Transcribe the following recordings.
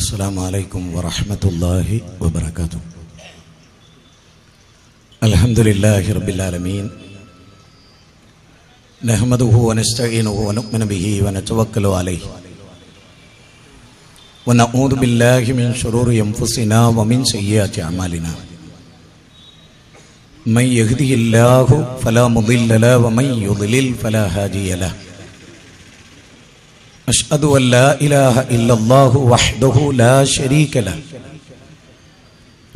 السلام عليكم ورحمة الله وبركاته. الحمد لله رب العالمين، نحمده ونستعينه ونؤمن به ونتوكل عليه، ونعوذ بالله من شرور أنفسنا ومن سيئات أعمالنا. من يهده الله فلا مضل له ومن يضلل فلا هادي له. أشهد أن لا إله إلا الله وحده لا شريك له،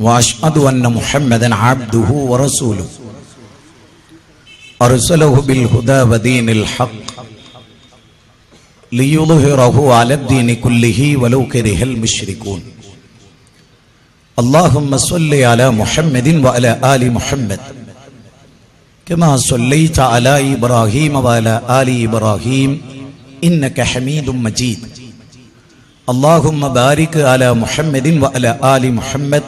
وأشهد أن محمدا عبده ورسوله أرسله بالهدى ودين الحق ليظهره على الدين كله ولو كره المشركون. اللهم صل على محمد وعلى آل محمد كما صليت على إبراهيم وعلى آل إبراهيم إنك حميد مجيد. اللهم بارك على محمد وعلى آل محمد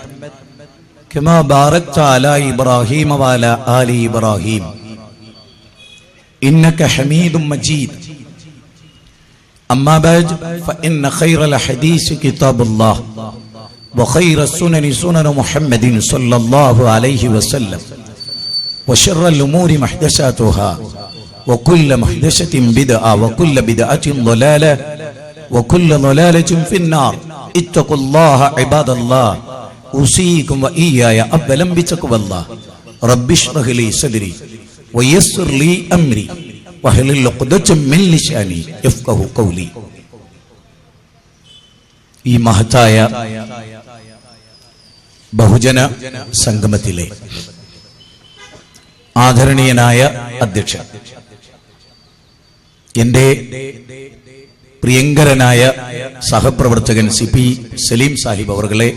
كما باركت على إبراهيم وعلى آل إبراهيم إنك حميد مجيد. أما بعد، فإن خير الحديث كتاب الله، وخير السنن سنن محمد صلى الله عليه وسلم، وشر الأمور محدثاتها، وكل محدثة بدعة، وكل بدعة ضلالة، وكل ضلالة في النار. اتقوا الله عباد الله، أوصيكم وإياي أولا بتقوى الله. رب اشرح لي صدري ويسر لي أمري واحلل عقدة من لساني يفقهوا قولي. ഈ മഹത്തായ ബഹുജന സംഗമത്തിലെ ആദരണീയനായ അധ്യക്ഷൻ, എൻ്റെ പ്രിയങ്കരനായ സഹപ്രവർത്തകൻ CP സലീം സാഹിബ് അവർകളെ,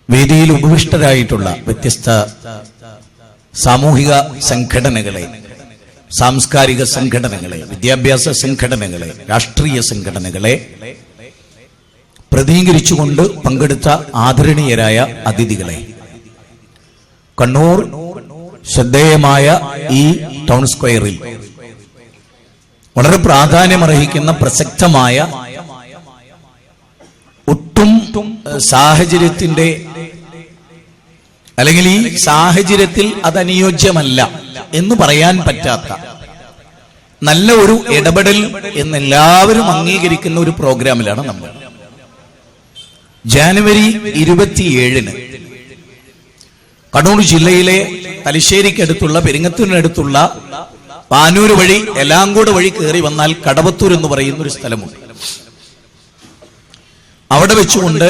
വേദിയിൽ ഉപവിഷ്ടരായിട്ടുള്ള വ്യത്യസ്ത സാമൂഹിക സംഘടനകളെ, സാംസ്കാരിക സംഘടനകളെ, വിദ്യാഭ്യാസ സംഘടനകളെ, രാഷ്ട്രീയ സംഘടനകളെ പ്രതിനിധീകരിച്ചുകൊണ്ട് പങ്കെടുത്ത ആദരണീയരായ അതിഥികളെ, കണ്ണൂർ ശ്രദ്ധേയമായ ഈ ടൗൺ സ്ക്വയറിൽ വളരെ പ്രാധാന്യമർഹിക്കുന്ന പ്രസക്തമായ, ഒട്ടും സാഹചര്യത്തിന്റെ അല്ലെങ്കിൽ ഈ സാഹചര്യത്തിൽ അതനുയോജ്യമല്ല എന്ന് പറയാൻ പറ്റാത്ത നല്ല ഒരു ഇടപെടൽ എന്നെല്ലാവരും അംഗീകരിക്കുന്ന ഒരു പ്രോഗ്രാമിലാണ് നമ്മൾ. ജനുവരി 27-ന് കണ്ണൂർ ജില്ലയിലെ തലശ്ശേരിക്കടുത്തുള്ള, പെരിങ്ങത്തൂരിനടുത്തുള്ള പാനൂർ വഴി എലാങ്കോട് വഴി കയറി വന്നാൽ കടവത്തൂർ എന്ന് പറയുന്ന ഒരു സ്ഥലമുണ്ട്. അവിടെ വെച്ചുകൊണ്ട്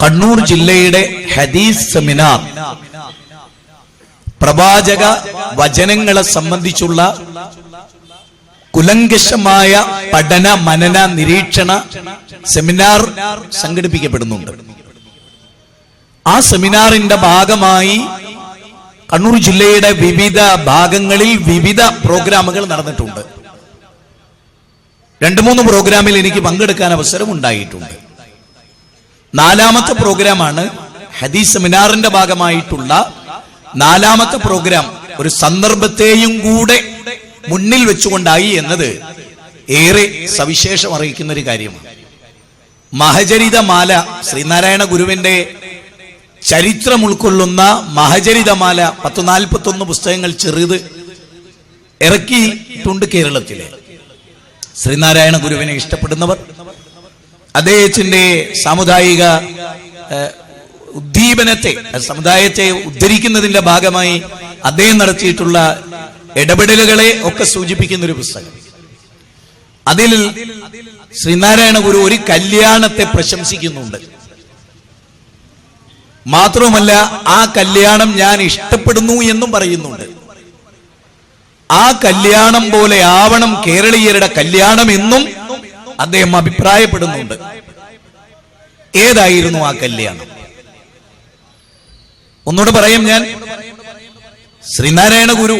കണ്ണൂർ ജില്ലയുടെ ഹദീസ് സെമിനാർ, പ്രവാചക വചനങ്ങളെ സംബന്ധിച്ചുള്ള കുലങ്കഷമായ പഠന മനന നിരീക്ഷണ സെമിനാർ സംഘടിപ്പിക്കപ്പെടുന്നുണ്ട്. ആ സെമിനാറിന്റെ ഭാഗമായി കണ്ണൂർ ജില്ലയുടെ വിവിധ ഭാഗങ്ങളിൽ വിവിധ പ്രോഗ്രാമുകൾ നടന്നിട്ടുണ്ട്. 2-3 പ്രോഗ്രാമിൽ എനിക്ക് പങ്കെടുക്കാൻ അവസരം ഉണ്ടായിട്ടുണ്ട്. 4ാമത്തെ പ്രോഗ്രാമാണ് ഹദീസ് സെമിനാറിന്റെ ഭാഗമായിട്ടുള്ള 4ാമത്തെ പ്രോഗ്രാം. ഒരു സന്ദർഭത്തെയും കൂടെ മുന്നിൽ വെച്ചുകൊണ്ടായി എന്നത് ഏറെ സവിശേഷം അറിയിക്കുന്ന ഒരു കാര്യമാണ്. മഹചരിതമാല, ശ്രീനാരായണ ഗുരുവിന്റെ ചരിത്രം ഉൾക്കൊള്ളുന്ന മഹചരിതമാല 141 പുസ്തകങ്ങൾ ചെറുത് ഇറക്കിയിട്ടുണ്ട് കേരളത്തിലെ. ശ്രീനാരായണ ഗുരുവിനെ ഇഷ്ടപ്പെടുന്നവർ, അദ്ദേഹത്തിന്റെ സാമുദായിക ഉദ്ദീപനത്തെ, സമുദായത്തെ ഉദ്ധരിക്കുന്നതിന്റെ ഭാഗമായി അദ്ദേഹം നടത്തിയിട്ടുള്ള ഇടപെടലുകളെ ഒക്കെ സൂചിപ്പിക്കുന്ന ഒരു പുസ്തകം. അതിൽ ശ്രീനാരായണ ഗുരു ഒരു കല്യാണത്തെ പ്രശംസിക്കുന്നുണ്ട്. മാത്രവുമല്ല, ആ കല്യാണം ഞാൻ ഇഷ്ടപ്പെടുന്നു എന്നും പറയുന്നുണ്ട്. ആ കല്യാണം പോലെ ആവണം കേരളീയരുടെ കല്യാണം എന്നും അദ്ദേഹം അഭിപ്രായപ്പെടുന്നുണ്ട്. ഏതായിരുന്നു ആ കല്യാണം? ഒന്നുകൂടെ പറയാം ഞാൻ. ശ്രീനാരായണ ഗുരു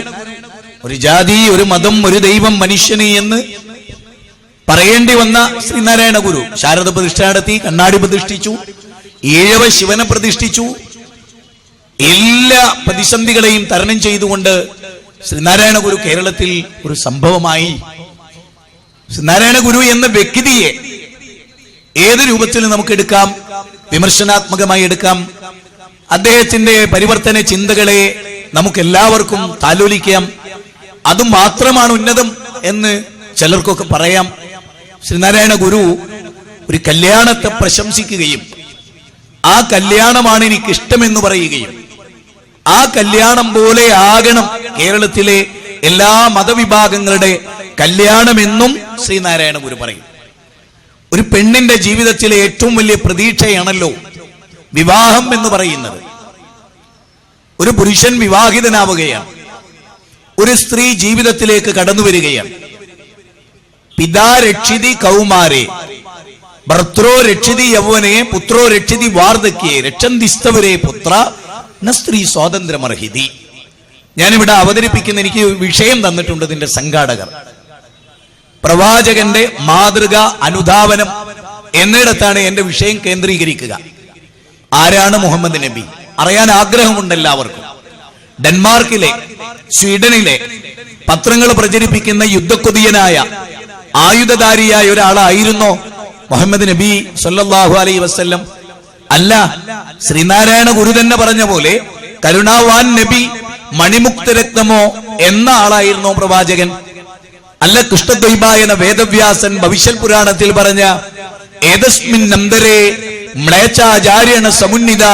ഒരു ജാതി, ഒരു മതം, ഒരു ദൈവം, മനുഷ്യന് എന്ന് പറയേണ്ടി വന്ന ശ്രീനാരായണ ഗുരു ശാരദ പ്രതിഷ്ഠ നടത്തി, കണ്ണാടി പ്രതിഷ്ഠിച്ചു, ഈഴവ ശിവനെ പ്രതിഷ്ഠിച്ചു. എല്ലാ പ്രതിസന്ധികളെയും തരണം ചെയ്തുകൊണ്ട് ശ്രീനാരായണ ഗുരു കേരളത്തിൽ ഒരു സംഭവമായി. ശ്രീനാരായണ ഗുരു എന്ന വ്യക്തിയെ ഏത് രൂപത്തിൽ നമുക്ക് എടുക്കാം, വിമർശനാത്മകമായി എടുക്കാം. അദ്ദേഹത്തിന്റെ പരിവർത്തന ചിന്തകളെ നമുക്ക് എല്ലാവർക്കും താലോലിക്കാം. അത് മാത്രമാണ് ഉന്നതം എന്ന് ചിലർക്കൊക്കെ പറയാം. ശ്രീനാരായണ ഗുരു ഒരു കല്യാണത്തെ പ്രശംസിക്കുകയും ആ കല്യാണമാണ് എനിക്ക് ഇഷ്ടമെന്ന് പറയുകയും ആ കല്യാണം പോലെ ആകണം കേരളത്തിലെ എല്ലാ മതവിഭാഗങ്ങളുടെ കല്യാണമെന്നും ശ്രീനാരായണ ഗുരു പറയും. ഒരു പെണ്ണിന്റെ ജീവിതത്തിലെ ഏറ്റവും വലിയ പ്രതീക്ഷയാണല്ലോ വിവാഹം എന്ന് പറയുന്നത്. ഒരു പുരുഷൻ വിവാഹിതനാവുകയാണ്, ഒരു സ്ത്രീ ജീവിതത്തിലേക്ക് കടന്നു വരികയാണ്. പിതാ രക്ഷിതി കൗമാരെ ഭർത്രോ രക്ഷിതി യൗവനെ പുത്രോ രക്ഷിതി വാർദ്ധക്യേ രക്ഷന്തിസ്തവരെ പുത്ര ന സ്ത്രീ സ്വാതന്ത്ര്യമർഹിതി. ഞാനിവിടെ അവതരിപ്പിക്കുന്ന, എനിക്ക് വിഷയം തന്നിട്ടുണ്ട് ഇതിന്റെ സംഘാടകർ. പ്രവാചകന്റെ മാതൃക അനുധാവനം എന്നിടത്താണ് എന്റെ വിഷയം കേന്ദ്രീകരിക്കുക. ആരാണ് മുഹമ്മദ് നബി അറിയാൻ ആഗ്രഹമുണ്ട് എല്ലാവർക്കും. ഡെൻമാർക്കിലെ, സ്വീഡനിലെ പത്രങ്ങൾ പ്രചരിപ്പിക്കുന്ന യുദ്ധക്കൊതിയനായ ആയുധധാരിയായ ഒരാളായിരുന്നോ മുഹമ്മദ് നബി സല്ലല്ലാഹു അലൈഹി വസല്ലം? അല്ല. ശ്രീനാരായണ ഗുരു തന്നെ പറഞ്ഞ പോലെ കരുണാവാൻ നബി, മണിമുക്ത രത്നമോ എന്ന ആളായിരുന്നോ പ്രവാചകൻ? അല്ല. കൃഷ്ണദ്വൈപായന വേദവ്യാസൻ ഭവിഷ്യൽ പുരാണത്തിൽ പറഞ്ഞ ഏതസ്മിൻ നന്ദരേ മ്ലേച്ഛാചാര്യണ സമുന്നിത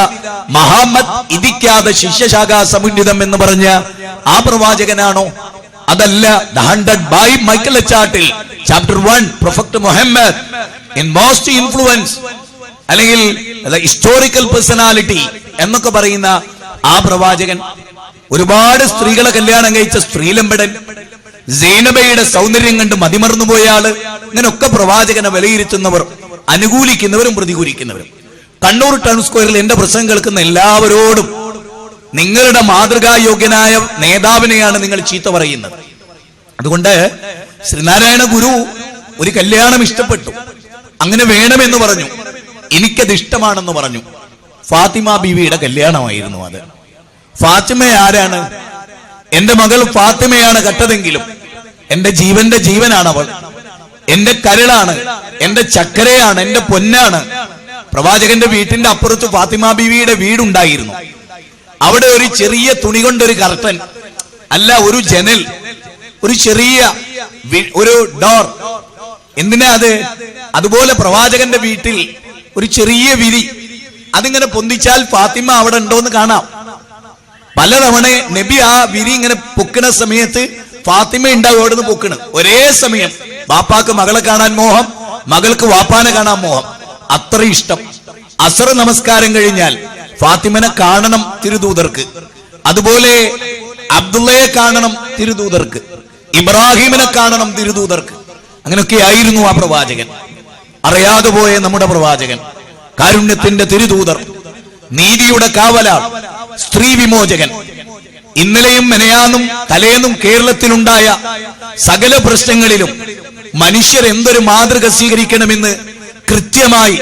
മഹാമത് ഇതിക്കാത ശിഷ്യശാഖാ സമുന്നിതം എന്ന് പറഞ്ഞ ആ പ്രവാചകനാണോ? അതല്ല. ദ 100 ബൈ മൈക്കൽ ചാർട്ടിൽ chapter 1 prophet Muhammad in most influence അല്ലെങ്കിൽ ഹിസ്റ്റോറിക്കൽ പേഴ്സണാലിറ്റി എന്നൊക്കെ പറയുന്ന ആ പ്രവാചകൻ ഒരുപാട് സ്ത്രീകളെ കല്യാണം കഴിച്ച സ്ത്രീലമ്പടൻ, സൈനബയുടെ സൗന്ദര്യം കണ്ട് മതിമറന്നു പോയ ആള്, ഇങ്ങനൊക്കെ പ്രവാചകനെ വിലയിരുത്തുന്നവർ, അനുകൂലിക്കുന്നവരും പ്രതികൂലിക്കുന്നവരും. കണ്ണൂർ ടൗൺ സ്ക്വയറിൽ എന്റെ പ്രസംഗം കേൾക്കുന്ന എല്ലാവരോടും നിങ്ങളുടെ മാതൃകായോഗ്യനായ നേതാവിനെയാണ് നിങ്ങൾ ചീത്ത പറയുന്നത്. അതുകൊണ്ട് ശ്രീനാരായണ ഗുരു ഒരു കല്യാണം ഇഷ്ടപ്പെട്ടു, അങ്ങനെ വേണമെന്ന് പറഞ്ഞു, എനിക്കത് ഇഷ്ടമാണെന്ന് പറഞ്ഞു. ഫാത്തിമ ബീവിയുടെ കല്യാണമായിരുന്നു അത്. ഫാത്തിമ ആരാണ്? എന്റെ മകൾ ഫാത്തിമയാണ് കട്ടതെങ്കിലും എന്റെ ജീവന്റെ ജീവനാണ് അവൾ. എന്റെ കരളാണ്, എന്റെ ചക്കരയാണ്, എന്റെ പൊന്നാണ്. പ്രവാചകന്റെ വീട്ടിന്റെ അപ്പുറത്ത് ഫാത്തിമ ബീവിയുടെ വീടുണ്ടായിരുന്നു. അവിടെ ഒരു ചെറിയ തുണി കൊണ്ടൊരു കർട്ടൻ, അല്ല ഒരു ജനൽ, ഒരു ചെറിയ ഒരു ഡോർ. എന്തിനാ അത്? അതുപോലെ പ്രവാചകന്റെ വീട്ടിൽ ഒരു ചെറിയ വിരി, അതിങ്ങനെ പൊന്തിച്ചാൽ ഫാത്തിമ അവിടെ ഉണ്ടോന്ന് കാണാം. പലതവണ നബി ആ വിരി ഇങ്ങനെ പൊക്കണ സമയത്ത് ഫാത്തിമ ഉണ്ടാവും അവിടെ നിന്ന് പൊക്കണ്. ഒരേ സമയം വാപ്പാക്ക് മകളെ കാണാൻ മോഹം, മകൾക്ക് വാപ്പാനെ കാണാൻ മോഹം. അത്ര ഇഷ്ടം. അസർ നമസ്കാരം കഴിഞ്ഞാൽ ഫാത്തിമനെ കാണണം തിരുദൂതർക്ക്, അതുപോലെ അബ്ദുള്ളയെ കാണണം തിരുദൂതർക്ക്, ഇബ്രാഹിമിനെ കാണണം തിരുദൂതർക്ക്. അങ്ങനെയൊക്കെ ആയിരുന്നു ആ പ്രവാചകൻ. അറിയാതെ പോയ നമ്മുടെ പ്രവാചകൻ, കാരുണ്യത്തിന്റെ തിരുദൂതർ, നീതിയുടെ കാവലാൾ, സ്ത്രീ വിമോചകൻ. ഇന്നലെയും മെനയാന്നും തലേന്നും കേരളത്തിലുണ്ടായ സകല പ്രശ്നങ്ങളിലും മനുഷ്യർ എന്തൊരു മാതൃക സ്വീകരിക്കണമെന്ന് കൃത്യമായി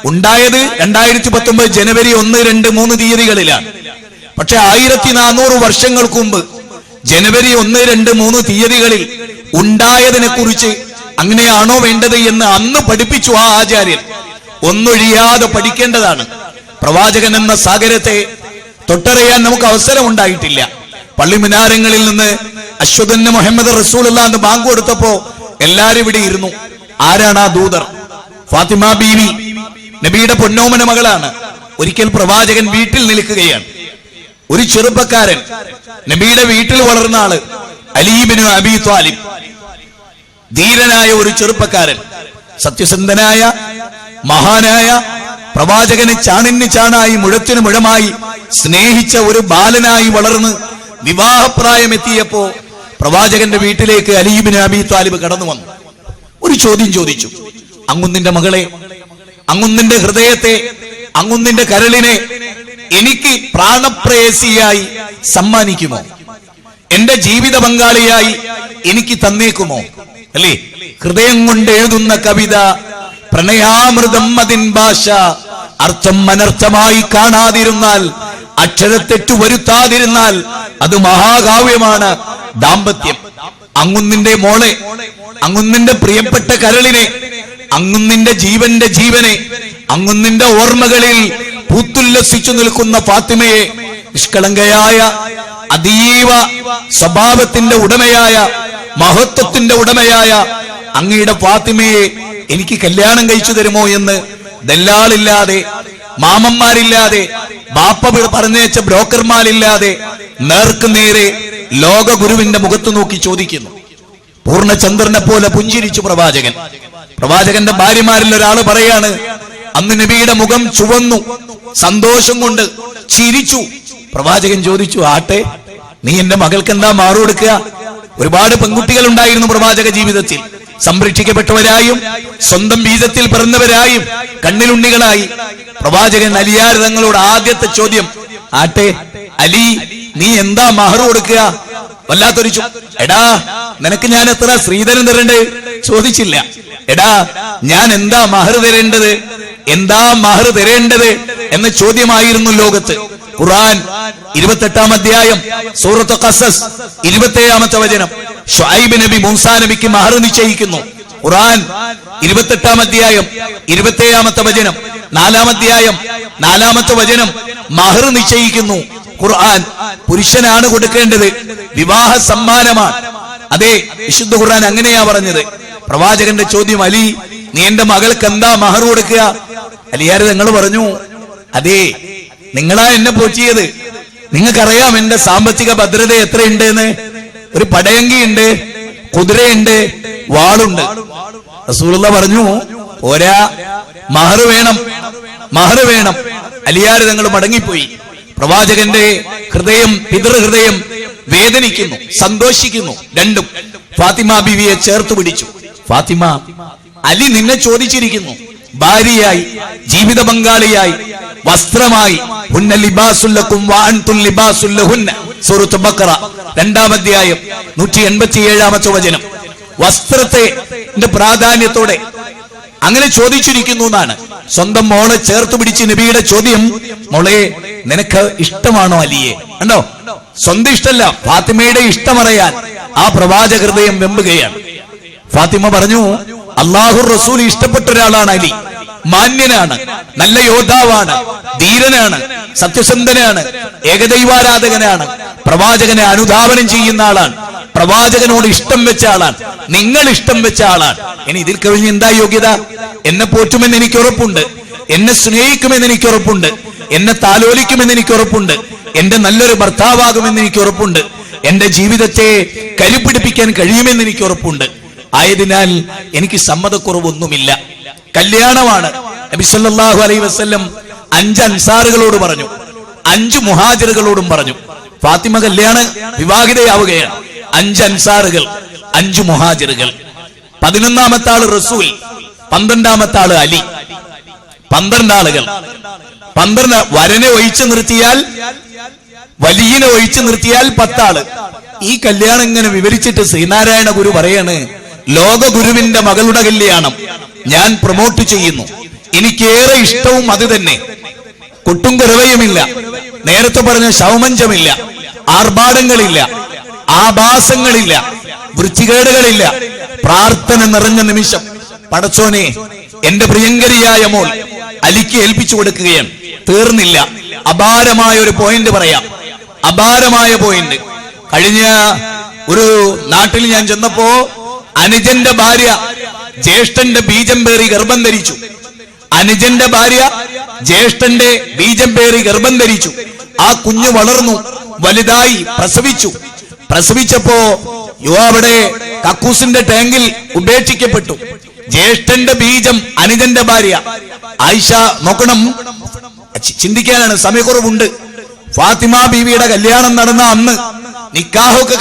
ഉണ്ടായത് 2019 ജനുവരി 1, 2, 3 തീയതികളിലാണ്. പക്ഷെ 1400 വർഷങ്ങൾക്ക് മുമ്പ് ജനുവരി 1, 2, 3 തീയതികളിൽ ഉണ്ടായതിനെ കുറിച്ച് അങ്ങനെയാണോ വേണ്ടത് എന്ന് അന്ന് പഠിപ്പിച്ചു ആ ആചാര്യൻ. ഒന്നൊഴിയാതെ പഠിക്കേണ്ടതാണ്. പ്രവാചകൻ എന്ന സാഗരത്തെ തൊട്ടറിയാൻ നമുക്ക് അവസരം ഉണ്ടായിട്ടില്ല. പള്ളി മിനാരങ്ങളിൽ നിന്ന് അശ്വദന്ന മുഹമ്മദ് റസൂലുള്ളാഹി എന്ന് ബാങ്ക് കൊടുത്തപ്പോ എല്ലാരും ഇവിടെ ഇരുന്നു. ആരാണ് ആ ദൂതർ? ഫാത്തിമ ബീവി, നബിയുടെ പൊന്നോമന മകളാണ്. ഒരിക്കൽ പ്രവാചകൻ വീട്ടിൽ നിൽക്കുകയാണ്. ഒരു ചെറുപ്പക്കാരൻ, നബിയുടെ വീട്ടിൽ വളർന്ന ആള്, അലി ഇബ്നു അബീ ത്വാലിബ്, ധീരനായ ഒരു ചെറുപ്പക്കാരൻ, സത്യസന്ധനായ മഹാനായ പ്രവാചകന് ചാണിന് ചാണായി മുഴത്തിന് മുഴമായി സ്നേഹിച്ച ഒരു ബാലനായി വളർന്ന് വിവാഹപ്രായമെത്തിയപ്പോ പ്രവാചകന്റെ വീട്ടിലേക്ക് അലി ഇബ്നു അബീ ത്വാലിബ് കടന്നു വന്നു. ഒരു ചോദ്യം ചോദിച്ചു. അങ്ങുന്നിന്റെ മകളെ, അങ്ങുന്നിന്റെ ഹൃദയത്തെ, അങ്ങുന്നിന്റെ കരളിനെ എനിക്ക് പ്രാണപ്രേയസിയായി സമ്മാനിക്കുമോ? എന്റെ ജീവിത പങ്കാളിയായി എനിക്ക് തന്നേക്കുമോ? അല്ലേ? ഹൃദയം കൊണ്ട് എഴുതുന്ന കവിത പ്രണയാമൃതം അതിൻ ഭാഷ, അർത്ഥം അനർത്ഥമായി കാണാതിരുന്നാൽ, അക്ഷരത്തെറ്റു വരുത്താതിരുന്നാൽ അത് മഹാകാവ്യമാണ് ദാമ്പത്യം. അങ്ങുന്നിന്റെ മോളെ, അങ്ങുന്നിന്റെ പ്രിയപ്പെട്ട കരളിനെ അങ്ങുന്നിന്റെ ജീവന്റെ ജീവനെ, അങ്ങുന്നിന്റെ ഓർമ്മകളിൽ പൂത്തുല്ലസിച്ചു നിൽക്കുന്ന ഫാത്തിമയെ, നിഷ്കളങ്കയായ അതീവ സ്വഭാവത്തിന്റെ ഉടമയായ മഹത്വത്തിന്റെ ഉടമയായ അങ്ങയുടെ ഫാത്തിമയെ എനിക്ക് കല്യാണം കഴിച്ചു തരുമോ എന്ന് ദല്ലാളില്ലാതെ, മാമന്മാരില്ലാതെ, ബാപ്പ പറഞ്ഞേച്ച ബ്രോക്കർമാരില്ലാതെ നേർക്കുനേരെ ലോക ഗുരുവിന്റെ മുഖത്ത് നോക്കി ചോദിക്കുന്നു. പൂർണ്ണചന്ദ്രനെ പോലെ പുഞ്ചിരിച്ചു പ്രവാചകൻ. പ്രവാചകന്റെ ഭാര്യമാരിൽ ഒരാൾ പറയാണ്, അന്ന് നബിയുടെ മുഖം ചുവന്നു, സന്തോഷം കൊണ്ട് ചിരിച്ചു. പ്രവാചകൻ ചോദിച്ചു, ആട്ടെ, നീ എന്റെ മകൾക്ക് എന്താ മാറു കൊടുക്കുക? ഒരുപാട് പെൺകുട്ടികൾ ഉണ്ടായിരുന്നു പ്രവാചക ജീവിതത്തിൽ, സംരക്ഷിക്കപ്പെട്ടവരായും സ്വന്തം ബീജത്തിൽ പിറന്നവരായും കണ്ണിലുണ്ണികളായി. പ്രവാചകൻ അലിയാർ തങ്ങളോട് ആദ്യത്തെ ചോദ്യം, ആട്ടെ അലി, നീ എന്താ മഹർ കൊടുക്കുക? വല്ലാത്തൊരു എടാ, നിനക്ക് ഞാൻ എത്ര ശ്രീധരൻ തരേണ്ടത് ചോദിച്ചില്ല. എടാ, ഞാൻ എന്താ മഹർ തരേണ്ടത്, എന്താ മഹർ തരേണ്ടത് എന്ന ചോദ്യമായിരുന്നു ലോകത്ത്. ഖുർആൻ 28-ാം അധ്യായം സൂറത്ത് ഖസസ് 27-ാമത്തെ വചനം, ശുഐബ് നബി മൂസാ നബിക്ക് മഹർ നിശ്ചയിക്കുന്നു. ഖുർആൻ 28-ാം അധ്യായം 27-ാമത്തെ വചനം, 4-ാം അധ്യായം 4-ാമത്തെ വചനം, മഹർ നിശ്ചയിക്കുന്നു. ഖുർആൻ പുരുഷനാണ് കൊടുക്കേണ്ടത്, വിവാഹ സമ്മാനമാണ്. അതെ, വിശുദ്ധ ഖുർആൻ അങ്ങനെയാ പറഞ്ഞത്. പ്രവാചകന്റെ ചോദ്യം, അലി, നീ എന്റെ മകൾക്ക് എന്താ മഹർ കൊടുക്കുക? അലിയാർ തങ്ങൾ പറഞ്ഞു, അതെ, നിങ്ങളാ എന്നെ പോറ്റിയത്, നിങ്ങൾക്കറിയാം എന്റെ സാമ്പത്തിക ഭദ്രത എത്രയുണ്ട് എന്ന്. ഒരു പടയങ്കിയുണ്ട്, കുതിരയുണ്ട്, വാളുണ്ട്. റസൂലുള്ള പറഞ്ഞു, പോരാ, മഹർ വേണം, മഹർ വേണം. അലിയാർ തങ്ങൾ മടങ്ങിപ്പോയി. പ്രവാചകന്റെ ഹൃദയം, പിതൃഹൃദയം വേദനിക്കുന്നു, സന്തോഷിക്കുന്നു. രണ്ടും ഫാത്തിമ ബീവിയെ ചേർത്ത് പിടിച്ചു. ഫാത്തിമ, അലി നിന്നെ ചോദിച്ചിരിക്കുന്നു, ഭാര്യയായി, ജീവിത പങ്കാളിയായി, വസ്ത്രമായി. ഹുന്ന ലിബാസുല്ലക്കും വഅൻതും ലിബാസുല്ലഹുന്ന. സൂറത്ത് ബഖറ 2-ാം അധ്യായം 187-ാമത്തെ വചനം. വസ്ത്രത്തെ പ്രാധാന്യത്തോടെ അങ്ങനെ ചോദിച്ചിരിക്കുന്നു എന്നാണ്. സ്വന്തം മോളെ ചേർത്ത് പിടിച്ച് നബിയുടെ ചോദ്യം, മോളെ, നിനക്ക് ഇഷ്ടമാണോ അലിയെ? കണ്ടോ, സ്വന്തം ഇഷ്ടമല്ല, ഫാത്തിമയുടെ ഇഷ്ടമറിയാൻ ആ പ്രവാചക ഹൃദയം വെമ്പുകയാണ്. ഫാത്തിമ പറഞ്ഞു, അല്ലാഹു റസൂൽ ഇഷ്ടപ്പെട്ട ഒരാളാണ് അലി. മാന്യനാണ്, നല്ല യോദ്ധാവാണ്, ധീരനാണ്, സത്യസന്ധനാണ്, ഏകദൈവാരാധകനാണ്, പ്രവാചകനെ അനുധാവനം ചെയ്യുന്ന ആളാണ്, പ്രവാചകനോട് ഇഷ്ടം വെച്ച ആളാണ്, നിങ്ങൾ ഇഷ്ടം വെച്ച ആളാണ്. ഇനി ഇതിൽ കഴിഞ്ഞ് എന്താ യോഗ്യത? എന്നെ പോറ്റുമെന്ന് എനിക്ക് ഉറപ്പുണ്ട്, എന്നെ സ്നേഹിക്കുമെന്ന് എനിക്ക് ഉറപ്പുണ്ട്, എന്നെ താലോലിക്കുമെന്ന് എനിക്ക് ഉറപ്പുണ്ട്, എന്റെ നല്ലൊരു ഭർത്താവാകുമെന്ന് എനിക്ക് ഉറപ്പുണ്ട്, എന്റെ ജീവിതത്തെ കരുപിടിപ്പിക്കാൻ കഴിയുമെന്ന് എനിക്ക് ഉറപ്പുണ്ട്. ആയതിനാൽ എനിക്ക് സമ്മതക്കുറവൊന്നുമില്ല. കല്യാണമാണ്. നബി സല്ലല്ലാഹു അലൈഹി വസല്ലം 5 അൻസാറുകളോട് പറഞ്ഞു, 5 മുഹാജിറുകളോടും പറഞ്ഞു. ഫാത്തിമ കല്യാണ വിവാഹിതയാവുകയാണ്. 5 അൻസാറുകൾ, 5 മുഹാജിറുകൾ. 11-ാമത്തെ ആള് റസൂൽ, 12-ാമത്തെ ആള് അലി. 12 ആളുകൾ. 12 വരനെ ഒഴിച്ചു നിർത്തിയാൽ, വലിയനെ ഒഴിച്ചു നിർത്തിയാൽ 10 ആള്. ഈ കല്യാണം ഇങ്ങനെ വിവരിച്ചിട്ട് ശ്രീനാരായണ ഗുരു പറയാണ്, ലോക ഗുരുവിന്റെ മകളുടെ കല്യാണം ഞാൻ പ്രൊമോട്ട് ചെയ്യുന്നു. എനിക്കേറെ ഇഷ്ടവും അത് തന്നെ. കൊട്ടും കുറവയുമില്ല, നേരത്തെ പറഞ്ഞ ശൗമഞ്ചമില്ല, ആർഭാടങ്ങളില്ല, ആഭാസങ്ങളില്ല, വൃത്തികേടുകളില്ല. പ്രാർത്ഥന നിറഞ്ഞ നിമിഷം, പടച്ചോനെ, എന്റെ പ്രിയങ്കരിയായ മോൾ അലിക്ക് ഏൽപ്പിച്ചു കൊടുക്കുകയാണ്. തീർന്നില്ല, അപാരമായ ഒരു പോയിന്റ് പറയാം, അപാരമായ പോയിന്റ്. കഴിഞ്ഞ ഒരു നാട്ടിൽ ഞാൻ ചെന്നപ്പോ അനുജന്റെ ഭാര്യ ജ്യേഷ്ഠന്റെ ബീജം പേറി ഗർഭം ധരിച്ചു. അനുജന്റെ ഭാര്യ ജ്യേഷ്ഠന്റെ ബീജം പേറി ഗർഭം ധരിച്ചു. ആ കുഞ്ഞ് വളർന്നു, വലുതായി, പ്രസവിച്ചു. പ്രസവിച്ചപ്പോ അവിടെ കക്കൂസിന്റെ ടാങ്കിൽ ഉപേക്ഷിക്കപ്പെട്ടു. ജ്യേഷ്ഠന്റെ ബീജം അനുജന്റെ ഭാര്യ ആയിഷ. നോക്കണം, ചിന്തിക്കാനാണ്, സമയക്കുറവുണ്ട്. ഫാത്തിമ ബീവിയുടെ കല്യാണം നടന്ന അന്ന് നിക്കാഹൊക്കെ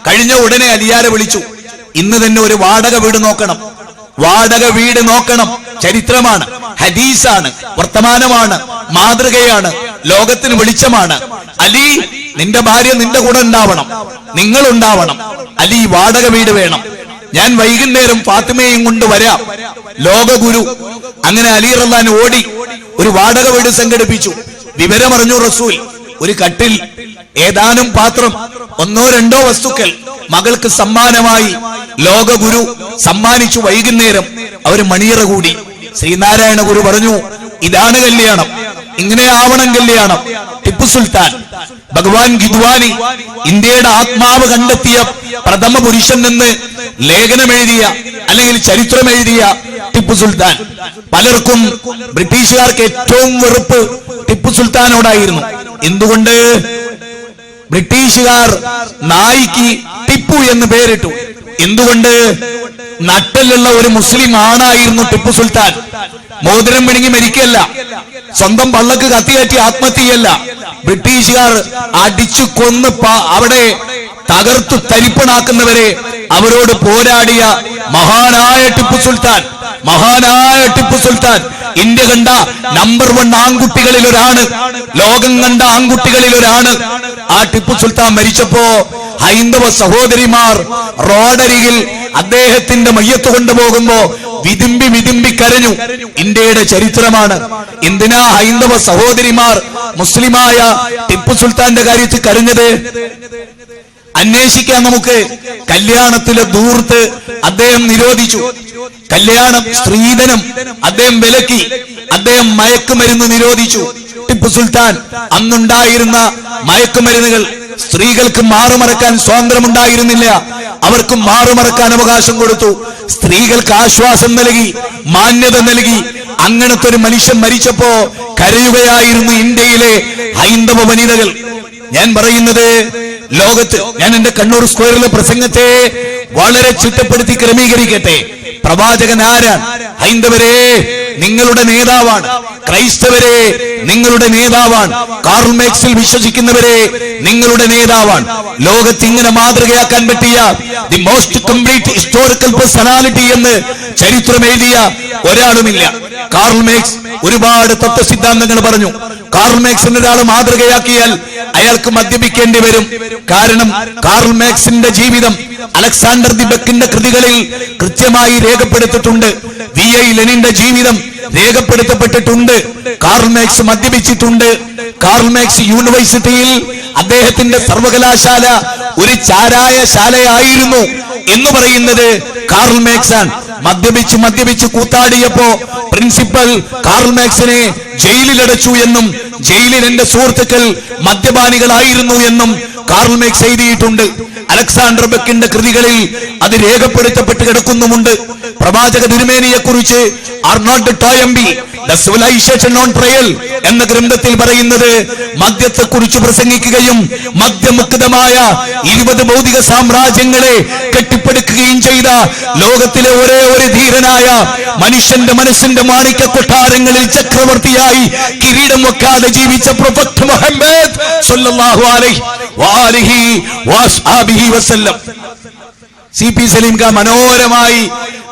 കഴിഞ്ഞ ഉടനെ അലിയാരെ വിളിച്ചു, ഇന്ന് തന്നെ ഒരു വാടക വീട് നോക്കണം, വാടക വീട് നോക്കണം. ചരിത്രമാണ്, ഹദീസാണ്, വർത്തമാനമാണ്, മാതൃകയാണ്, ലോകത്തിന് വെളിച്ചമാണ്. അലി, നിന്റെ ഭാര്യ നിന്റെ കൂടെ ഉണ്ടാവണം, നിങ്ങൾ ഉണ്ടാവണം. അലി, വാടക വീട് വേണം. ഞാൻ വൈകുന്നേരം ഫാത്തിമയും കൊണ്ട് വരാം. ലോകഗുരു. അങ്ങനെ അലി റളിയല്ലാഹു ഓടി ഒരു വാടക വീട് സംഘടിപ്പിച്ചു. വിവരമറിഞ്ഞു റസൂൽ. ഒരു കട്ടിൽ, ഏതാനും പാത്രം, 1-2 വസ്തുക്കൾ മകൾക്ക് സമ്മാനമായി ലോകഗുരു സമ്മാനിച്ചു. വൈകുന്നേരം അവര് മണിയറ കൂടി. ശ്രീനാരായണ ഗുരു പറഞ്ഞു, ഇതാണ് കല്യാണം, ഇങ്ങനെ ആവണം കല്യാണം. ടിപ്പു സുൽത്താൻ, ഭഗവാൻ ഗിദ്വാനി, ഇന്ത്യയുടെ ആത്മാവ് കണ്ടെത്തിയ പ്രഥമ പുരുഷൻ എന്ന് ലേഖനമെഴുതിയ അല്ലെങ്കിൽ ചരിത്രം എഴുതിയ ടിപ്പു സുൽത്താൻ. പലർക്കും ബ്രിട്ടീഷുകാർക്ക് ഏറ്റവും വെറുപ്പ് ടിപ്പു സുൽത്താനോടായിരുന്നു. എന്തുകൊണ്ട്? ബ്രിട്ടീഷുകാർ നായിക്ക് ടിപ്പു എന്ന് പേരിട്ടു. എന്തുകൊണ്ട്? നട്ടലുള്ള ഒരു മുസ്ലിം ആണായിരുന്നു ടിപ്പു സുൽത്താൻ. മോതിരം പിണങ്ങി മരിക്കല്ല, സ്വന്തം പള്ളക്ക് കത്തിയാറ്റി ആത്മഹത്യയല്ല. ബ്രിട്ടീഷുകാർ അടിച്ചു കൊന്ന് അവിടെ തകർത്തു തരിപ്പണാക്കുന്നവരെ അവരോട് പോരാടിയ മഹാനായ ടിപ്പു സുൽത്താൻ, മഹാനായ ടിപ്പു സുൽത്താൻ ഇന്ത്യ കണ്ട നമ്പർ 1 ആൺകുട്ടികളിൽ ഒരാണ്, ലോകം കണ്ട ആൺകുട്ടികളിൽ ഒരാണ്. ആ ടിപ്പു സുൽത്താൻ മരിച്ചപ്പോ ഹൈന്ദവ സഹോദരിമാർ റോഡരികിൽ അദ്ദേഹത്തിന്റെ മയ്യത്ത് കൊണ്ടുപോകുമ്പോ വിതുമ്പി വിതുമ്പി കരഞ്ഞു. ഇന്ത്യയുടെ ചരിത്രമാണ്. എന്തിനാ ഹൈന്ദവ സഹോദരിമാർ മുസ്ലിമായ ടിപ്പു സുൽത്താന്റെ കാര്യത്തിൽ കരഞ്ഞത്? അന്വേഷിക്കാൻ നമുക്ക്. കല്യാണത്തിലെ ധൂർത്ത് അദ്ദേഹം നിരോധിച്ചു. കല്യാണം, സ്ത്രീധനം അദ്ദേഹം വിലക്കി. അദ്ദേഹം മയക്കുമരുന്ന് നിരോധിച്ചു. ടിപ്പു സുൽത്താൻ അന്നുണ്ടായിരുന്ന മയക്കുമരുന്നുകൾ, സ്ത്രീകൾക്ക് മാറുമറക്കാൻ സ്വാതന്ത്ര്യമുണ്ടായിരുന്നില്ല, അവർക്ക് മാറുമറക്കാൻ അവകാശം കൊടുത്തു. സ്ത്രീകൾക്ക് ആശ്വാസം നൽകി, മാന്യത നൽകി. അങ്ങനത്തെ ഒരു മനുഷ്യൻ മരിച്ചപ്പോ കരയുകയായിരുന്നു ഇന്ത്യയിലെ ഹൈന്ദവ വനിതകൾ. ഞാൻ പറയുന്നത്, ലോകത്ത്, ഞാൻ എന്റെ കണ്ണൂർ സ്ക്വയറിലെ പ്രസംഗത്തെ വളരെ ചിട്ടപ്പെടുത്തി ക്രമീകരിക്കട്ടെ. പ്രവാചകൻ ആരാണ്? ഹൈന്ദവരെ, നിങ്ങളുടെ നേതാവാണ്. ക്രൈസ്തവരെ, നിങ്ങളുടെ നേതാവാണ്. കാർൽ മാർക്സിൽ വിശ്വസിക്കുന്നവരെ, നിങ്ങളുടെ നേതാവാണ്. ലോകത്ത് ഇങ്ങനെ മാതൃകയാക്കാൻ പറ്റിയ the most complete historical personality എന്ന് ചരിത്രം എഴുതിയ ഒരാളുമില്ല. കാർൽ മാർക്സ് ഒരുപാട് തത്വസിദ്ധാന്തങ്ങൾ പറഞ്ഞു. കാർൽ മാർക്സിനെ ഒരാൾ മാതൃകയാക്കിയാൽ അയാൾക്ക് മദ്യപിക്കേണ്ടി വരും. കാരണം കാർൽ മാർക്സിന്റെ ജീവിതം അലക്സാണ്ടർ ദി ബക്കിന്റെ കൃതികളിൽ കൃത്യമായി രേഖപ്പെടുത്തിയിട്ടുണ്ട്. VI ലെനിന്റെ ജീവിതം രേഖപ്പെടുത്തപ്പെട്ടിട്ടുണ്ട്. കാർൽ മാർക്സ് മദ്യപിച്ചിട്ടുണ്ട്. കാർൽ മാർക്സ് യൂണിവേഴ്സിറ്റിയിൽ അദ്ദേഹത്തിന്റെ സർവകലാശാല ഒരു ചാരായശാലയായിരുന്നു എന്ന് പറയുന്നത് കാർൽ മാർക്സ് ആണ്. മദ്യപിച്ച് കൂത്താടിയപ്പോ പ്രിൻസിപ്പൽ കാർൽ മാർക്സിനെ ജയിലിലടച്ചു എന്നും ജയിലിൽ എന്റെ സുഹൃത്തുക്കൾ മദ്യപാനികളായിരുന്നു എന്നും കാർൽ മാർക്സ് എഴുതിയിട്ടുണ്ട്. അലക്സാണ്ടർ ബക്കിന്റെ കൃതികളിൽ അത് രേഖപ്പെടുത്തപ്പെട്ട് കിടക്കുന്നുമുണ്ട്. പ്രവാചക തിരുമേനിയെ കുറിച്ച് Arnold Toynbee the civilisation on trial എന്ന ഗ്രന്ഥത്തിൽ പറയുന്നത്, മദ്യത്തെ കുറിച്ച് പ്രസംഗിക്കുകയും മദ്യമുക്തമായ 20 ഭൗതിക സാമ്രാജ്യങ്ങളെ കെട്ടിപ്പടുക്കുകയും ചെയ്ത ലോകത്തിലെ ഒരേ ഒരു ധീരനായ മനുഷ്യന്റെ മനസ്സിന്റെ മാണിക്യ കൊട്ടാരങ്ങളിൽ ചക്രവർത്തിയായി കിരീടം വെക്കാതെ ജീവിച്ച പ്രൊഫറ്റ് മുഹമ്മദ് സ്വല്ലല്ലാഹു അലൈഹി വസല്ലം. CP സലീം ഖാൻ മനോഹരമായി,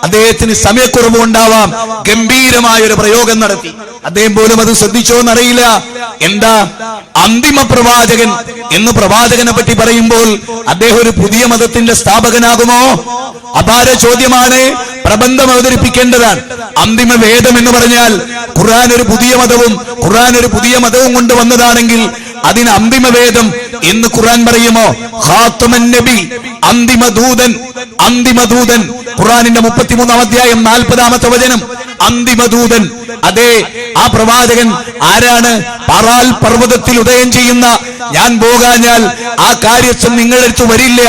അദ്ദേഹത്തിന് സമയക്കുറവ് ഉണ്ടാവാം, ഗംഭീരമായ ഒരു പ്രയോഗം നടത്തി. അദ്ദേഹം പോലും അത് ശ്രദ്ധിച്ചോന്നറിയില്ല. എന്താ? അന്തിമ പ്രവാചകൻ എന്ന് പ്രവാചകനെ പറ്റി പറയുമ്പോൾ അദ്ദേഹം ഒരു പുതിയ മതത്തിന്റെ സ്ഥാപകനാകുമോ? അപാര ചോദ്യമാണ്. പ്രബന്ധം അവതരിപ്പിക്കേണ്ടതാണ്. അന്തിമ വേദം എന്ന് പറഞ്ഞാൽ ഖുർആൻ ഒരു പുതിയ മതവും കൊണ്ടുവന്നതാണെങ്കിൽ അതിന് അന്തിമ വേദം എന്ന് ഖുർആൻ പറയുമോ? ഖാത്തമൻ നബി, അന്തിമ ദൂതൻ. ഖുർആനിന്റെ 33-ാം അധ്യായം 40-ാമത്തെ വചനം. അന്തിമ ദൂതൻ. അതെ, ആ പ്രവാചകൻ ആരാണ്? പറാൽ പർവ്വതത്തിൽ ഉദയം ചെയ്യുന്ന, ഞാൻ പോകാഞ്ഞാൽ ആ കാര്യസ്ഥൻ നിങ്ങളടുത്ത് വരില്ല,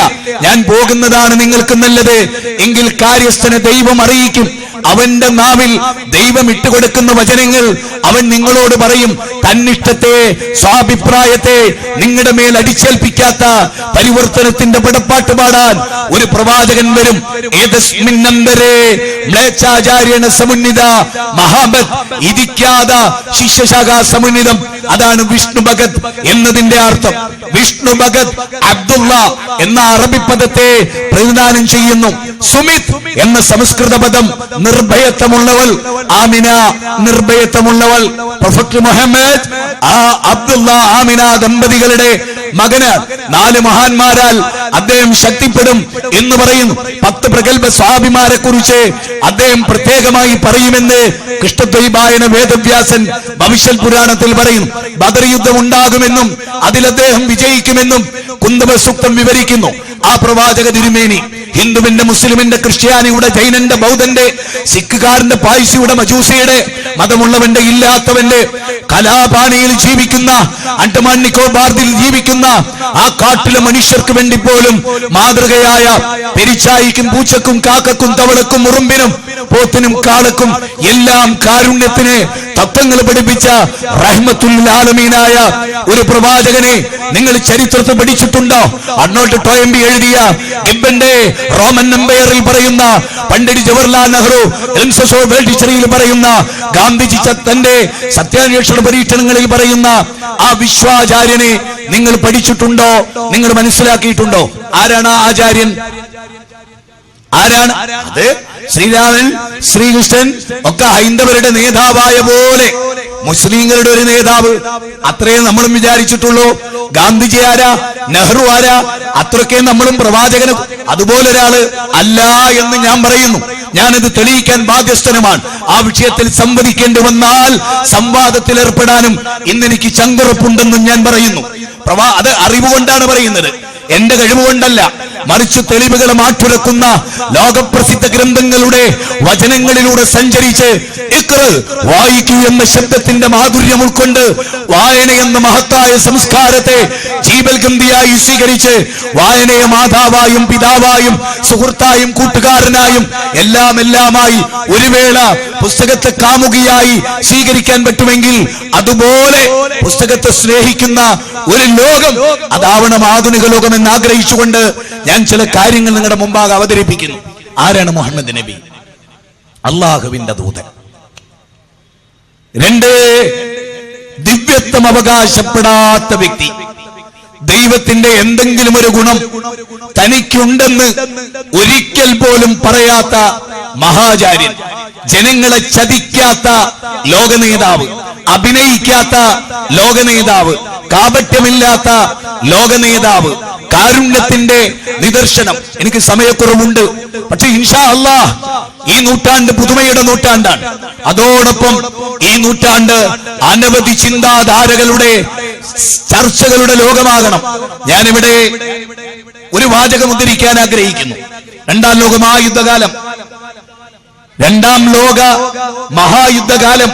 ഞാൻ പോകുന്നതാണ് നിങ്ങൾക്ക് നല്ലത് എങ്കിൽ കാര്യസ്ഥനെ ദൈവം അറിയിക്കും. അവന്റെ നാവിൽ ദൈവം ഇട്ടുകൊടുക്കുന്ന വചനങ്ങൾ അവൻ നിങ്ങളോട് പറയും. തന്നിഷ്ടത്തെ, സ്വാഭിപ്രായത്തെ നിങ്ങളുടെ മേൽ അടിച്ചേൽപ്പിക്കാത്ത പരിവർത്തനത്തിന്റെ പടപ്പാട്ട് പാടാൻ ഒരു പ്രവാചകൻ വരും. മ്ലേച്ഛാചാര്യണ സമുന്നിത മഹാബത് ഇരിക്കാത ശിഷ്യശാഖ സമുന്നിതം. അതാണ് വിഷ്ണു ഭഗത് എന്നതിന്റെ അർത്ഥം. വിഷ്ണു ഭഗത് അബ്ദുള്ള എന്ന അറബി പദത്തെ പ്രതിദാനം ചെയ്യുന്നു. സുമിത് എന്ന സംസ്കൃത പദം നിർഭയത്വമുള്ളവൾ, ആമിന നിർഭയത്വമുള്ളവൾ. പ്രൊഫറ്റ് മുഹമ്മദ് ആ അബ്ദുള്ള ആമിന ദമ്പതികളുടെ മകന് 4 മഹാന്മാരാൽ അദ്ദേഹം ശക്തിപ്പെടും എന്ന് പറയുന്നു. 10 പ്രഗത്ഭ സ്വാഭിമാരെ കുറിച്ച് അദ്ദേഹം പ്രത്യേകമായി പറയുമെന്ന് കൃഷ്ണദ്വൈപായന വേദവ്യാസൻ ഭവിഷ്യത് പുരാണത്തിൽ പറയുന്നു. ബദർ യുദ്ധം ഉണ്ടാകുമെന്നും അതിൽ അദ്ദേഹം വിജയിക്കുമെന്നും കുന്തവ സൂക്തം വിവരിക്കുന്നു. ആ പ്രവാചക തിരുമേനി ഹിന്ദുവിന്റെ, മുസ്ലിമിന്റെ, ക്രിസ്ത്യാനിയുടെ, ജൈനന്റെ, ബൗദ്ധന്റെ, സിഖുകാരന്റെ, പായ്സിയുടെ, മജൂസിയുടെ, മതമുള്ളവന്റെ, ഇല്ലാത്തവന്റെ, കലാപാനിയിൽ ജീവിക്കുന്ന, അണ്ടമാൻ നിക്കോബാറിൽ ജീവിക്കുന്ന ആ കാട്ടിലെ മനുഷ്യർക്ക് വേണ്ടി പോലും മാതൃകയായ പെരിച്ചായിക്കും, പൂച്ചക്കും, കാക്കക്കും, തവളക്കും, ഉറുമ്പിനും, പോത്തിനും, കാളക്കും എല്ലാം കാരുണ്യത്തിന് തത്വങ്ങൾ പഠിപ്പിച്ച റഹ്മത്തുൽ ആലമീനായ ഒരു പ്രവാചകനെ നിങ്ങൾ ചരിത്രത്തിൽ പഠിച്ചിട്ടുണ്ടോ? അർണോൾഡ് ടോയംബി എഴുതിയ ഗിബ്ബന്റെ റോമൻ എംപയറിൽ പറയുന്ന, പണ്ഡിറ്റ് ജവഹർലാൽ നെഹ്റു വേൾഡ് ഡിക്ഷണറിയിൽ പറയുന്ന, ഗാന്ധിജി തന്റെ സത്യാന്വേഷണ പരീക്ഷണങ്ങളിൽ പറയുന്ന ആ വിശ്വാചാര്യനെ നിങ്ങൾ പഠിച്ചിട്ടുണ്ടോ? നിങ്ങൾ മനസ്സിലാക്കിയിട്ടുണ്ടോ? ആരാണ് ആ ആചാര്യൻ? ആരാണ് അത്? ശ്രീരാമൻ, ശ്രീകൃഷ്ണൻ ഒക്കെ ഹൈന്ദവരുടെ നേതാവായ പോലെ മുസ്ലിങ്ങളുടെ ഒരു നേതാവ്, അത്രേ നമ്മളും വിചാരിച്ചിട്ടുള്ളൂ. ഗാന്ധിജി ആരാ? നെഹ്റു ആരാ? അത്രയൊക്കെ നമ്മളും പ്രവാചകനും അതുപോലൊരാള് അല്ല എന്ന് ഞാൻ പറയുന്നു. ഞാനത് തെളിയിക്കാൻ ബാധ്യസ്ഥനുമാണ്. ആ വിഷയത്തിൽ സംവദിക്കേണ്ടി വന്നാൽ സംവാദത്തിൽ ഏർപ്പെടാനും ഇന്നെനിക്ക് ചങ്കുറപ്പുണ്ടെന്നും ഞാൻ പറയുന്നു. അത് അറിവുകൊണ്ടാണ് പറയുന്നത്, എന്റെ കഴിവുകൊണ്ടല്ല. മറിച്ച് തെളിവുകൾ മാറ്റുരക്കുന്ന ലോകപ്രസിദ്ധ ഗ്രന്ഥങ്ങളുടെ വചനങ്ങളിലൂടെ സഞ്ചരിച്ച് വായിക്കൂ എന്ന ശബ്ദത്തിന്റെ മാധുര്യം ഉൾക്കൊണ്ട് വായന എന്ന മഹത്തായ സംസ്കാരത്തെ ജീവൽഗന്ധിയായി സ്വീകരിച്ച് വായനയെ മാതാവായും പിതാവായും സുഹൃത്തായും കൂട്ടുകാരനായും എല്ലാമായി ഒരു വേള പുസ്തകത്തെ കാമുകിയായി സ്വീകരിക്കാൻ പറ്റുമെങ്കിൽ അതുപോലെ പുസ്തകത്തെ സ്നേഹിക്കുന്ന ഒരു ലോകം അതാവണം ആധുനിക ലോകം എന്ന് ആഗ്രഹിച്ചുകൊണ്ട് ഞാൻ ചില കാര്യങ്ങൾ നിങ്ങളുടെ മുമ്പാകെ അവതരിപ്പിക്കുന്നു. ആരാണ് മുഹമ്മദ് നബി? അള്ളാഹുവിന്റെ ദൂതൻ. 2, ദിവ്യത്വം അവകാശപ്പെടാത്ത വ്യക്തി. ദൈവത്തിന്റെ എന്തെങ്കിലും ഒരു ഗുണം തനിക്കുണ്ടെന്ന് ഒരിക്കൽ പോലും പറയാത്ത മഹാചാര്യൻ, ജനങ്ങളെ ചതിക്കാത്ത ലോകനേതാവ്, അഭിനയിക്കാത്ത ലോകനേതാവ്, കാപട്യമില്ലാത്ത ലോകനേതാവ്, കാരുണ്യത്തിന്റെ നിദർശനം. എനിക്ക് സമയക്കുറവുണ്ട്, പക്ഷെ ഇൻഷാ അല്ലാഹ് ഈ നൂറ്റാണ്ട് പുതുമയുടെ നൂറ്റാണ്ടാണ്. അതോടൊപ്പം ഈ നൂറ്റാണ്ട് അനവധി ചിന്താധാരകളുടെ ചർച്ചകളുടെ ലോകമാകണം. ഞാനിവിടെ ഒരു വാചകം ഉദ്ധരിക്കാൻ ആഗ്രഹിക്കുന്നു. 2ാം ലോക മഹായുദ്ധകാലം, 2ാം ലോക മഹായുദ്ധകാലം,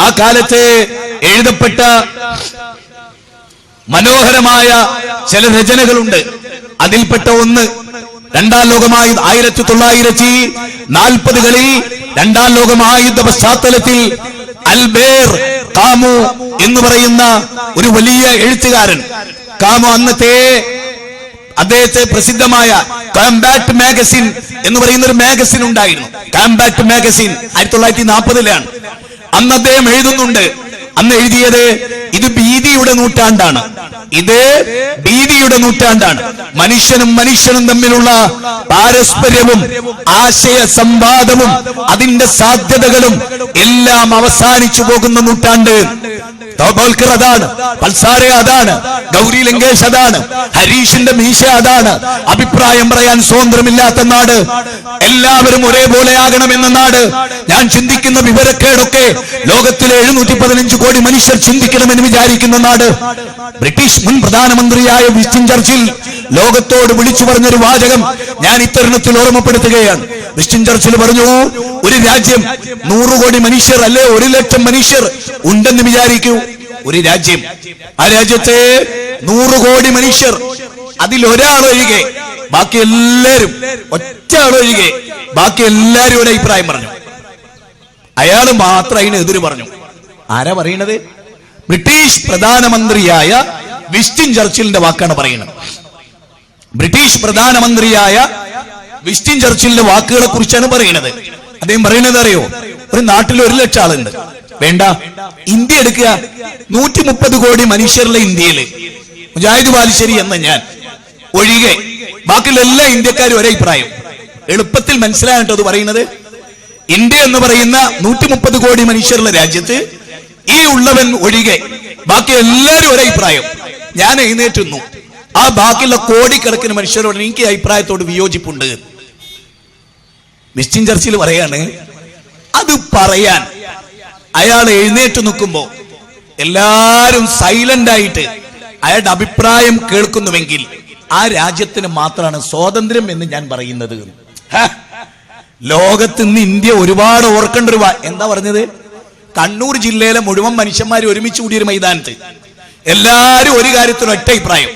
ആ കാലത്ത് എഴുതപ്പെട്ട മനോഹരമായ ചില രചനകളുണ്ട്. അതിൽപ്പെട്ട ഒന്ന് 2ാം ലോകമഹായുദ്ധ 1940കളിൽ 2ാം ലോക മഹായുദ്ധ പശ്ചാത്തലത്തിൽ അൽബേർ കാമു എന്ന് പറയുന്ന ഒരു വലിയ എഴുത്തുകാരൻ, കാമു അന്നത്തെ അദ്ദേഹത്തെ പ്രസിദ്ധമായ കോംബാറ്റ് മാഗസിൻ എന്ന് പറയുന്ന ഒരു മാഗസിൻ ഉണ്ടായിരുന്നു. കോംബാറ്റ് മാഗസിൻ 1940ലാണ്. അന്ന് അദ്ദേഹം എഴുതുന്നുണ്ട്, അന്ന് എഴുതിയത് ഇത് ഭീതിയുടെ നൂറ്റാണ്ടാണ്, ഇത് ഭീതിയുടെ നൂറ്റാണ്ടാണ്. മനുഷ്യനും തമ്മിലുള്ള പാരസ്പര്യവും ആശയ സംവാദവും അതിന്റെ സാധ്യതകളും എല്ലാം അവസാനിച്ചു പോകുന്ന നൂറ്റാണ്ട്. തോബോൽക്കർ അതാണ്, പൽസാരെ അതാണ്, ഗൗരി ലങ്കേഷ് അതാണ്, ഹരീഷിന്റെ മീശ അതാണ്. അഭിപ്രായം പറയാൻ സ്വാതന്ത്ര്യമില്ലാത്ത നാട്, എല്ലാവരും ഒരേപോലെ ആകണമെന്ന നാട്. ഞാൻ ചിന്തിക്കുന്ന വിവരക്കേടൊക്കെ ലോകത്തിലെ 715 കോടി മനുഷ്യർ ചിന്തിക്കണമെന്ന് വിചാരിക്കുന്ന നാട്. ബ്രിട്ടീഷ് മുൻ പ്രധാനമന്ത്രിയായ വിൻസ്റ്റൺ ചർച്ചിൽ ലോകത്തോട് വിളിച്ചു പറഞ്ഞൊരു വാചകം ഞാൻ ഇത്തരുണത്തിൽ ഓർമ്മപ്പെടുത്തുകയാണ്. വിൻസ്റ്റൺ ചർച്ചിൽ പറഞ്ഞു, ഒരു രാജ്യം 100 കോടി മനുഷ്യർ അല്ലെ 1 ലക്ഷം മനുഷ്യർ ഉണ്ടെന്ന് വിചാരിക്കൂ. ഒരു രാജ്യം, ആ രാജ്യത്തെ 100 കോടി മനുഷ്യർ, അതിൽ ഒരാളൊഴികെ ബാക്കി എല്ലാവരും, ഒറ്റ ആളൊഴികെ ബാക്കി എല്ലാവരും ഒരു അഭിപ്രായം പറഞ്ഞു. അയാൾ മാത്രം അതിന് എതിര് പറഞ്ഞു. ആരാ പറയുന്നത്? ബ്രിട്ടീഷ് പ്രധാനമന്ത്രിയായ വിൻസ്റ്റൺ ചർച്ചിലിന്റെ വാക്കാണ് പറയുന്നത്. ബ്രിട്ടീഷ് പ്രധാനമന്ത്രിയായ വിൻസ്റ്റൺ ചർച്ചിലിന്റെ വാക്കുകളെ കുറിച്ചാണ് പറയുന്നത്. അദ്ദേഹം പറയുന്നത് അറിയോ? ഒരു നാട്ടിൽ 1 ലക്ഷം ആളുണ്ട്, വേണ്ട ഇന്ത്യ എടുക്കുക, 130 കോടി മനുഷ്യരുടെ ഇന്ത്യയില് മുജാഹിദ് ബാലുശ്ശേരി എന്ന ഞാൻ ഒഴികെ ബാക്കിയുള്ള എല്ലാ ഇന്ത്യക്കാരും ഒരേ അഭിപ്രായം. എളുപ്പത്തിൽ മനസ്സിലായിട്ടോ അത് പറയുന്നത്? ഇന്ത്യ എന്ന് പറയുന്ന 130 കോടി മനുഷ്യരുടെ രാജ്യത്ത് ഈ ഉള്ളവൻ ഒഴികെ ബാക്കി എല്ലാവരും ഒരേ അഭിപ്രായം. ഞാൻ എഴുന്നേറ്റുന്നു, ആ ബാക്കിയുള്ള കോടിക്കണക്കിന് മനുഷ്യരോട് എനിക്ക് അഭിപ്രായത്തോട് വിയോജിപ്പുണ്ട്. വിൻസ്റ്റൺ ചർച്ചിൽ പറയാണ്, അത് പറയാൻ അയാൾ എഴുന്നേറ്റ് നിൽക്കുമ്പോ എല്ലാരും സൈലന്റ് ആയിട്ട് അയാളുടെ അഭിപ്രായം കേൾക്കുന്നുവെങ്കിൽ ആ രാജ്യത്തിന് മാത്രമാണ് സ്വാതന്ത്ര്യം എന്ന് ഞാൻ പറയുന്നത്. ലോകത്ത് ഇന്ന് ഇന്ത്യ ഒരുപാട് ഓർക്കേണ്ട ഒരു എന്താ പറഞ്ഞത്, കണ്ണൂർ ജില്ലയിലെ മുഴുവൻ മനുഷ്യന്മാർ ഒരുമിച്ച് കൂടിയൊരു മൈതാനത്ത് എല്ലാരും ഒരു കാര്യത്തിൽ ഒറ്റ അഭിപ്രായം,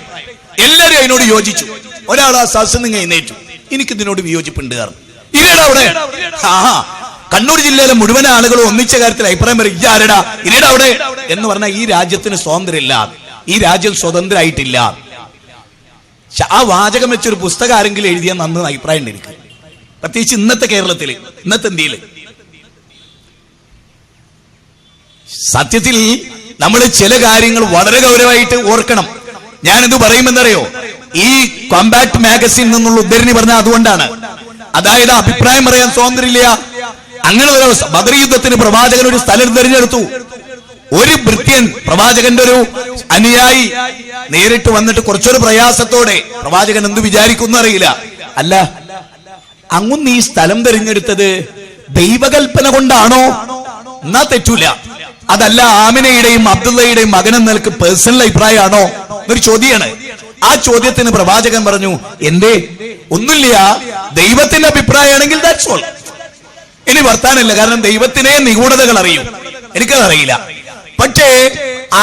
എല്ലാരും അതിനോട് യോജിച്ചു. ഒരാൾ ആ സദസ്സിൽ നിന്ന് എഴുന്നേറ്റു, എനിക്കിതിനോട് വിയോജിപ്പുണ്ട് കാരണം ഇരടാ അവിടെ. കണ്ണൂർ ജില്ലയിലെ മുഴുവൻ ആളുകളും ഒന്നിച്ച കാര്യത്തിൽ അഭിപ്രായം പറയും, ഇയാരടാ ഇരടാ അവിടെ എന്ന് പറഞ്ഞാൽ ഈ രാജ്യത്തിന് സ്വാതന്ത്ര്യമില്ല, ഈ രാജ്യം സ്വതന്ത്രമായിട്ടില്ല. ആ വാചകം വെച്ചൊരു പുസ്തകം ആരെങ്കിലും എഴുതിയാൽ നന്ന് അഭിപ്രായം ഉണ്ട് എനിക്ക്, പ്രത്യേകിച്ച് ഇന്നത്തെ കേരളത്തിൽ, ഇന്നത്തെ ഇന്ത്യയിൽ. സത്യത്തിൽ നമ്മൾ ചില കാര്യങ്ങൾ വളരെ ഗൗരവമായിട്ട് ഓർക്കണം. ഞാനിത് പറയുമെന്നറിയോ, ഈ കോമ്പാക്ട് മാഗസിൻ നിന്നുള്ള ഉദ്ധരണി പറഞ്ഞ അതുകൊണ്ടാണ്. അതായത് അഭിപ്രായം പറയാൻ സ്വാതന്ത്ര്യമില്ല. അങ്ങനെ ഒരു ബദർ യുദ്ധത്തിന് പ്രവാചകൻ ഒരു സ്ഥലം തിരഞ്ഞെടുത്തു. ഒരു ഭൃത്യൻ പ്രവാചകന്റെ ഒരു അനുയായി നേരിട്ട് വന്നിട്ട് കുറച്ചൊരു പ്രയാസത്തോടെ, പ്രവാചകൻ എന്ത് വിചാരിക്കുന്നു അറിയില്ല, അല്ല അങ്ങൊന്ന് ഈ സ്ഥലം തിരഞ്ഞെടുത്തത് ദൈവകൽപ്പന കൊണ്ടാണോ? എന്നാ തെറ്റൂല. അതല്ല ആമിനയുടെയും അബ്ദുള്ളയുടെയും മകനെന്ന നിലക്ക് പേഴ്സണൽ അഭിപ്രായമാണോ എന്നൊരു ചോദ്യമാണ്. ആ ചോദ്യത്തിന് പ്രവാചകൻ പറഞ്ഞു, എന്തേ ഒന്നുമില്ല, ദൈവത്തിന്റെ അഭിപ്രായമാണെങ്കിൽ ദാറ്റ്സ് ഓൾ. ഇനി വർത്താനില്ല, കാരണം ദൈവത്തിനെ നിഗൂഢതകൾ അറിയും, എനിക്കതറിയില്ല. പക്ഷേ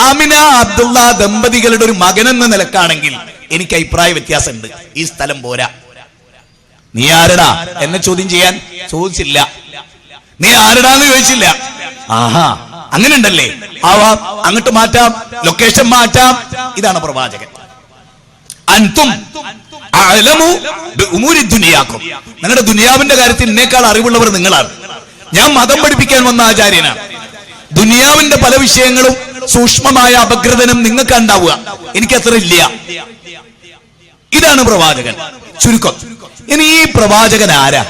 ആമിന അബ്ദുള്ള ദമ്പതികളുടെ ഒരു മകനെന്ന നിലക്കാണെങ്കിൽ എനിക്ക് അഭിപ്രായ വ്യത്യാസമുണ്ട്, ഈ സ്ഥലം പോരാ. നീ ആരടാ എന്നെ ചോദ്യം ചെയ്യാൻ ചോദിച്ചില്ല, നീ ആരടാന്ന് ചോദിച്ചില്ല. ആഹാ അങ്ങനെ ഉണ്ടല്ലേ, ആവാം, അങ്ങോട്ട് മാറ്റാം, ലൊക്കേഷൻ മാറ്റാം. ഇതാണ് പ്രവാചകൻ. അൻതും അഅലമു ബിഉമൂരി ദുനിയാക്കും, നിങ്ങളുടെ ദുനിയാവിന്റെ കാര്യത്തിൽ എന്നേക്കാൾ അറിവുള്ളവർ നിങ്ങളാണ്. ഞാൻ മതം പഠിപ്പിക്കാൻ വന്ന ആചാര്യനാണ്. ദുനിയാവിന്റെ പല വിഷയങ്ങളും സൂക്ഷ്മമായ അപഗ്രഥനം നിങ്ങൾക്ക് ഉണ്ടാവുക, എനിക്കത്ര ഇല്ല. ഇതാണ് പ്രവാചകൻ ചുരുക്കം. ഇനി ഈ പ്രവാചകൻ ആരാ?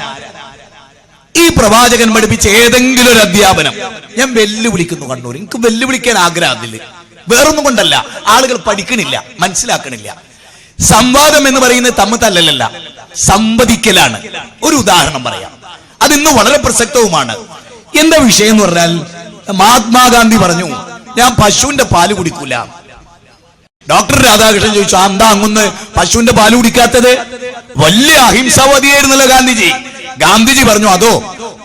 ഈ പ്രവാചകൻ പഠിപ്പിച്ച ഏതെങ്കിലും ഒരു അധ്യാപനം ഞാൻ വെല്ലുവിളിക്കുന്നു കണ്ണൂർ. എനിക്ക് വെല്ലുവിളിക്കാൻ ആഗ്രഹമില്ല, വേറൊന്നും കൊണ്ടല്ല, ആളുകൾ പഠിക്കണില്ല, മനസ്സിലാക്കണില്ല. സംവാദം എന്ന് പറയുന്നത് തമ്മിലല്ല, സംവദിക്കലാണ്. ഒരു ഉദാഹരണം പറയാം, അതിന്ന് വളരെ പ്രസക്തവുമാണ്. എന്താ വിഷയം എന്ന് പറഞ്ഞാൽ, മഹാത്മാഗാന്ധി പറഞ്ഞു, ഞാൻ പശുവിന്റെ പാല് കുടിക്കൂല. ഡോക്ടർ രാധാകൃഷ്ണൻ ചോദിച്ചു, എന്താ അങ്ങൊന്ന് പശുവിന്റെ പാല് കുടിക്കാത്തത്? വലിയ അഹിംസാവാദിയായിരുന്നല്ലോ ഗാന്ധിജി. ഗാന്ധിജി പറഞ്ഞു, അതോ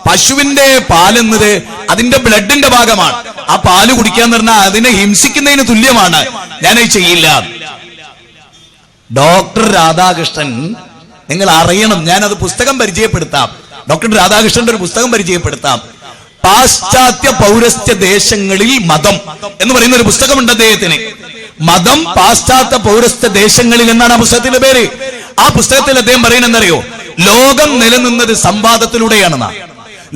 പശുവിന്റെ പാലെന്നത് അതിന്റെ ബ്ലഡിന്റെ ഭാഗമാണ്, ആ പാല് കുടിക്കാന്ന് പറഞ്ഞാൽ അതിനെ ഹിംസിക്കുന്നതിന് തുല്യമാണ്, ഞാനത് ചെയ്യില്ല. ഡോക്ടർ രാധാകൃഷ്ണൻ, നിങ്ങൾ അറിയണം, ഞാനത് പുസ്തകം പരിചയപ്പെടുത്താം, ഡോക്ടർ രാധാകൃഷ്ണന്റെ ഒരു പുസ്തകം പരിചയപ്പെടുത്താം. പാശ്ചാത്യ പൗരസ്ത്യ ദേശങ്ങളിൽ മതം എന്ന് പറയുന്ന ഒരു പുസ്തകമുണ്ട് അദ്ദേഹത്തിന്. മതം പാശ്ചാത്യ പൗരസ്ത്യ ദേശങ്ങളിൽ എന്നാണ് ആ പുസ്തകത്തിന്റെ പേര്. ആ പുസ്തകത്തിൽ അദ്ദേഹം പറയുന്നറിയോ, ലോകം നിലനിന്നത് സംവാദത്തിലൂടെയാണെന്നാ.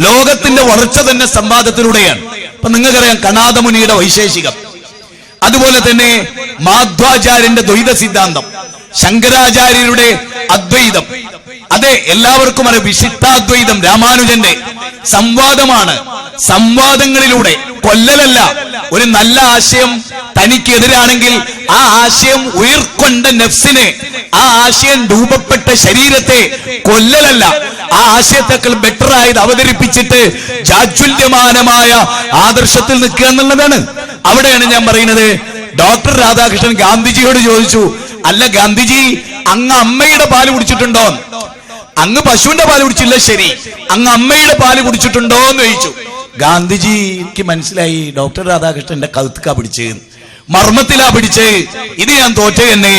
ലോകത്തിന്റെ വളർച്ച തന്നെ സംവാദത്തിലൂടെയാണ്. അപ്പൊ നിങ്ങൾക്കറിയാം കണാദമുനിയുടെ വൈശേഷികം, അതുപോലെ തന്നെ മാധ്വാചാര്യന്റെ ദ്വൈത സിദ്ധാന്തം, ശങ്കരാചാര്യരുടെ അദ്വൈതം, അതെ എല്ലാവർക്കും അറിയാം വിശിഷ്ടാദ്വൈതം രാമാനുജന്റെ. സംവാദമാണ്, സംവാദങ്ങളിലൂടെ, കൊല്ലലല്ല. ഒരു നല്ല ആശയം തനിക്കെതിരാണെങ്കിൽ ആ ആശയം ഉയർക്കൊണ്ട നഫ്സിനെ, ആ ആശയം രൂപപ്പെട്ട ശരീരത്തെ കൊല്ലലല്ല, ആ ആശയത്തേക്കാൾ ബെറ്റർ ആയത് അവതരിപ്പിച്ചിട്ട് ജാജ്വല്യമാനമായ ആദർശത്തിൽ നിൽക്കുക എന്നുള്ളതാണ്. അവിടെയാണ് ഞാൻ പറയുന്നത്, ഡോക്ടർ രാധാകൃഷ്ണൻ ഗാന്ധിജിയോട് ചോദിച്ചു, അല്ല ഗാന്ധിജി, അങ്ങ് അമ്മയുടെ പാല് കുടിച്ചിട്ടുണ്ടോ? അങ്ങ് പശുവിന്റെ പാല് കുടിച്ചില്ല, ശരി, അങ്ങ് അമ്മയുടെ പാല് കുടിച്ചിട്ടുണ്ടോ എന്ന് ചോദിച്ചു. ഗാന്ധിജി, എനിക്ക് മനസ്സിലായി ഡോക്ടർ രാധാകൃഷ്ണന്റെ കഴുത്തുക്കാ പിടിച്ച്, മർമ്മത്തിലാ പിടിച്ച്, ഇത് ഞാൻ തോറ്റ തന്നെ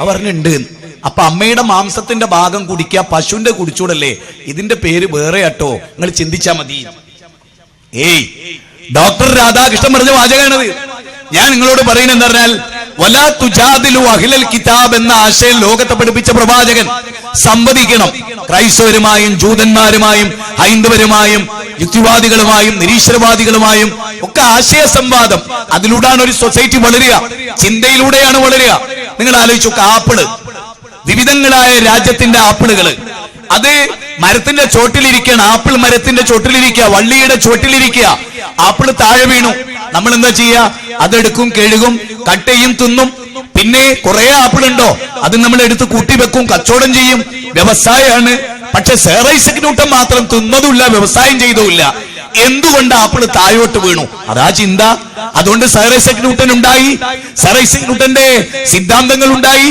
പറഞ്ഞിട്ടുണ്ട്. അപ്പൊ അമ്മയുടെ മാംസത്തിന്റെ ഭാഗം കുടിക്കുക, പശുവിന്റെ കുടിച്ചൂടല്ലേ, ഇതിന്റെ പേര് വേറെ ആട്ടോ, നിങ്ങൾ ചിന്തിച്ചാ മതി. ഏയ്, ഡോക്ടർ രാധാകൃഷ്ണൻ പറഞ്ഞ വാചകമാണത്. ഞാൻ നിങ്ങളോട് പറയുന്നത് എന്താ പറഞ്ഞാൽ, വലാ തുജാദിലു അഹ്ലൽ കിതാബ് എന്ന ആശയം ലോകത്തെ പഠിപ്പിച്ച പ്രവാചകൻ. സംവദിക്കണം, ക്രൈസ്തവരുമായും ജൂതന്മാരുമായും ഹൈന്ദവരുമായും യുക്തിവാദികളുമായും നിരീശ്വരവാദികളുമായും ഒക്കെ ആശയ സംവാദം. അതിലൂടെയാണ് ഒരു സൊസൈറ്റി വളരുക, ചിന്തയിലൂടെയാണ് വളരുക. നിങ്ങൾ ആലോചിച്ചു, ആപ്പിള്, വിവിധങ്ങളായ രാജ്യത്തിന്റെ ആപ്പിളുകള്, അത് മരത്തിന്റെ ചോട്ടിലിരിക്കുകയാണ്, ആപ്പിൾ മരത്തിന്റെ ചോട്ടിലിരിക്കുക, വള്ളിയുടെ ചോട്ടിലിരിക്കുക, ആപ്പിള് താഴെ വീണു. നമ്മൾ എന്താ ചെയ്യുക? അതെടുക്കും, കഴുകും, കട്ട് ചെയ്യും, തിന്നും. പിന്നെ കുറെ ആപ്പിൾ ഉണ്ടോ, അത് നമ്മൾ എടുത്ത് കൂട്ടിവെക്കും, കച്ചവടം ചെയ്യും, വ്യവസായമാണ്. പക്ഷെ സർ ഐസക് ന്യൂട്ടൻ മാത്രം തിന്നതുമില്ല, വ്യവസായം ചെയ്തുമില്ല. എന്തുകൊണ്ട് ആപ്പിൾ താഴോട്ട് വീണു? അതാ ചിന്ത. അതുകൊണ്ട് സർ ഐസക് ന്യൂട്ടൻ ഉണ്ടായി, സർ ഐസക് ന്യൂട്ടന്റെ സിദ്ധാന്തങ്ങൾ ഉണ്ടായി,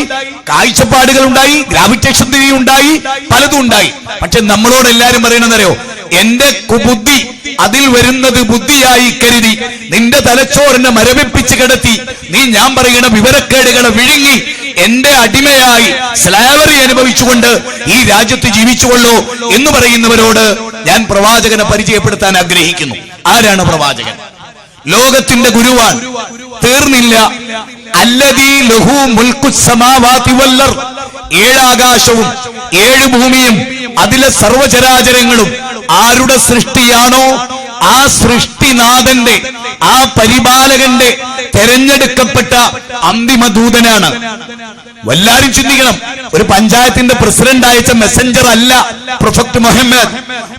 കാഴ്ചപ്പാടുകൾ ഉണ്ടായി, ഗ്രാവിറ്റേഷൻ തിയറി ഉണ്ടായി, പലതും ഉണ്ടായി. പക്ഷെ നമ്മളോട് എല്ലാരും പറയണമെന്നറിയോ? എന്റെ കുബുദ്ധി അതിൽ വരുന്നത് ബുദ്ധിയായി കരുതി നിന്റെ തലച്ചോറിനെ മരവിപ്പിച്ച് കിടത്തി നീ ഞാൻ പറയുന്ന വിവരക്കേടുകളെ വിഴുങ്ങി എന്റെ അടിമയായി സ്ലാവറി അനുഭവിച്ചുകൊണ്ട് ഈ രാജ്യത്ത് ജീവിച്ചുകൊള്ളൂ എന്ന് പറയുന്നവരോട് ഞാൻ പ്രവാചകനെ പരിചയപ്പെടുത്താൻ ആഗ്രഹിക്കുന്നു. ആരാണ് പ്രവാചകൻ? ലോകത്തിന്റെ ഗുരുവാൻ. തീർന്നില്ല. അല്ലദീ ലഹു മുൽക്കുസ് സമാവാതി വൽ അർദ്, 7 ആകാശവും 7 ഭൂമിയും അതിലെ സർവചരാചരങ്ങളും ആരുടെ സൃഷ്ടിയാണോ ആ സൃഷ്ടിനാഥന്റെ, ആ പരിപാലകന്റെ തെരഞ്ഞെടുക്കപ്പെട്ട അന്തിമ ദൂതനാണ്. എല്ലാരും ചിന്തിക്കണം. ഒരു പഞ്ചായത്തിന്റെ പ്രസിഡന്റ് അയച്ച മെസ്സഞ്ചർ അല്ല പ്രൊഫറ്റ് മുഹമ്മദ്.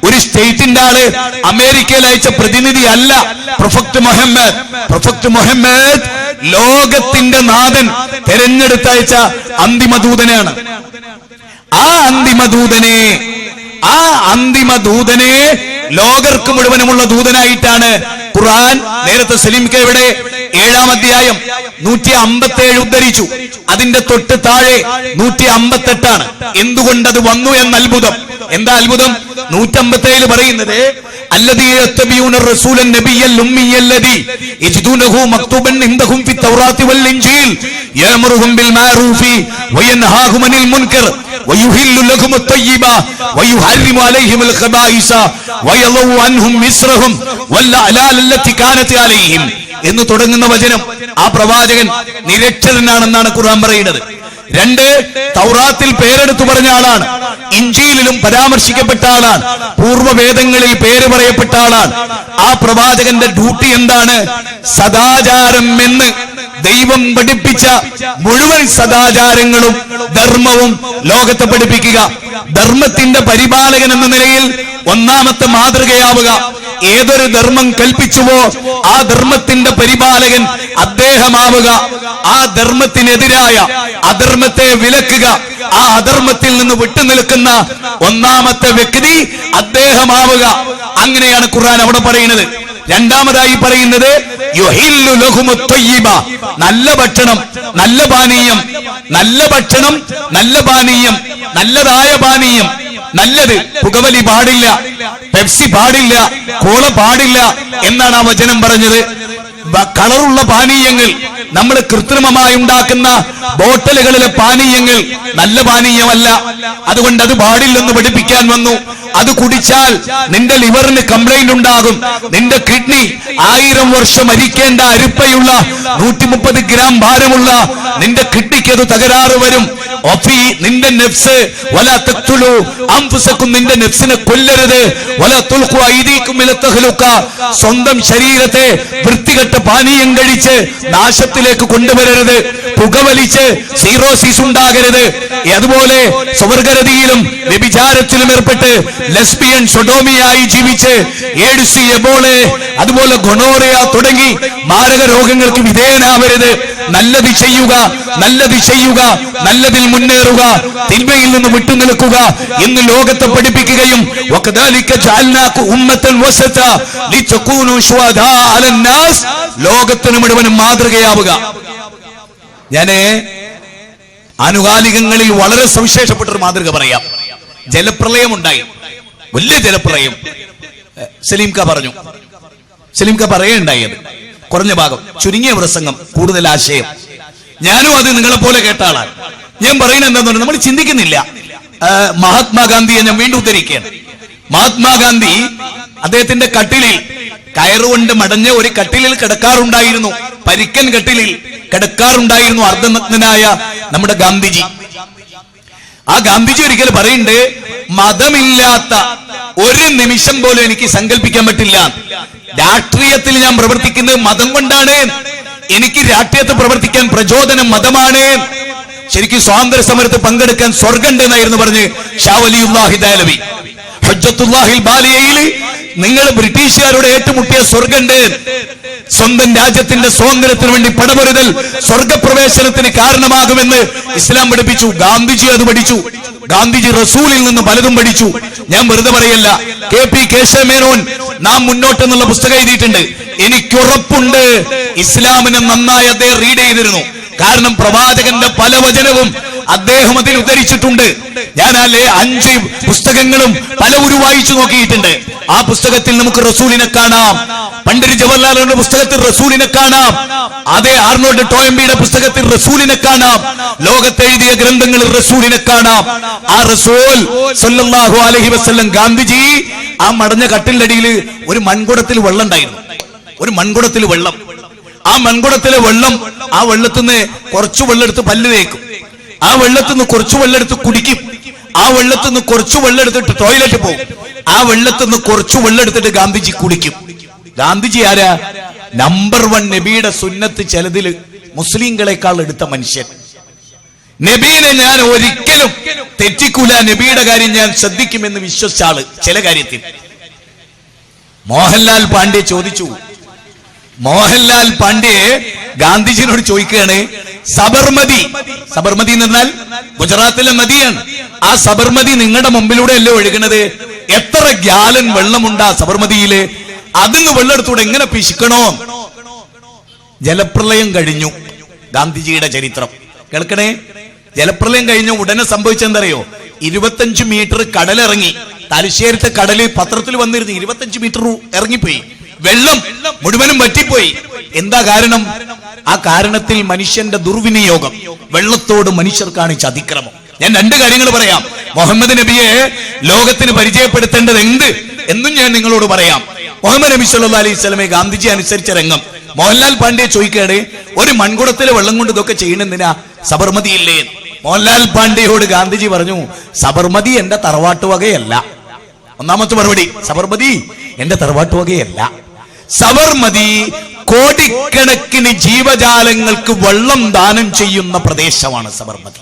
ഒരു സ്റ്റേറ്റിന്റെ ആള് അമേരിക്കയിൽ അയച്ച പ്രതിനിധി അല്ല പ്രൊഫറ്റ് മുഹമ്മദ്. പ്രൊഫറ്റ് മുഹമ്മദ് ലോകത്തിന്റെ നാഥൻ തെരഞ്ഞെടുത്തയച്ച അന്തിമ ദൂതനാണ്. ആ അന്തിമ ദൂതനെ ലോകർക്ക് മുഴുവനുമുള്ള ദൂതനായിട്ടാണ് ഖുർആൻ നേരത്തെ സലീംക്കയുടെ 7-ാം അധ്യായം 157 ഉദ്ധരിച്ചു. അതിന്റെ തൊട്ട് താഴെ 158 എന്തുകൊണ്ടത് വന്നു എന്ന അത്ഭുതം. എന്താ അത്ഭുതം? 157 പറയുന്നത് الذين يتبعون الرسول النبي الأمي الذي يجدونه مكتوبا عندهم في التوراة والإنجيل يأمرهم بالمعروف وينهاهم عن المنكر ويحل لهم الطيبات ويحرم عليهم الخبائث ويضع عنهم إصرهم والأغلال التي كانت عليهم എന്ന് തുടങ്ങുന്ന വചനം ആ പ്രവാചകൻ നിരക്ഷരനാണെന്നാണ് ഖുർആൻ പറയുന്നത്. 2, തൗറാത്തിൽ പേരെടുത്തു പറഞ്ഞ ആളാണ്, ഇഞ്ചീലിലും പരാമർശിക്കപ്പെട്ട ആളാണ്, പൂർവ്വവേദങ്ങളിൽ പേര് പറയപ്പെട്ട ആളാണ്. ആ പ്രവാചകന്റെ ഡ്യൂട്ടി എന്താണ്? സദാചാരം എന്ന് ദൈവം പഠിപ്പിച്ച മുഴുവൻ സദാചാരങ്ങളും ധർമ്മവും ലോകത്തെ പഠിപ്പിക്കുക. ധർമ്മത്തിന്റെ പരിപാലകൻ എന്ന നിലയിൽ ഒന്നാമത്തെ മാതൃകയാവുക. ഏതൊരു ധർമ്മം കൽപ്പിച്ചുവോ ആ ധർമ്മത്തിന്റെ പരിപാലകൻ അദ്ദേഹമാവുക. ആ ധർമ്മത്തിനെതിരായ അധർമ്മത്തെ വിലക്കുക. ആ അധർമ്മത്തിൽ നിന്ന് വിട്ടുനിൽക്കുന്ന ഒന്നാമത്തെ വ്യക്തി അദ്ദേഹമാവുക. അങ്ങനെയാണ് ഖുർആൻ അവിടെ പറയുന്നത്. രണ്ടാമതായി പറയുന്നത് യുഹില്ലു ലഹുമുത് ത്വയ്യിബ, നല്ല ഭക്ഷണം, നല്ല പാനീയം, നല്ല ഭക്ഷണം, നല്ല പാനീയം, നല്ലതായ പാനീയം, നല്ലത്. പുകവലി പാടില്ല, പെപ്സി പാടില്ല, കോള പാടില്ല എന്നാണ് ആ വചനം പറഞ്ഞത്. കളറുള്ള പാനീയങ്ങൾ, നമ്മൾ കൃത്രിമമായി ഉണ്ടാക്കുന്ന ബോട്ടലുകളിലെ പാനീയങ്ങൾ നല്ല പാനീയമല്ല. അതുകൊണ്ട് അത് പാടില്ലെന്ന് പഠിപ്പിക്കാൻ വന്നു. അത് കുടിച്ചാൽ നിന്റെ ലിവറിന് കംപ്ലൈന്റ് ഉണ്ടാകും. നിന്റെ കിഡ്നി 1000 വർഷം മരിക്കേണ്ട അരിപ്പയുള്ള 130 ഗ്രാം ഭാരമുള്ള നിന്റെ കിഡ്നിക്ക് അത് തകരാറ് വരും. നിന്റെ നെഫ്സ് വല തഖ്തുലു അൻഫുസകും, നിന്റെ നെഫ്സിനെ കൊല്ലരുത്. വല തുൽഖു ഐദീകും ഇല തഹ്ലുക, സ്വന്തം ശരീരത്തെ വൃത്തികെട്ട പാനീയം കഴിച്ച് നാശത്തിലേക്ക് കൊണ്ടുവരരുത്. പുകവലിച്ച് സീറോസിസ് ഉണ്ടാകരുത്. അതുപോലെ സ്വർഗരതിയിലും വ്യഭിചാരത്തിലും ഏർപ്പെട്ട് ലെസ്ബിയൻ സൊഡോമിയായി ജീവിച്ച് എയ്ഡ്സ്, എബോളെ, അതുപോലെ ഗൊണോറിയ തുടങ്ങി മാരക രോഗങ്ങൾക്ക് വിധേയനാവരുത്. നല്ലത് ചെയ്യുക, നല്ലത് ചെയ്യുക, നല്ലതിൽ മുന്നേറുക, തിന്മയിൽ നിന്ന് വിട്ടുനിൽക്കുക എന്ന് ലോകത്തെ പഠിപ്പിക്കുകയും വകദാലിക ജഅൽനാകും ഉമ്മത്തൻ വസത ലിതകൂനു ശുഹദാ അലന്നാസ്, ലോകത്തിന് മുഴുവനും മാതൃകയാവുക. ഞാന് ആനുകാലികങ്ങളിൽ വളരെ സവിശേഷപ്പെട്ട ഒരു മാതൃക പറയാം. ജലപ്രളയം ഉണ്ടായി, വലിയ ജലപ്രളയം. സലീംക പറഞ്ഞു, സലീംക പറയുണ്ടായത് കുറഞ്ഞ ഭാഗം, ചുരുങ്ങിയ പ്രസംഗം, കൂടുതൽ ആശയം. ഞാനും അത് നിങ്ങളെ പോലെ കേട്ട ആളാണ്. ഞാൻ പറയുന്നത് എന്താണെന്ന് നമ്മൾ ചിന്തിക്കുന്നില്ല. മഹാത്മാഗാന്ധിയെ ഞാൻ വീണ്ടും ഉദ്ധരിക്കുകയാണ്. മഹാത്മാഗാന്ധി അദ്ദേഹത്തിന്റെ കട്ടിലിൽ കയറുകൊണ്ട് മടഞ്ഞ ഒരു കട്ടിലിൽ കിടക്കാറുണ്ടായിരുന്നു. പരിക്കൻ കട്ടിലിൽ കിടക്കാറുണ്ടായിരുന്നു അർദ്ധനഗ്നനായ നമ്മുടെ ഗാന്ധിജി. ആ ഗാന്ധിജി ഒരിക്കൽ പറയുന്നുണ്ട്, മതമില്ലാത്ത ഒരു നിമിഷം പോലും എനിക്ക് സങ്കല്പിക്കാൻ പറ്റില്ല. രാഷ്ട്രീയത്തിൽ ഞാൻ പ്രവർത്തിക്കുന്നത് മതം കൊണ്ടാണ്. എനിക്ക് രാഷ്ട്രീയത്തിൽ പ്രവർത്തിക്കാൻ പ്രചോദനം മതമാണ്. ശരിക്കും സ്വാതന്ത്ര്യ സമരത്ത് പങ്കെടുക്കാൻ സ്വർഗമുണ്ട് എന്നായിരുന്നു പറഞ്ഞ് ഷാ വലിയുല്ലാഹി ദഹ്ലവി. ഹജ്ജത്തുല്ലാഹിൽ ബാലിയയിൽ നിങ്ങൾ ബ്രിട്ടീഷുകാരോട് ഏറ്റുമുട്ടിയ സ്വർഗമുണ്ട്. സ്വന്തം രാജ്യത്തിന്റെ സ്വാതന്ത്ര്യത്തിന് വേണ്ടി പടപൊരുതൽ സ്വർഗപ്രവേശനത്തിന് കാരണമാകുമെന്ന് ഇസ്ലാം പഠിപ്പിച്ചു. ഗാന്ധിജി അത് പഠിച്ചു. ഗാന്ധിജി റസൂലിൽ നിന്ന് പലതും പഠിച്ചു. ഞാൻ വെറുതെ പറയല്ല. കെ പി കേശവമേനോൻ നാം മുന്നോട്ട് എന്നുള്ള പുസ്തകം എഴുതിയിട്ടുണ്ട്. എനിക്കുറപ്പുണ്ട് ഇസ്ലാമിനെ നന്നായി അദ്ദേഹം റീഡ് ചെയ്തിരുന്നു. കാരണം പ്രവാചകന്റെ പല വചനവും അദ്ദേഹം അതിൽ ഉദ്ധരിച്ചിട്ടുണ്ട്. ഞാൻ 5 പുസ്തകങ്ങളും പലവരും വായിച്ചു നോക്കിയിട്ടുണ്ട്. ആ പുസ്തകത്തിൽ നമുക്ക് റസൂലിനെ കാണാം. പണ്ഡിറ്റ് ജവഹർലാൽ നെഹ്റുവിന്റെ പുസ്തകത്തിൽ റസൂലിനെ കാണാം. അതേ ആർണോൾഡ് ടോയംബിയുടെ പുസ്തകത്തിൽ റസൂലിനെ കാണാം. ലോകത്തെ എഴുതിയ ഗ്രന്ഥങ്ങളിൽ റസൂലിനെ കാണാം. ആ റസൂൽ സല്ലല്ലാഹു അലൈഹി വസല്ലം ഗാന്ധിജി ആ മടഞ്ഞ കട്ടിലടിയിൽ ഒരു മൺകുടത്തിൽ വെള്ളം ഉണ്ടായിരുന്നു. ഒരു മൺകുടത്തിൽ വെള്ളം. ആ മൺകുടത്തിലെ വെള്ളം, ആ വെള്ളത്തിന്ന് കുറച്ചു വെള്ളം എടുത്ത് പല്ല് തേക്കും. ആ വെള്ളത്തിന്ന് കുറച്ചു വെള്ളം എടുത്ത് കുടിക്കും. ആ വെള്ളത്തിന്ന് കുറച്ചു വെള്ളം എടുത്തിട്ട് ടോയ്ലറ്റ് പോകും. ആ വെള്ളത്തിന്ന് കുറച്ചു വെള്ളം എടുത്തിട്ട് ഗാന്ധിജി കുടിക്കും. ഗാന്ധിജി ആരാ? നമ്പർ 1 നബിയുടെ സുന്നത്ത് ചിലതിൽ മുസ്ലിങ്ങളെക്കാൾ എടുത്ത മനുഷ്യൻ. നബീനെ ഞാൻ ഒരിക്കലും തെറ്റിക്കൂല, നബിയുടെ കാര്യം ഞാൻ ശ്രദ്ധിക്കുമെന്ന് വിശ്വസിച്ച ആള്. ചില കാര്യത്തിൽ മോഹൻലാൽ പാണ്ഡ്യ ചോദിച്ചു. മോഹൻലാൽ പാണ്ഡ്യ ഗാന്ധിജിയോട് ചോദിക്കുകയാണ്, സബർമതി എന്ന് പറഞ്ഞാൽ ഗുജറാത്തിലെ നദിയാണ്. ആ സബർമതി നിങ്ങളുടെ മുമ്പിലൂടെ അല്ലേ ഒഴുകുന്നത്? എത്ര ഗ്യാലൻ വെള്ളമുണ്ടാ സബർമതിയില്? അതിന്ന് വെള്ളം എടുത്തൂടെ, എങ്ങനെ പിശുക്കണോ? ജലപ്രളയം കഴിഞ്ഞു. ഗാന്ധിജിയുടെ ചരിത്രം കേൾക്കണേ. ജലപ്രളയം കഴിഞ്ഞ ഉടനെ സംഭവിച്ചെന്തറിയോ? 25 മീറ്റർ കടലിറങ്ങി. തലശ്ശേരിത്തെ കടല് പത്രത്തിൽ വന്നിരുന്നു. 25 മീറ്റർ ഇറങ്ങിപ്പോയി. വെള്ളം മുഴുവനും വറ്റിപ്പോയി. എന്താ കാരണം? ആ കാരണത്തിൽ മനുഷ്യന്റെ ദുർവിനിയോഗം, വെള്ളത്തോട് മനുഷ്യർ കാണിച്ച അതിക്രമം. ഞാൻ 2 കാര്യങ്ങൾ പറയാം. മുഹമ്മദ് നബിയെ ലോകത്തിന് പരിചയപ്പെടുത്തേണ്ടത് എന്ത് എന്നും ഞാൻ നിങ്ങളോട് പറയാം. മുഹമ്മദ് നബി സല്ലല്ലാഹു അലൈഹി വസല്ലമയെ ഗാന്ധിജി അനുസരിച്ച രംഗം. മോഹൻലാൽ പാണ്ഡ്യ ചോദിക്കുകയാണ്, ഒരു മൺകുടത്തിലെ വെള്ളം കൊണ്ട് ഇതൊക്കെ ചെയ്യണെന്തിനാ? സബർമതി ഇല്ലേ? മോഹൻലാൽ പാണ്ഡ്യയോട് ഗാന്ധിജി പറഞ്ഞു, സബർമതി എന്റെ തറവാട്ടുവകയല്ല. ഒന്നാമത്തെ മറുപടി, സബർമതി എന്റെ തറവാട്ടുവകയല്ല. സബർമതി കോടിക്കണക്കിന് ജീവജാലങ്ങൾക്ക് വെള്ളം ദാനം ചെയ്യുന്ന പ്രദേശമാണ് സബർമതി.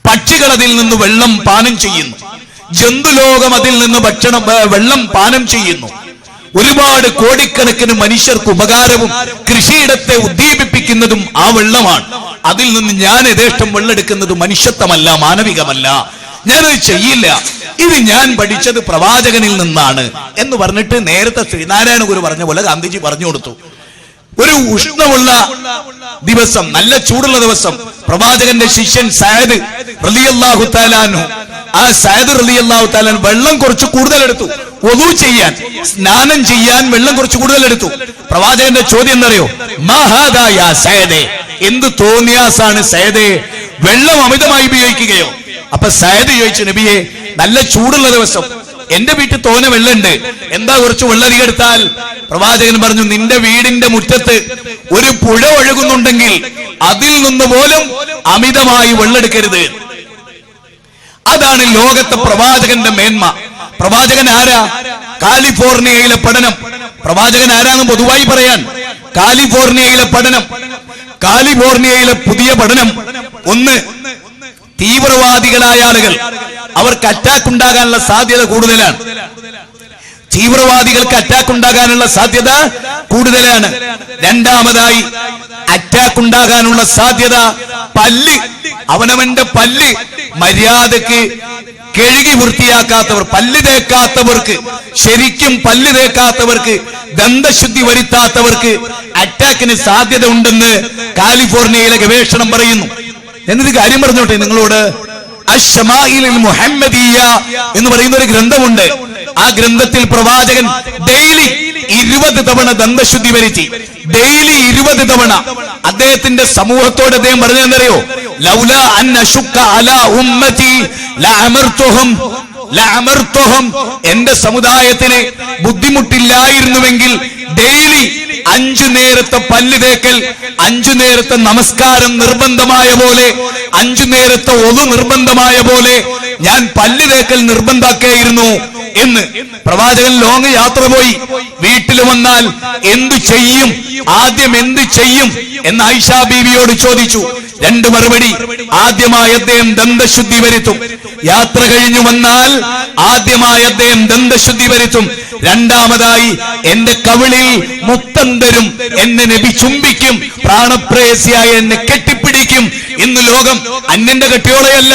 പക്ഷികൾ അതിൽ നിന്ന് വെള്ളം പാനം ചെയ്യുന്നു. ജന്തുലോകം അതിൽ നിന്ന് വെള്ളം പാനം ചെയ്യുന്നു. ഒരുപാട് കോടിക്കണക്കിന് മനുഷ്യർക്ക് ഉപകാരവും കൃഷിയിടത്തെ ഉദ്ദീപിപ്പിക്കുന്നതും ആ വെള്ളമാണ്. അതിൽ നിന്ന് ഞാൻ യഥേഷ്ടം വെള്ളെടുക്കുന്നത് മനുഷ്യത്വമല്ല, മാനവികമല്ല. ഞാനത് ചെയ്യില്ല. ഇത് ഞാൻ പഠിച്ചത് പ്രവാചകനിൽ നിന്നാണ് എന്ന് പറഞ്ഞിട്ട് നേരത്തെ ശ്രീനാരായണ ഗുരു പറഞ്ഞ പോലെ ഗാന്ധിജി പറഞ്ഞു കൊടുത്തു. ഒരു ഉഷ്ണമുള്ള ദിവസം, നല്ല ചൂടുള്ള ദിവസം, പ്രവാചകന്റെ ശിഷ്യൻ സയദ് റളിയല്ലാഹു തആല അൻഹു, ആ സയദ് റളിയല്ലാഹു തആല വെള്ളം കുറച്ച് കൂടുതൽ എടുത്തു. വുളു ചെയ്യാൻ, സ്നാനം ചെയ്യാൻ വെള്ളം കുറച്ച് കൂടുതൽ എടുത്തു. പ്രവാചകന്റെ ചോദ്യം എന്തറിയോ? മാ ഹാദാ യാ സയദേ, എന്ത് തോന്നിയാസാണ് സയദേ, വെള്ളം അമിതമായി ഉപയോഗിക്കുകയോ? അപ്പൊ സയദ് ചോദിച്ചു, നബിയെ നല്ല ചൂടുള്ള ദിവസം, എന്റെ വീട്ടിൽ തോന വെള്ളമുണ്ട്, എന്താ കുറച്ച് വെള്ളധികം എടുത്താൽ? പ്രവാചകൻ പറഞ്ഞു, നിന്റെ വീടിന്റെ മുറ്റത്ത് ഒരു പുഴ ഒഴുകുന്നുണ്ടെങ്കിൽ അതിൽ നിന്ന് പോലും അമിതമായി വെള്ളെടുക്കരുത്. അതാണ് ലോകത്തെ പ്രവാചകന്റെ മേന്മ. പ്രവാചകൻ ആരാ? കാലിഫോർണിയയിലെ പഠനം. പ്രവാചകൻ ആരാന്ന് പൊതുവായി പറയാൻ, കാലിഫോർണിയയിലെ പഠനം, കാലിഫോർണിയയിലെ പുതിയ പഠനം. ഒന്ന്, തീവ്രവാദികളായ ആളുകൾ, അവർക്ക് അറ്റാക്ക് ഉണ്ടാകാനുള്ള സാധ്യത കൂടുതലാണ്. തീവ്രവാദികൾക്ക് അറ്റാക്ക് ഉണ്ടാകാനുള്ള സാധ്യത കൂടുതലാണ്. രണ്ടാമതായി, അറ്റാക്ക് ഉണ്ടാകാനുള്ള സാധ്യത പല്ല്, അവനവന്റെ പല്ല് മര്യാദക്ക് കഴുകി വൃത്തിയാക്കാത്തവർ, പല്ല് തേക്കാത്തവർക്ക്, ശരിക്കും പല്ല് തേക്കാത്തവർക്ക്, ദന്തശുദ്ധി വരുത്താത്തവർക്ക് അറ്റാക്കിന് സാധ്യത ഉണ്ടെന്ന് കാലിഫോർണിയയിലെ ഗവേഷണം പറയുന്നു. എന്നിട്ട് കാര്യം പറഞ്ഞോട്ടെ നിങ്ങളോട്. അശ്ശമാഇലുൽ മുഹമ്മദിയ്യ എന്ന് പറയുന്ന ഒരു ഗ്രന്ഥമുണ്ട്. ആ ഗ്രന്ഥത്തിൽ പ്രവാചകൻ ഡെയിലി 20 തവണ ദന്തശുദ്ധി വരുത്തി. ഡെയിലി 20 തവണ അദ്ദേഹത്തിന്റെ സമൂഹത്തോട് അദ്ദേഹം പറഞ്ഞെന്തറിയോ? ലൗലാ അൻ അശുക്ക അലാ ഉമ്മതി ലഅമർതുഹും, എന്റെ സമുദായത്തിന് ബുദ്ധിമുട്ടില്ലായിരുന്നുവെങ്കിൽ ഡെയിലി 5 നേരത്തെ പല്ല് തേക്കൽ, 5 നേരത്തെ നമസ്കാരം നിർബന്ധമായ പോലെ, 5 നേരത്തെ ഒളു നിർബന്ധമായ പോലെ ഞാൻ പല്ല് തേക്കൽ നിർബന്ധാക്കിയായിരുന്നു എന്ന്. പ്രവാചകൻ ലോങ് യാത്ര പോയി, വീട്ടിൽ വന്നാൽ എന്തു ചെയ്യും, ആദ്യം എന്ത് ചെയ്യും എന്ന് ആയിഷ ബീവിയോട് ചോദിച്ചു. 2 മറുപടി. ആദ്യമായി അദ്ദേഹം ദന്തശുദ്ധി വരുത്തും. യാത്ര കഴിഞ്ഞു വന്നാൽ ആദ്യമായി അദ്ദേഹം ദന്തശുദ്ധി വരുത്തും. രണ്ടാമതായി, എന്റെ കവിളിൽ മുത്തം തരും, എന്നെ നബി ചുംബിക്കും, പ്രാണപ്രേയസിയായി എന്നെ കെട്ടിപ്പിടിക്കും. ഇന്ന് ലോകം അന്യന്റെ കെട്ടിയോളയല്ല,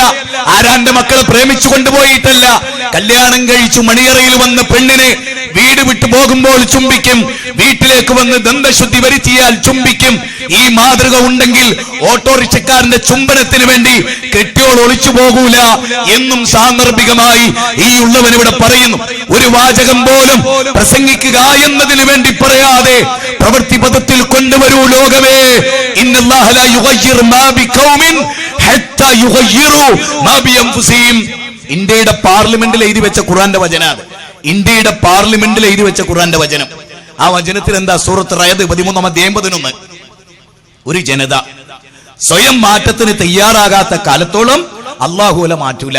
ആരാന്റെ മക്കളെ പ്രേമിച്ചു കൊണ്ടുപോയിട്ടല്ല, കല്യാണം കഴിച്ചു മണിയറയിൽ വന്ന പെണ്ണിനെ വീട് വിട്ടു പോകുമ്പോൾ ചുംബിക്കും, വീട്ടിലേക്ക് വന്ന് ദന്തശുദ്ധി വരുത്തിയാൽ ചുംബിക്കും. ഈ മാതൃക ഉണ്ടെങ്കിൽ ഓട്ടോറിക്ഷക്കാരന്റെ ചുംബനത്തിന് വേണ്ടി കെട്ടിയോൾ ഒളിച്ചു പോകൂല എന്നും സാന്ദർഭികമായി ഈ ഉള്ളവൻ ഇവിടെ പറയുന്നു. ഒരു വാചകം പോലും പ്രസംഗിക്കുക എന്നതിന് വേണ്ടി പറയാതെ പ്രവൃത്തി പദത്തിൽ കൊണ്ടുവരൂ ലോകമേ. ഇന്നല്ലാഹ ലാ യുഗയ്യിറു മാ ബിഖൗമിൻ ഹത്താ യുഗയ്യിറു മാ ബിഅൻഫുസിഹിം. ഇന്ത്യയുടെ പാർലമെന്റിൽ എഴുതി വെച്ച ഖുർആന്റെ വചനാണ്. ഇന്ത്യയുടെ പാർലമെന്റിൽ എഴുതി വെച്ച ഖുർആന്റെ വചനം. ആ വചനത്തിൽ എന്താ? സൂറത്ത് റഅദ് 13:11. ഒരു ജനത സ്വയം മാറ്റത്തിന് തയ്യാറാകാത്ത കാലത്തോളം അല്ലാഹുല മാറ്റൂല.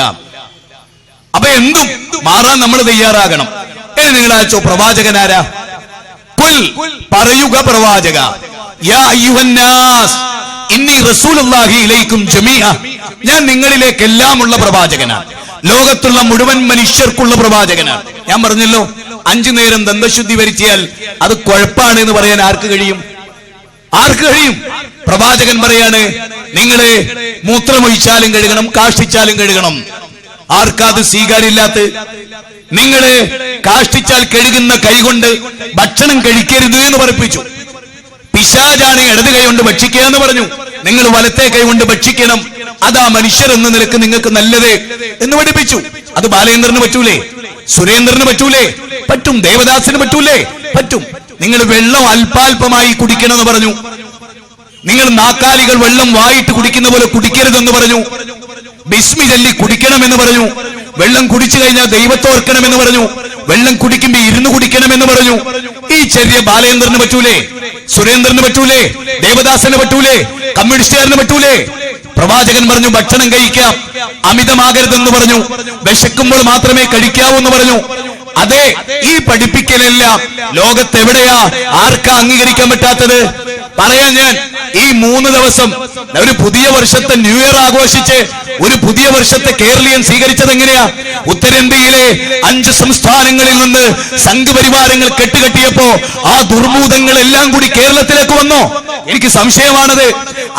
അപ്പൊ എന്തും മാറാൻ നമ്മൾ തയ്യാറാകണം. ഇനി നിങ്ങൾ അയച്ചോ, പ്രവാചകനാരാ? കുൽ, പറയുക പ്രവാചക, യാ അയ്യുഹന്നാസ് ഇന്നി റസൂലുള്ളാഹി ഇലൈക്കും ജമീഅ, ഞാൻ നിങ്ങളിലേക്കെല്ലാം ഉള്ള പ്രവാചകനാണ്, ലോകത്തുള്ള മുഴുവൻ മനുഷ്യർക്കുള്ള പ്രവാചകനാണ്. ഞാൻ പറഞ്ഞല്ലോ, 5 നേരം ദന്തശുദ്ധി വരുത്തിയാൽ അത് കുഴപ്പമാണ് എന്ന് പറയാൻ ആർക്ക് കഴിയും? ആർക്ക് കഴിയും? പ്രവാചകൻ പറയാണ്, നിങ്ങള് മൂത്രമൊഴിച്ചാലും കഴുകണം, കാഷ്ടിച്ചാലും കഴുകണം. ആർക്കാത് സ്വീകാര്യമില്ലാത്ത? നിങ്ങള് കാഷ്ടിച്ചാൽ കഴുകുന്ന കൈകൊണ്ട് ഭക്ഷണം കഴിക്കരുത് എന്ന് പഠിപ്പിച്ചു. പിശാചാണ് ഇടത് കൈ കൊണ്ട് ഭക്ഷിക്കുക എന്ന് പറഞ്ഞു. നിങ്ങൾ വലത്തെ കൈ കൊണ്ട് ഭക്ഷിക്കണം, അതാ മനുഷ്യർ എന്ന നിലക്ക് നിങ്ങൾക്ക് നല്ലത് എന്ന് പഠിപ്പിച്ചു. അത് ബാലേന്ദ്രന് പറ്റൂലേ? സുരേന്ദ്രന് പറ്റൂലേ? പറ്റും. ദേവദാസിന് പറ്റൂലേ? പറ്റും. നിങ്ങൾ വെള്ളം അല്പാൽപമായി കുടിക്കണമെന്ന് പറഞ്ഞു. നിങ്ങൾ നാക്കാലികൾ വെള്ളം വായിട്ട് കുടിക്കുന്ന പോലെ കുടിക്കരുതെന്ന് പറഞ്ഞു. ബിസ്മി ചൊല്ലി കുടിക്കണമെന്ന് പറഞ്ഞു. വെള്ളം കുടിച്ചു കഴിഞ്ഞാൽ ദൈവത്തെ ഓർക്കണമെന്ന് പറഞ്ഞു. വെള്ളം കുടിക്കുമ്പോ ഇരുന്ന് കുടിക്കണമെന്ന് പറഞ്ഞു. ഈ ചെറിയ ബാലേന്ദ്രന് പറ്റൂലേ? സുരേന്ദ്രന് പറ്റൂലേ? ദേവദാസന് പറ്റൂലേ? കമ്മ്യൂണിസ്റ്റുകാരന് പറ്റൂലേ? പ്രവാചകൻ പറഞ്ഞു ഭക്ഷണം കഴിക്കാം, അമിതമാകരുതെന്ന് പറഞ്ഞു. വിശക്കുമ്പോൾ മാത്രമേ കഴിക്കാവൂ എന്ന് പറഞ്ഞു. അതെ, ഈ പഠിപ്പിക്കലെല്ലാം ലോകത്തെവിടെയാ ആർക്കാ അംഗീകരിക്കാൻ പറ്റാത്തത്? പറയാൻ ഞാൻ ഈ 3 ദിവസം ഒരു പുതിയ വർഷത്തെ ന്യൂ ഇയർ ആഘോഷിച്ച് ഒരു പുതിയ വർഷത്തെ കേരളീയൻ സ്വീകരിച്ചത് എങ്ങനെയാ? ഉത്തരേന്ത്യയിലെ 5 സംസ്ഥാനങ്ങളിൽ നിന്ന് സംഘപരിവാരങ്ങൾ കെട്ടുകെട്ടിയപ്പോ ആ ദുർഭൂതങ്ങളെല്ലാം കൂടി കേരളത്തിലേക്ക് വന്നോ? എനിക്ക് സംശയമാണത്.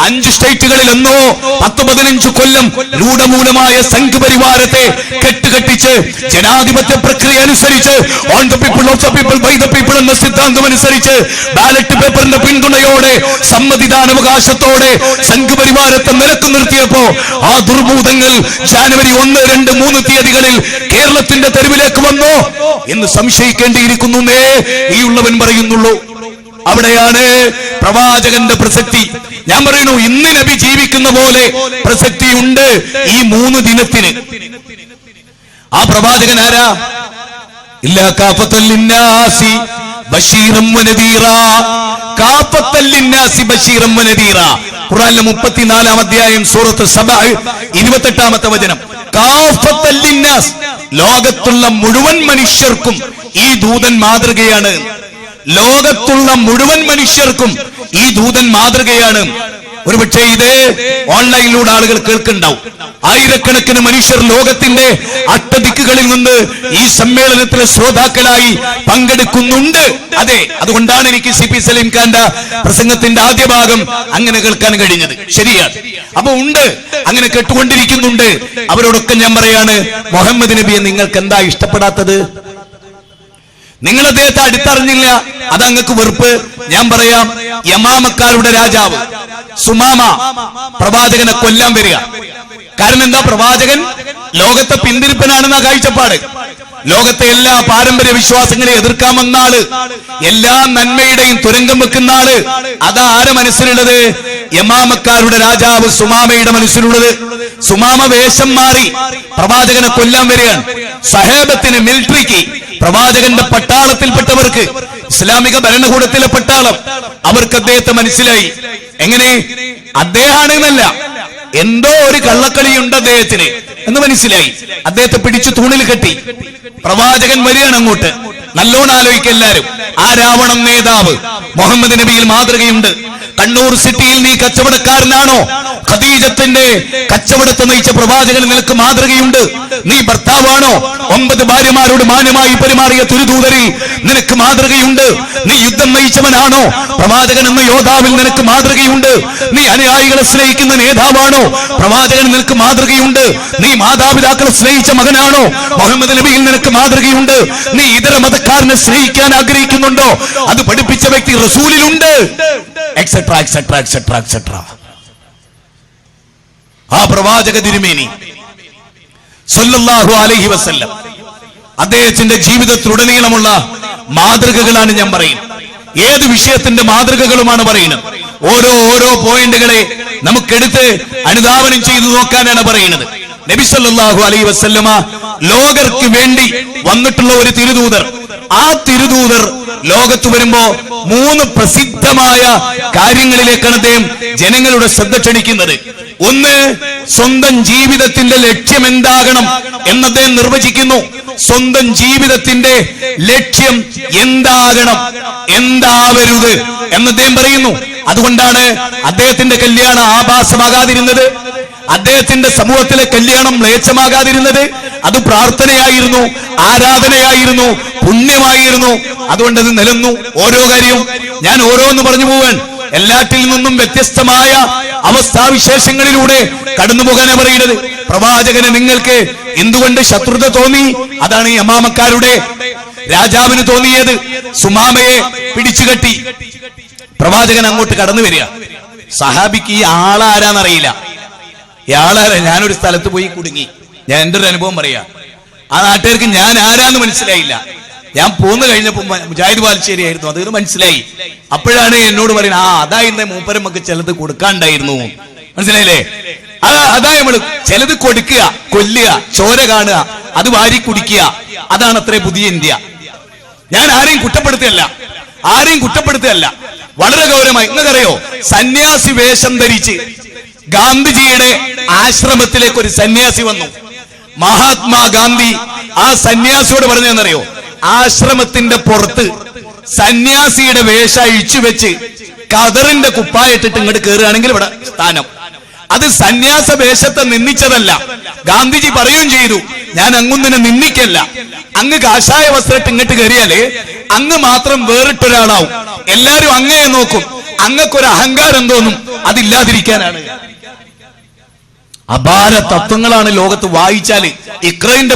5 സ്റ്റേറ്റുകളിൽ എന്നോ 10-15 കൊല്ലം രൂഢമൂലമായ സംഘപരിവാരത്തെ കെട്ടുകെട്ടിച്ച് ജനാധിപത്യ പ്രക്രിയ അനുസരിച്ച് on the people of the people by the people എന്ന സിദ്ധാന്തം അനുസരിച്ച് ബാലറ്റ് പേപ്പറിന്റെ പിന്തുണയോടെ സമ്മതിദാനാവകാശത്തോടെ സംഘപരിവാരത്തെ നിലക്ക് നിർത്തിയപ്പോ ആ ദുർഭൂതങ്ങൾ ജനുവരി 1, 2, 3 തീയതികളിൽ കേരളത്തിന്റെ തെരുവിലേക്ക് വന്നോ എന്ന് സംശയിക്കേണ്ടിയിരിക്കുന്നേ ഈ ഉള്ളവൻ പറയുന്നുള്ളൂ. അവിടെയാണ് പ്രവാചകന്റെ പ്രസക്തി. ഞാൻ പറയുന്നു, ഇന്ന് നബി ജീവിക്കുന്ന പോലെ പ്രസക്തിയുണ്ട് ഈ 3 ദിനത്തിന്. ആ പ്രവാചകൻ ആരാ? ഇല്ലാ കാഫത്തൽ ലിന്നാസി ബശീറൻ വനദീറാ. കാഫത്തൽ ലിന്നാസി ബശീറൻ വനദീറാ. ഖുർആനിലെ 34-ാം അധ്യായം സൂറത്ത് സബ 28-ാമത്തെ വചനം. കാഫത്തൽ ലിന്നാസ്, ലോകത്തുള്ള മുഴുവൻ മനുഷ്യർക്കും ഈ ദൂതൻ മാതൃകയാണ്. ലോകത്തുള്ള മുഴുവൻ മനുഷ്യർക്കും ഈ ദൂതൻ മാതൃകയാണ്. ഒരുപക്ഷെ ഇത് ഓൺലൈനിലൂടെ ആളുകൾ കേൾക്കുന്നുണ്ടാവും. ആയിരക്കണക്കിന് മനുഷ്യർ ലോകത്തിന്റെ അട്ടദിക്കുകളിൽ നിന്ന് ഈ സമ്മേളനത്തിലെ ശ്രോതാക്കളായി പങ്കെടുക്കുന്നുണ്ട്. അതെ, അതുകൊണ്ടാണ് എനിക്ക് CP സലീം ഖാന്റെ പ്രസംഗത്തിന്റെ ആദ്യ ഭാഗം അങ്ങനെ കേൾക്കാൻ കഴിഞ്ഞത്. ശരിയാണ്. അപ്പൊ ഉണ്ട്, അങ്ങനെ കേട്ടുകൊണ്ടിരിക്കുന്നുണ്ട്. അവരോടൊക്കെ ഞാൻ പറയാണ്, മുഹമ്മദ് നബിയെ നിങ്ങൾക്ക് എന്താ ഇഷ്ടപ്പെടാത്തത്? നിങ്ങൾ അദ്ദേഹത്തെ അടുത്തറിഞ്ഞില്ല, അതങ്ങൾക്ക് വെറുപ്പ്. ഞാൻ പറയാം, യമാമക്കാരുടെ രാജാവ് സുമാമ പ്രവാചകനെ കൊല്ലാൻ വരിക. കാരണം എന്താ? പ്രവാചകൻ ലോകത്തെ പിന്തിരിപ്പനാണെന്ന കാഴ്ചപ്പാട്. ലോകത്തെ എല്ലാ പാരമ്പര്യ വിശ്വാസങ്ങളെ എതിർക്കാമെന്ന ആള്, എല്ലാ നന്മയുടെയും തുരങ്കം വെക്കുന്ന ആള്. അതാ ആരെ മനസ്സിലുള്ളത്? യമാമക്കാരുടെ രാജാവ് സുമാമയുടെ മനസ്സിലുള്ളത്. സുമാമ വേഷം മാറി പ്രവാചകനെ കൊല്ലാൻ വരികയാണ്. സഹാബത്തിന്, മിലിറ്ററിക്ക്, പ്രവാചകന്റെ പട്ടാളത്തിൽപ്പെട്ടവർക്ക്, ഇസ്ലാമിക ഭരണകൂടത്തിലെ പട്ടാളം, അവർക്ക് അദ്ദേഹത്തെ മനസ്സിലായി. എങ്ങനെ? അദ്ദേഹമാണെന്നല്ല, എന്തോ ഒരു കള്ളക്കളിയുണ്ട് അദ്ദേഹത്തിന് എന്ന് മനസ്സിലായി. അദ്ദേഹത്തെ പിടിച്ചു തൂണിൽ കെട്ടി. പ്രവാചകൻ വരികയാണ് അങ്ങോട്ട്. നല്ലോണം ആലോചിക്കുക എല്ലാരും. ആ രാവണൻ നേതാവ് മുഹമ്മദ് നബിയിൽ മാതൃകയുണ്ട്. കണ്ണൂർ സിറ്റിയിൽ നീ കച്ചവടക്കാരനാണോ? ഖദീജത്തിന്റെ കച്ചവടത്തെ നയിച്ച പ്രവാചകൻ നിനക്ക് മാതൃകയുണ്ട്. നീ ഭർത്താവാണോ? 9 ഭാര്യമാരോട് മാന്യമായി പെരുമാറിയ തിരുദൂതരിൽ നിനക്ക് മാതൃകയുണ്ട്. നീ യുദ്ധം നയിച്ചവനാണോ? പ്രവാചകൻ എന്ന യോദ്ധാവിൽ നിനക്ക് മാതൃകയുണ്ട്. നീ അനുയായികളെ സ്നേഹിക്കുന്ന നേതാവാണോ? പ്രവാചകൻ നിനക്ക് മാതൃകയുണ്ട്. നീ മാതാപിതാക്കളെ സ്നേഹിച്ച മകനാണോ? മുഹമ്മദ് നബിയിൽ നിനക്ക് മാതൃകയുണ്ട്. നീ ഇതര മതക്കാരനെ സ്നേഹിക്കാൻ ആഗ്രഹിക്കുന്നുണ്ടോ? അത് പഠിപ്പിച്ച വ്യക്തി റസൂലിലുണ്ട്. Etcetera etcetera etcetera etcetera. ആ പ്രവാചക തിരുമേനി സല്ലല്ലാഹു അലൈഹി വസല്ലം അദ്ദേഹത്തിന്റെ ജീവിതത്തിലുടനീളമുള്ള മാതൃകകളാണ് ഞാൻ പറയുന്നത്. ഏത് വിഷയത്തിന്റെ മാതൃകകളുമാണ് പറയുന്നത്? ഓരോ പോയിന്റുകളെ നമുക്കെടുത്ത് അനുധാവനം ചെയ്തു നോക്കാനാണ് പറയുന്നത്. നബി സല്ലല്ലാഹു അലൈഹി വസല്ലമ ലോകർക്ക് വേണ്ടി വന്നിട്ടുള്ള ഒരു തിരുദൂതർ. ആ തിരുദൂതർ ലോകത്ത് വരുമ്പോ 3 പ്രസിദ്ധമായ കാര്യങ്ങളിലേക്കാണ് അദ്ദേഹം ജനങ്ങളുടെ ശ്രദ്ധ ക്ഷണിക്കുന്നത്. ഒന്ന്, സ്വന്തം ജീവിതത്തിന്റെ ലക്ഷ്യം എന്താകണം എന്ന് അദ്ദേഹം നിർവചിക്കുന്നു. സ്വന്തം ജീവിതത്തിന്റെ ലക്ഷ്യം എന്താകണം, എന്താവരുത് എന്ന് അദ്ദേഹം പറയുന്നു. അതുകൊണ്ടാണ് അദ്ദേഹത്തിന്റെ കല്യാണം ആഭാസമാകാതിരുന്നത്. അദ്ദേഹത്തിന്റെ സമൂഹത്തിലെ കല്യാണം മ്ലേച്ഛമാകാതിരുന്നത്. അത് പ്രാർത്ഥനയായിരുന്നു, ആരാധനയായിരുന്നു, പുണ്യമായിരുന്നു. അതുകൊണ്ട് അത് നിലന്നു. ഓരോ കാര്യവും ഞാൻ ഓരോന്ന് പറഞ്ഞു പോവാൻ, എല്ലാറ്റിൽ നിന്നും വ്യത്യസ്തമായ അവസ്ഥാവിശേഷങ്ങളിലൂടെ കടന്നു പോകാനാണ് പറയുന്നത്. പ്രവാചകന് നിങ്ങൾക്ക് എന്തുകൊണ്ട് ശത്രുത തോന്നി? അതാണ് ഈ യമാമക്കാരുടെ രാജാവിന് തോന്നിയത്. സുമാമയെ പിടിച്ചുകെട്ടി പ്രവാചകൻ അങ്ങോട്ട് കടന്നു വരിക. സഹാബിക്ക് ഈ ആളാരാന്നറിയില്ല. ഇയാളാരാ? ഞാനൊരു സ്ഥലത്ത് പോയി കുടുങ്ങി. ഞാൻ എൻ്റെ ഒരു അനുഭവം പറയാ. ആ നാട്ടുകാർക്ക് ഞാൻ ആരാന്ന് മനസ്സിലായില്ല. ഞാൻ പോന്നു കഴിഞ്ഞപ്പോ മുജാഹിദ് ബാലുശ്ശേരി ആയിരുന്നു, അത് മനസ്സിലായി. അപ്പോഴാണ് എന്നോട് പറയുന്നത്, അതായിരുന്നു മൂപ്പരമ്മക്ക് ചിലത് കൊടുക്കാണ്ടായിരുന്നു. മനസ്സിലായില്ലേ? അതാ നമ്മള് ചിലത് കൊടുക്കുക, കൊല്ലുക, ചോര കാണുക, അത് വാരി കുടിക്കുക. അതാണ് അത്രേ പുതിയ ഇന്ത്യ. ഞാൻ ആരെയും കുറ്റപ്പെടുത്തുകയല്ല, വളരെ ഗൗരവമായി. നിങ്ങൾക്കറിയോ, സന്യാസി വേഷം ധരിച്ച് ഗാന്ധിജിയുടെ ആശ്രമത്തിലേക്ക് ഒരു സന്യാസി വന്നു. മഹാത്മാഗാന്ധി ആ സന്യാസിയോട് പറഞ്ഞെന്നറിയോ? ആശ്രമത്തിന്റെ പുറത്ത് സന്യാസിയുടെ വേഷ അഴിച്ചു വെച്ച് കതറിന്റെ കുപ്പായിട്ടിട്ട് ഇങ്ങോട്ട് കയറുകയാണെങ്കിൽ ഇവിടെ സ്ഥാനം. അത് സന്യാസ വേഷത്തെ നിന്ദിച്ചതല്ല. ഗാന്ധിജി പറയുകയും ചെയ്തു, ഞാൻ അങ്ങൊന്നിനെ നിന്ദിക്കല്ല. അങ്ങ് കാഷായ വസ്ത്രമായിട്ട് ഇങ്ങോട്ട് കയറിയാല് അങ്ങ് മാത്രം വേറിട്ടൊരാളാവും. എല്ലാരും അങ്ങയെ നോക്കും. അങ്ങക്കൊരു അഹങ്കാരം തോന്നും. അതില്ലാതിരിക്കാനാണ്. അപാര തത്വങ്ങളാണ് ലോകത്ത്. വായിച്ചാല് ഇക്രയിന്റെ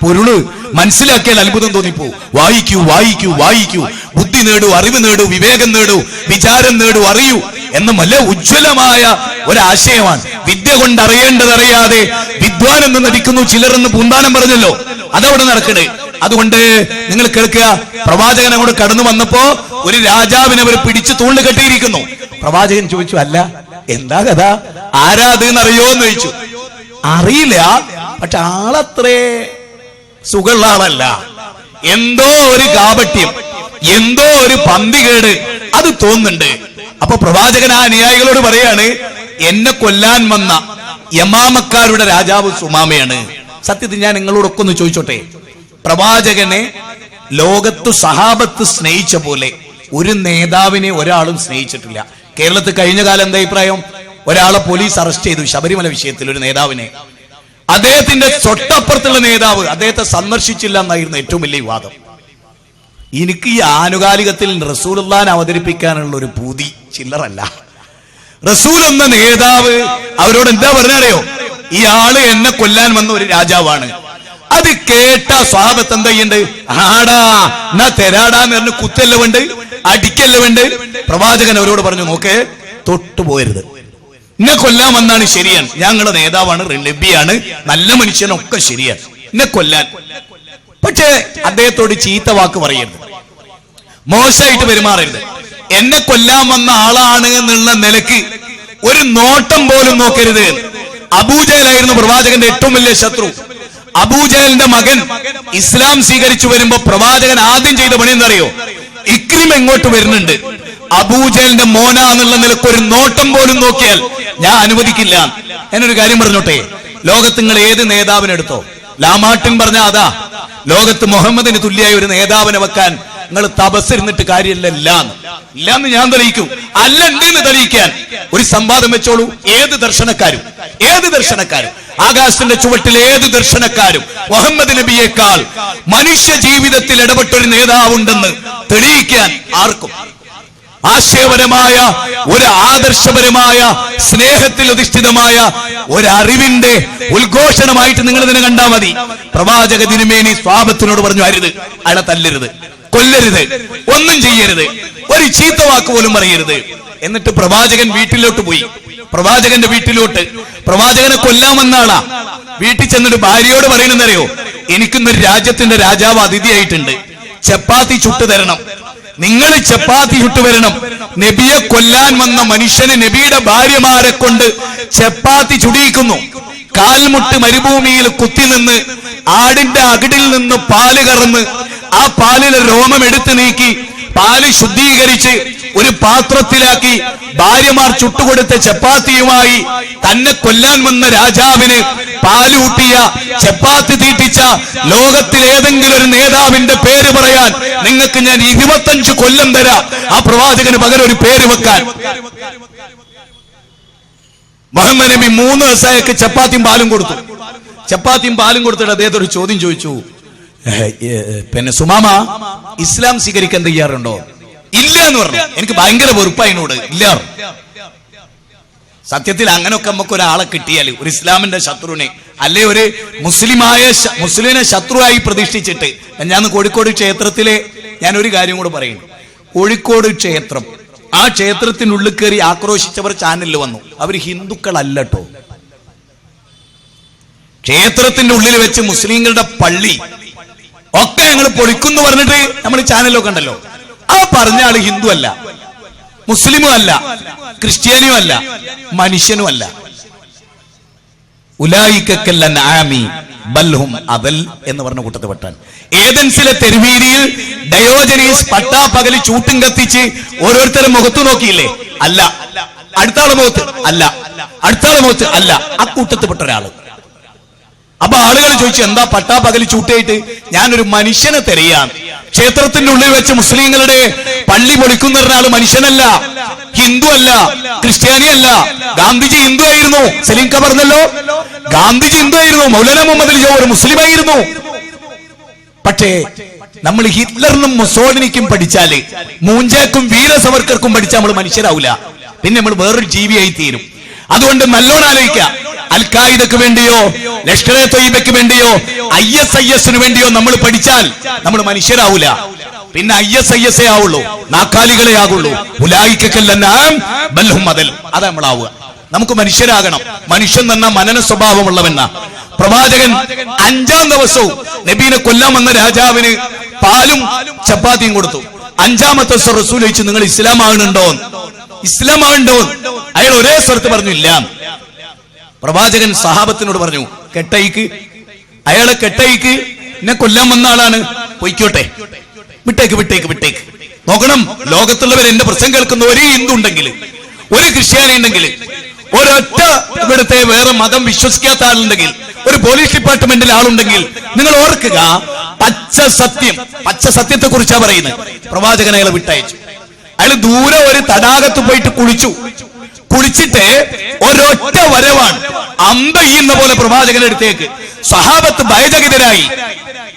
പൊരുള് മനസ്സിലാക്കിയാൽ അത്ഭുതം തോന്നിപ്പോ. വായിക്കൂ, വായിക്കൂ, വായിക്കൂ. ബുദ്ധി നേടൂ, അറിവ് നേടൂ, വിവേകം നേടൂ, വിചാരം നേടൂ, അറിയൂ എന്ന നല്ല ഉജ്ജ്വലമായ ഒരാശയമാണ്. വിദ്യ കൊണ്ട് അറിയേണ്ടതറിയാതെ വിദ്വാൻ എന്ന് നടിക്കുന്നു ചിലരെന്ന് പൂന്താനം പറഞ്ഞല്ലോ. അതവിടെ നടക്കണേ. അതുകൊണ്ട് നിങ്ങൾ കേൾക്കുക, പ്രവാചകൻ അങ്ങോട്ട് കടന്നു വന്നപ്പോ ഒരു രാജാവിനെ അവർ പിടിച്ചു തൂണിൽ കെട്ടിയിരിക്കുന്നു. പ്രവാചകൻ ചോദിച്ചു, അല്ല എന്താ കഥ, ആരാതെന്നറിയോ എന്ന് ചോദിച്ചു. അറിയില്ല, പക്ഷെ ആളത്രേ സുഖമുള്ള ആളല്ല. എന്തോ ഒരു കാപട്യം, എന്തോ ഒരു പന്തികേട് അത് തോന്നുന്നുണ്ട്. അപ്പൊ പ്രവാചകൻ ആ അനുയായികളോട് പറയാണ്, എന്നെ കൊല്ലാൻ വന്ന യമാമക്കാരുടെ രാജാവ് സുമാമയാണ്. സത്യത്തിൽ ഞാൻ നിങ്ങളോടൊക്കെ ഒന്ന് ചോദിച്ചോട്ടെ, പ്രവാചകനെ ലോകത്തു സഹാബത്ത് സ്നേഹിച്ച പോലെ ഒരു നേതാവിനെ ഒരാളും സ്നേഹിച്ചിട്ടില്ല. കേരളത്തിൽ കഴിഞ്ഞ കാലം എന്താ അഭിപ്രായം? ഒരാളെ പോലീസ് അറസ്റ്റ് ചെയ്തു ശബരിമല വിഷയത്തിൽ, ഒരു നേതാവിനെ. അദ്ദേഹത്തിന്റെ തൊട്ടപ്പുറത്തുള്ള നേതാവ് അദ്ദേഹത്തെ സന്ദർശിച്ചില്ല എന്നായിരുന്നു ഏറ്റവും വലിയ വിവാദം. എനിക്ക് ഈ ആനുകാലികത്തിൽ റസൂലുള്ളാഹിനെ അവതരിപ്പിക്കാനുള്ള ഒരു പൂതി ചില്ലറല്ല. റസൂൽ എന്ന നേതാവ് അവരോട് എന്താ പറഞ്ഞറിയോ? ഇയാള് എന്നെ കൊല്ലാൻ വന്ന ഒരു രാജാവാണ്. അത് കേട്ട സ്വഹാബത്ത് എന്താ ചെയ്യണ്ട്? ആടാ എന്നാ തെരാടാന്ന് പറഞ്ഞ് കുത്തല്ല വേണ്ട, അടിക്കല്ല വേണ്ട. പ്രവാചകൻ അവരോട് പറഞ്ഞു, നോക്കേ, തൊട്ടുപോയരുത്. എന്നെ കൊല്ലാൻ വന്നാണ് ശരിയാണ്, ഞങ്ങളുടെ നേതാവാണ്, നബിയാണ്, നല്ല മനുഷ്യനൊക്കെ ശരിയാണ്, എന്നെ കൊല്ലാൻ. പക്ഷേ അദ്ദേഹത്തോട് ചീത്ത വാക്ക് പറയരുത്, മോശമായിട്ട് പെരുമാറരുത്. എന്നെ കൊല്ലാൻ വന്ന ആളാണ് എന്നുള്ള നിലക്ക് ഒരു നോട്ടം പോലും നോക്കരുത്. അബൂജഹലായിരുന്നു പ്രവാചകന്റെ ഏറ്റവും വലിയ ശത്രു. അബൂജഹലിന്റെ മകൻ ഇസ്ലാം സ്വീകരിച്ചു വരുമ്പോ പ്രവാചകൻ ആദ്യം ചെയ്ത പണി എന്നറിയോ? ഇക്രിം എങ്ങോട്ട് വരുന്നുണ്ട്, അബൂജഹലിന്റെ മോന എന്നുള്ള നിലക്ക് ഒരു നോട്ടം പോലും നോക്കിയാൽ ഞാൻ അനുവദിക്കില്ല. ഞാനൊരു കാര്യം പറഞ്ഞോട്ടെ, ലോകത്ത് നിങ്ങൾ ഏത് നേതാവിനെടുത്തോ, ലാമാട്ടിൻ പറഞ്ഞ അതാ ലോകത്ത് മുഹമ്മദിന് തുല്യായ ഒരു നേതാവിനെ വെക്കാൻ നിങ്ങൾ തപസ്സിരുന്നിട്ട് കാര്യമില്ല. ഇല്ലാന്ന് ഞാൻ തെളിയിക്കും, അല്ല ഉണ്ടെന്ന് തെളിയിക്കാൻ ഒരു സംവാദം വെച്ചോളൂ. ഏത് ദർശനക്കാരും ആകാശത്തിന്റെ ചുവട്ടിൽ ഏത് ദർശനക്കാരും മുഹമ്മദ് നബിയേക്കാൾ മനുഷ്യ ജീവിതത്തിൽ ഇടപെട്ടൊരു നേതാവുണ്ടെന്ന് തെളിയിക്കാൻ ആർക്കും ആശയപരമായ ഒരു ആദർശപരമായ സ്നേഹത്തിൽ അധിഷ്ഠിതമായ ഒരു അറിവിന്റെ ഉദ്ഘോഷണമായിട്ട് നിങ്ങൾ ഇതിനെ കണ്ടാൽ മതി. പ്രവാചക തിരുമേനി സ്വഹാബത്തിനോട് പറഞ്ഞു, അരുത്, അയാളെ തല്ലരുത്, കൊല്ലരുത്, ഒന്നും ചെയ്യരുത്, ഒരു ചീത്ത വാക്ക് പോലും പറയരുത്. എന്നിട്ട് പ്രവാചകൻ വീട്ടിലോട്ട് പോയി. പ്രവാചകന്റെ വീട്ടിലോട്ട് പ്രവാചകനെ കൊല്ലാമെന്ന ആളാ. വീട്ടിൽ ചെന്നിട്ട് ഭാര്യയോട് പറയുന്നറിയോ, എനിക്കിന്നൊരു രാജ്യത്തിന്റെ രാജാവ് അതിഥിയായിട്ടുണ്ട്, ചപ്പാത്തി ചുട്ടു തരണം, നിങ്ങൾ ചപ്പാത്തി ചുട്ടു വരണം. നബിയെ കൊല്ലാൻ വന്ന മനുഷ്യന് നബിയുടെ ഭാര്യമാരെ കൊണ്ട് ചപ്പാത്തി ചുടിയിക്കുന്നു. കാൽമുട്ട് മരുഭൂമിയിൽ കുത്തി നിന്ന് ആടിന്റെ അകിടിൽ നിന്ന് പാല് കറന്ന് ആ പാലിലെ രോമം എടുത്തു നീക്കി പാല് ശുദ്ധീകരിച്ച് ഒരു പാത്രത്തിലാക്കി ഭാര്യമാർ ചുട്ടുകൊടുത്ത ചപ്പാത്തിയുമായി തന്നെ കൊല്ലാൻ വന്ന രാജാവിന് പാലൂട്ടിയ ചപ്പാത്തി തീറ്റിച്ച ലോകത്തിലേതെങ്കിലും ഒരു നേതാവിന്റെ പേര് പറയാൻ നിങ്ങൾക്ക് ഞാൻ 25 കൊല്ലം തരാം. ആ പ്രവാചകന് പകരം ഒരു പേര് വെക്കാൻ. മുഹമ്മദ് നബി 3 ദിവസമായൊക്കെ ചപ്പാത്തിയും പാലും കൊടുത്തിട്ട് അദ്ദേഹത്തെ ഒരു ചോദ്യം ചോദിച്ചു, പിന്നെ സുമാമ, ഇസ്ലാം സ്വീകരിക്കാൻ തയ്യാറുണ്ടോ? ഇല്ല എന്ന് പറഞ്ഞു. എനിക്ക് ഭയങ്കര വെറുപ്പായിനോട്. ഇല്ല. സത്യത്തിൽ അങ്ങനെയൊക്കെ നമുക്ക് ഒരാളെ കിട്ടിയാൽ, ഒരു ഇസ്ലാമിന്റെ ശത്രുവിനെ അല്ലെ ഒരു മുസ്ലിമിനെ ശത്രുവായി പ്രതിഷ്ഠിച്ചിട്ട്, ഞാൻ കോഴിക്കോട് ക്ഷേത്രത്തിലെ ഞാനൊരു കാര്യം കൂടെ പറയുന്നു. കോഴിക്കോട് ക്ഷേത്രം, ആ ക്ഷേത്രത്തിനുള്ളിൽ കയറി ആക്രോശിച്ചവർ ചാനലിൽ വന്നു. അവർ ഹിന്ദുക്കളല്ലോ. ക്ഷേത്രത്തിന്റെ ഉള്ളിൽ വെച്ച് മുസ്ലിങ്ങളുടെ പള്ളി ഒക്കെ ഞങ്ങൾ പൊളിക്കുന്നു പറഞ്ഞിട്ട് നമ്മൾ ചാനലൊക്കെ ഉണ്ടല്ലോ. ആ പറഞ്ഞ ആള് ഹിന്ദു അല്ല, മുസ്ലിമും അല്ല, ക്രിസ്ത്യാനിയും അല്ല, മനുഷ്യനും അല്ല. എന്ന് പറഞ്ഞ കൂട്ടത്തിൽ പെട്ടാൻ. ഏതൻസിലെ തെരുവീതിയിൽ ഡയോജനീസ് പട്ടാപ്പകല് ചൂട്ടും കത്തിച്ച് ഓരോരുത്തരും മുഖത്തു നോക്കിയില്ലേ? അല്ല. അടുത്താളെ മുഖത്ത് അല്ല, അടുത്താളെ മുഖത്ത് അല്ല, ആ കൂട്ടത്തിൽ പെട്ട ഒരാള്. അപ്പൊ ആളുകൾ ചോദിച്ചു, എന്താ പട്ടാപ്പകല് ചൂട്ടായിട്ട്? ഞാനൊരു മനുഷ്യനെ തിരയാൻ. ക്ഷേത്രത്തിന്റെ ഉള്ളിൽ വെച്ച് മുസ്ലിങ്ങളുടെ പള്ളി പൊളിക്കുന്ന ഒരാള് മനുഷ്യനല്ല, ഹിന്ദു അല്ല, ക്രിസ്ത്യാനി അല്ല. ഗാന്ധിജി ഹിന്ദു ആയിരുന്നു. സലീം ക പറഞ്ഞല്ലോ, ഗാന്ധിജി ഹിന്ദു ആയിരുന്നു. മൗലാന മുഹമ്മദ് അലി ഒരു മുസ്ലിം ആയിരുന്നു. പക്ഷേ നമ്മൾ ഹിറ്റ്ലറിനും മുസോളിനിക്കും പഠിച്ചാല്, മൂഞ്ചാക്കും വീര സവർക്കർക്കും പഠിച്ചാൽ നമ്മൾ മനുഷ്യരാവില്ല, പിന്നെ നമ്മൾ വേറൊരു ജീവിയായി തീരും. അതുകൊണ്ട് നല്ലോണം ആലോചിക്കാം. അൽ-ഖായിദക്ക് വേണ്ടിയോ ലഷ്കർ-എ തൊയ്ബയ്ക്ക് വേണ്ടിയോ ISIS-ന് വേണ്ടിയോ നമ്മൾ പഠിച്ചാൽ നമ്മൾ മനുഷ്യരാവൂല, പിന്നെ ISIS ആവുള്ളൂ, നാക്കാലികളെ ആകുള്ളൂ. അത് നമ്മളാവുക. നമുക്ക് മനുഷ്യരാകണം. മനുഷ്യൻ എന്ന മനന സ്വഭാവമുള്ളവെന്ന പ്രവാചകൻ 5-ാം ദിവസവും നബീനെ കൊല്ലാൻ വന്ന രാജാവിന് പാലും ചപ്പാത്തിയും കൊടുത്തു. 5-ാമത്തെ ദിവസം റസൂൽ ചോദിച്ചു, നിങ്ങൾ ഇസ്ലാം ആകുന്നുണ്ടോ? അയാൾ ഒരേ സ്വരത്ത് പറഞ്ഞു, ഇല്ല. പ്രവാചകൻ സഹാബത്തിനോട് പറഞ്ഞു, കെട്ടയിക്ക്, അയാളെ കെട്ടയിക്ക്, എന്നെ കൊല്ലാൻ വന്ന ആളാണ്, പൊയ്ക്കോട്ടെ, വിട്ടേക്ക്. നോക്കണം, ലോകത്തുള്ളവർ എന്റെ പ്രസംഗം കേൾക്കുന്ന ഒരു ഹിന്ദു ഉണ്ടെങ്കിൽ, ഒരു ക്രിസ്ത്യാനി ഉണ്ടെങ്കിൽ, ഒരൊറ്റ ഇവിടുത്തെ വേറെ മതം വിശ്വസിക്കാത്ത ആളുണ്ടെങ്കിൽ, ഒരു പോലീസ് ഡിപ്പാർട്ട്മെന്റിൽ ആളുണ്ടെങ്കിൽ, നിങ്ങൾ ഓർക്കുക, പച്ച സത്യത്തെ കുറിച്ചാ പറയുന്നത്. പ്രവാചകൻ അയാളെ വിട്ടയച്ചു. അയാൾ ദൂരെ ഒരു തടാകത്ത് പോയിട്ട് കുളിച്ചിട്ട് ഒരൊറ്റ വരവാണ്, അമ്പെയ്യുന്ന പോലെ പ്രവാചകന്റെ അടുത്തേക്ക്. സഹാബത്ത് ഭയചകിതരായി.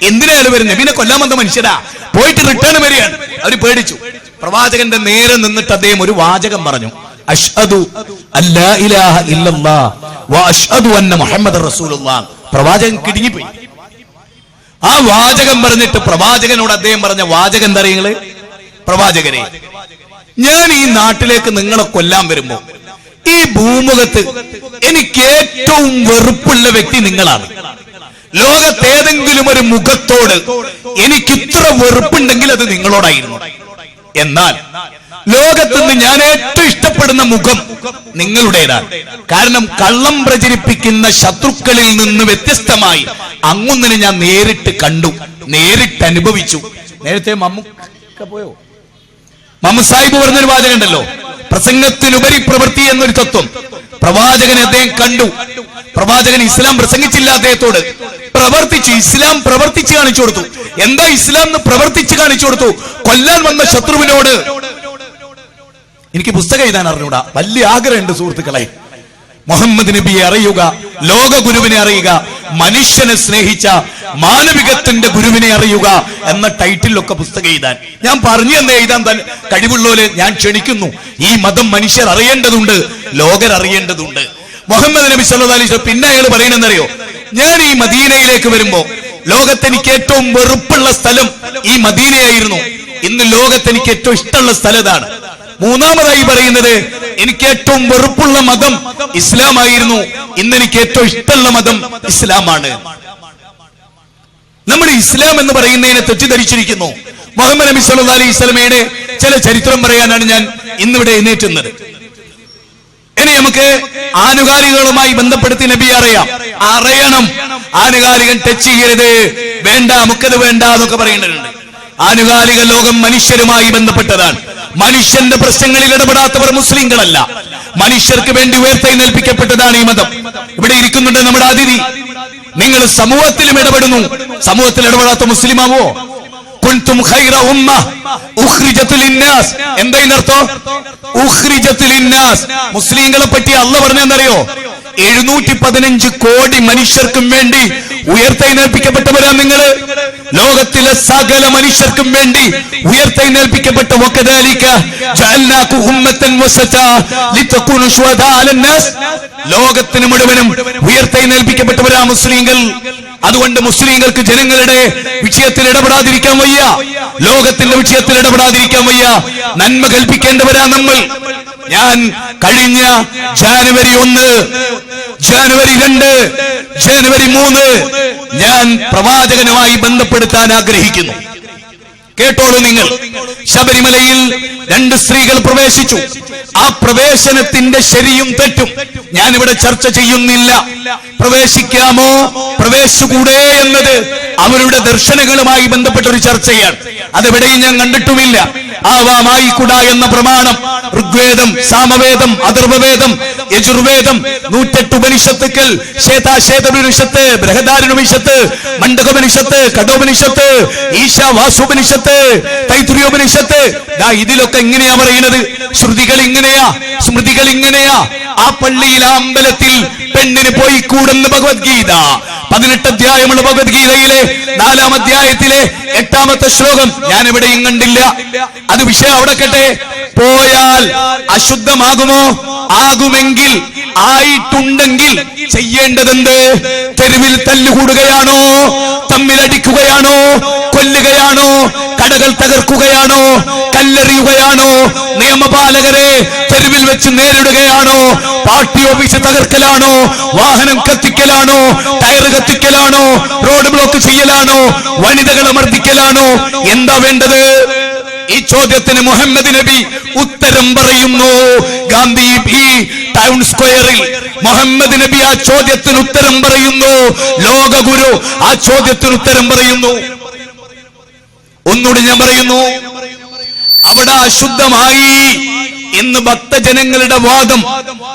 എന്തിനാണ് വരുന്നത്? നബിനെ കൊല്ലാൻ വന്ന മനുഷ്യരാ, പോയിട്ട് റിട്ടേൺ വരികയാണ്. അവര് പേടിച്ചു. പ്രവാചകന്റെ നേരെ നിന്നിട്ട് അദ്ദേഹം ഒരു വാചകം പറഞ്ഞു, അഷ്ഹദു അല്ലാ ഇലാഹ ഇല്ലല്ലാഹ് വ അഷ്ഹദു അന്ന മുഹമ്മദർ റസൂലുള്ളാഹ്. പ്രവാചകൻ കിടുങ്ങിപ്പോയി. ആ വാചകം പറഞ്ഞിട്ട് പ്രവാചകനോട് അദ്ദേഹം പറഞ്ഞ വാചകം എന്താ അറിയുങ്ങള്? പ്രവാചകരെ, ഞാൻ ഈ നാട്ടിലേക്ക് നിങ്ങളെ കൊല്ലാൻ വരുമ്പോ ഈ ഭൂമുഖത്ത് എനിക്ക് ഏറ്റവും വെറുപ്പുള്ള വ്യക്തി നിങ്ങളാണ്. ലോകത്തേതെങ്കിലും ഒരു മുഖത്തോട് എനിക്ക് ഇത്ര വെറുപ്പുണ്ടെങ്കിൽ അത് നിങ്ങളോടായിരുന്നു. എന്നാൽ ലോകത്തുനിന്ന് ഞാൻ ഏറ്റവും ഇഷ്ടപ്പെടുന്ന മുഖം നിങ്ങളുടേതാണ്. കാരണം കള്ളം പ്രചരിപ്പിക്കുന്ന ശത്രുക്കളിൽ നിന്ന് വ്യത്യസ്തമായി അങ്ങൊന്നിനെ ഞാൻ നേരിട്ട് കണ്ടു, നേരിട്ട് അനുഭവിച്ചു. നേരത്തെ മമ്മൂക്ക പോയോ? മമ്മു സാഹിബ് പറഞ്ഞൊരു വാചകം ഉണ്ടല്ലോ, പ്രസംഗത്തിനുപരി പ്രവൃത്തി എന്നൊരു തത്വം. പ്രവാചകനെ അദ്ദേഹം കണ്ടു. പ്രവാചകൻ ഇസ്ലാം പ്രസംഗിച്ചില്ല, അദ്ദേഹത്തോട് പ്രവർത്തിച്ചു. ഇസ്ലാം പ്രവർത്തിച്ച് കാണിച്ചു കൊടുത്തു. എന്താ ഇസ്ലാം എന്ന് പ്രവർത്തിച്ച് കാണിച്ചു കൊടുത്തു? കൊല്ലാൻ വന്ന ശത്രുവിനോട് എനിക്ക് പുസ്തകം എഴുതാൻ അറിഞ്ഞൂടാ, വലിയ ആഗ്രഹമുണ്ട് സുഹൃത്തുക്കളെ. മുഹമ്മദ് നബിയെ അറിയുക, ലോക ഗുരുവിനെ അറിയുക, മനുഷ്യനെ സ്നേഹിച്ച മാനവികത്തിന്റെ ഗുരുവിനെ അറിയുക എന്ന ടൈറ്റിലൊക്കെ പുസ്തകം എഴുതാൻ ഞാൻ പറഞ്ഞു എന്ന് എഴുതാൻ കഴിവുള്ളവരെ ഞാൻ ക്ഷണിക്കുന്നു. ഈ മതം മനുഷ്യർ അറിയേണ്ടതുണ്ട്, ലോകർ അറിയേണ്ടതുണ്ട്. മുഹമ്മദ് നബി സല്ലല്ലാഹു അലൈഹി വസല്ലം പിന്നെ അയാൾ പറയുന്നതെന്നറിയോ? ഞാൻ ഈ മദീനയിലേക്ക് വരുമ്പോ ലോകത്ത് എനിക്ക് ഏറ്റവും വെറുപ്പുള്ള സ്ഥലം ഈ മദീനയായിരുന്നു. ഇന്ന് ലോകത്ത് എനിക്ക് ഏറ്റവും ഇഷ്ടമുള്ള സ്ഥലം ഇതാണ്. മൂന്നാമതായി പറയുന്നത്, എനിക്ക് ഏറ്റവും വെറുപ്പുള്ള മതം ഇസ്ലാമായിരുന്നു. ഇന്ന് എനിക്ക് ഏറ്റവും ഇഷ്ടമുള്ള മതം ഇസ്ലാമാണ്. നമ്മൾ ഇസ്ലാം എന്ന് പറയുന്നതിനെ തെറ്റിദ്ധരിച്ചിരിക്കുന്നു. മുഹമ്മദ് നബി സല്ലല്ലാഹു അലൈഹി വസല്ലമയുടെ ചില ചരിത്രം പറയാനാണ് ഞാൻ ഇന്നിവിടെ എഴുന്നേറ്റുന്നത്. ഇനി നമുക്ക് ആനുകാലികളുമായി ബന്ധപ്പെടുത്തി നബി അറിയണം. ആനുകാലികൻ ടച്ച് ചെയ്യരുത്, വേണ്ട, നമുക്കത് വേണ്ട എന്നൊക്കെ പറയേണ്ടതുണ്ട്. ആനുകാലിക ലോകം മനുഷ്യരുമായി ബന്ധപ്പെട്ടതാണ്. മനുഷ്യന്റെ പ്രശ്നങ്ങളിൽ ഇടപെടാത്തവർ മുസ്ലിങ്ങളല്ല. മനുഷ്യർക്ക് വേണ്ടി ഉയർത്തെഴുന്നേൽപ്പിക്കപ്പെട്ടതാണ് ഈ മതം. ഇവിടെ ഇരിക്കുന്നുണ്ട് നമ്മുടെ അതിഥി. നിങ്ങൾ സമൂഹത്തിലും ഇടപെടുന്നു, സമൂഹത്തിൽ ഇടപെടാത്ത മുസ്ലിമാവോ? കുൻതും ഖൈറ ഉമ്മ ഉഖ്രിജത് ലിന്നാസ്. എന്തായിനർത്ഥം? ഉഖ്രിജത് ലിന്നാസ്. മുസ്ലിങ്ങളെ പറ്റി അല്ലാഹു പറഞ്ഞെന്നറിയോ? 715 കോടി മനുഷ്യർക്കും വേണ്ടി ഉയർത്തെഴുന്നേൽപ്പിക്കപ്പെട്ടവരാ നിങ്ങൾ. ലോകത്തിലെ സകല മനുഷ്യർക്കും വേണ്ടി ഉയർത്തെഴുന്നേൽപ്പിക്കപ്പെട്ട വകദാലിക ജഅൽനാകും ഉമ്മത്തൻ വസതാ ലിതകൂനു ശുഹദാ അലന്നാസ്. ലോകത്തിന് മുഴുവനും ഉയർത്തെഴുന്നേൽപ്പിക്കപ്പെട്ടവരാ മുസ്ലിങ്ങൾ. അതുകൊണ്ട് മുസ്ലിങ്ങൾക്ക് ജനങ്ങളുടെ വിഷയത്തിൽ ഇടപെടാതിരിക്കാൻ വയ്യ, ലോകത്തിന്റെ വിഷയത്തിൽ ഇടപെടാതിരിക്കാൻ വയ്യ. നന്മ കൽപ്പിക്കേണ്ടവരാ നമ്മൾ. ഞാൻ കഴിഞ്ഞ ജാനുവരി 1, ജാനുവരി 2, ജാനുവരി 3 ഞാൻ പ്രവാചകനുമായി ബന്ധപ്പെടുത്താൻ ആഗ്രഹിക്കുന്നു. കേട്ടോളൂ നിങ്ങൾ. ശബരിമലയിൽ 2 സ്ത്രീകൾ പ്രവേശിച്ചു. ആ പ്രവേശനത്തിന്റെ ശരിയും തെറ്റും ഞാനിവിടെ ചർച്ച ചെയ്യുന്നില്ല. പ്രവേശിക്കാമോ പ്രവേശിച്ചുകൂടെ എന്നത് അവരുടെ ദർശനങ്ങളുമായി ബന്ധപ്പെട്ട ഒരു ചർച്ചയാണ്. അതെവിടെയും ഞാൻ കണ്ടിട്ടുമില്ല. ആവാമായിക്കൂട എന്ന പ്രമാണം ഋഗ്വേദം, സാമവേദം, അഥർവവേദം, യജുർവേദം, 108 ഉപനിഷത്തുക്കൾ, ശ്വേതാശ്വേതോപനിഷത്ത്, ബൃഹദാരണ്യോപനിഷത്ത്, മണ്ഡകോപനിഷത്ത്, കഠോപനിഷത്ത്, ഈശാവാസോപനിഷത്ത്, തൈത്രിയോപനിഷത്ത്, ഇതിലൊക്കെ എങ്ങനെയാ പറയുന്നത്? ശ്രുതികൾ ഇങ്ങനെയാ, സ്മൃതികൾ ഇങ്ങനെയാ. ആ പള്ളിയിൽ, ആ അമ്പലത്തിൽ പെണ്ണിന് പോയി കൂടുന്ന ഭഗവത്ഗീത 18 അധ്യായമുള്ള ഭഗവത്ഗീതയിലെ 4-ാം അധ്യായത്തിലെ 8-ാമത്തെ ശ്ലോകം ഞാൻ എവിടെയും കണ്ടില്ല. അത് വിഷയം അവിടെ കട്ടെ. പോയാൽ അശുദ്ധമാകുമോ? ആകുമെങ്കിൽ, ആയിട്ടുണ്ടെങ്കിൽ ചെയ്യേണ്ടതെന്ത്? തെരുവിൽ തല്ലുകൂടുകയാണോ? തമ്മിലടിക്കുകയാണോ? കൊല്ലുകയാണോ? കടകൾ തകർക്കുകയാണോ? കല്ലെറിയുകയാണോ? നിയമപാലകരെ തെരുവിൽ വെച്ച് നേരിടുകയാണോ? പാർട്ടി ഓഫീസ് തകർക്കലാണോ? വാഹനം കത്തിക്കലാണോ? ടയർ കത്തിക്കലാണോ? റോഡ് ബ്ലോക്ക് ചെയ്യലാണോ? വനിതകളെ മർദ്ദിക്കലാണോ? എന്താ വേണ്ടത്? ഈ ചോദ്യത്തിന് മുഹമ്മദ് നബി ഉത്തരം പറയുന്നു. ഗാന്ധി ഈ ടൗൺ സ്ക്വയറിൽ മുഹമ്മദ് നബി ആ ചോദ്യത്തിന് ഉത്തരം പറയുന്നു. ലോകഗുരു ആ ചോദ്യത്തിന് ഉത്തരം പറയുന്നു. ഒന്നുകൂടി ഞാൻ പറയുന്നു, അവിടെ അശുദ്ധമായി എന്ന് ഭക്തജനങ്ങളുടെ വാദം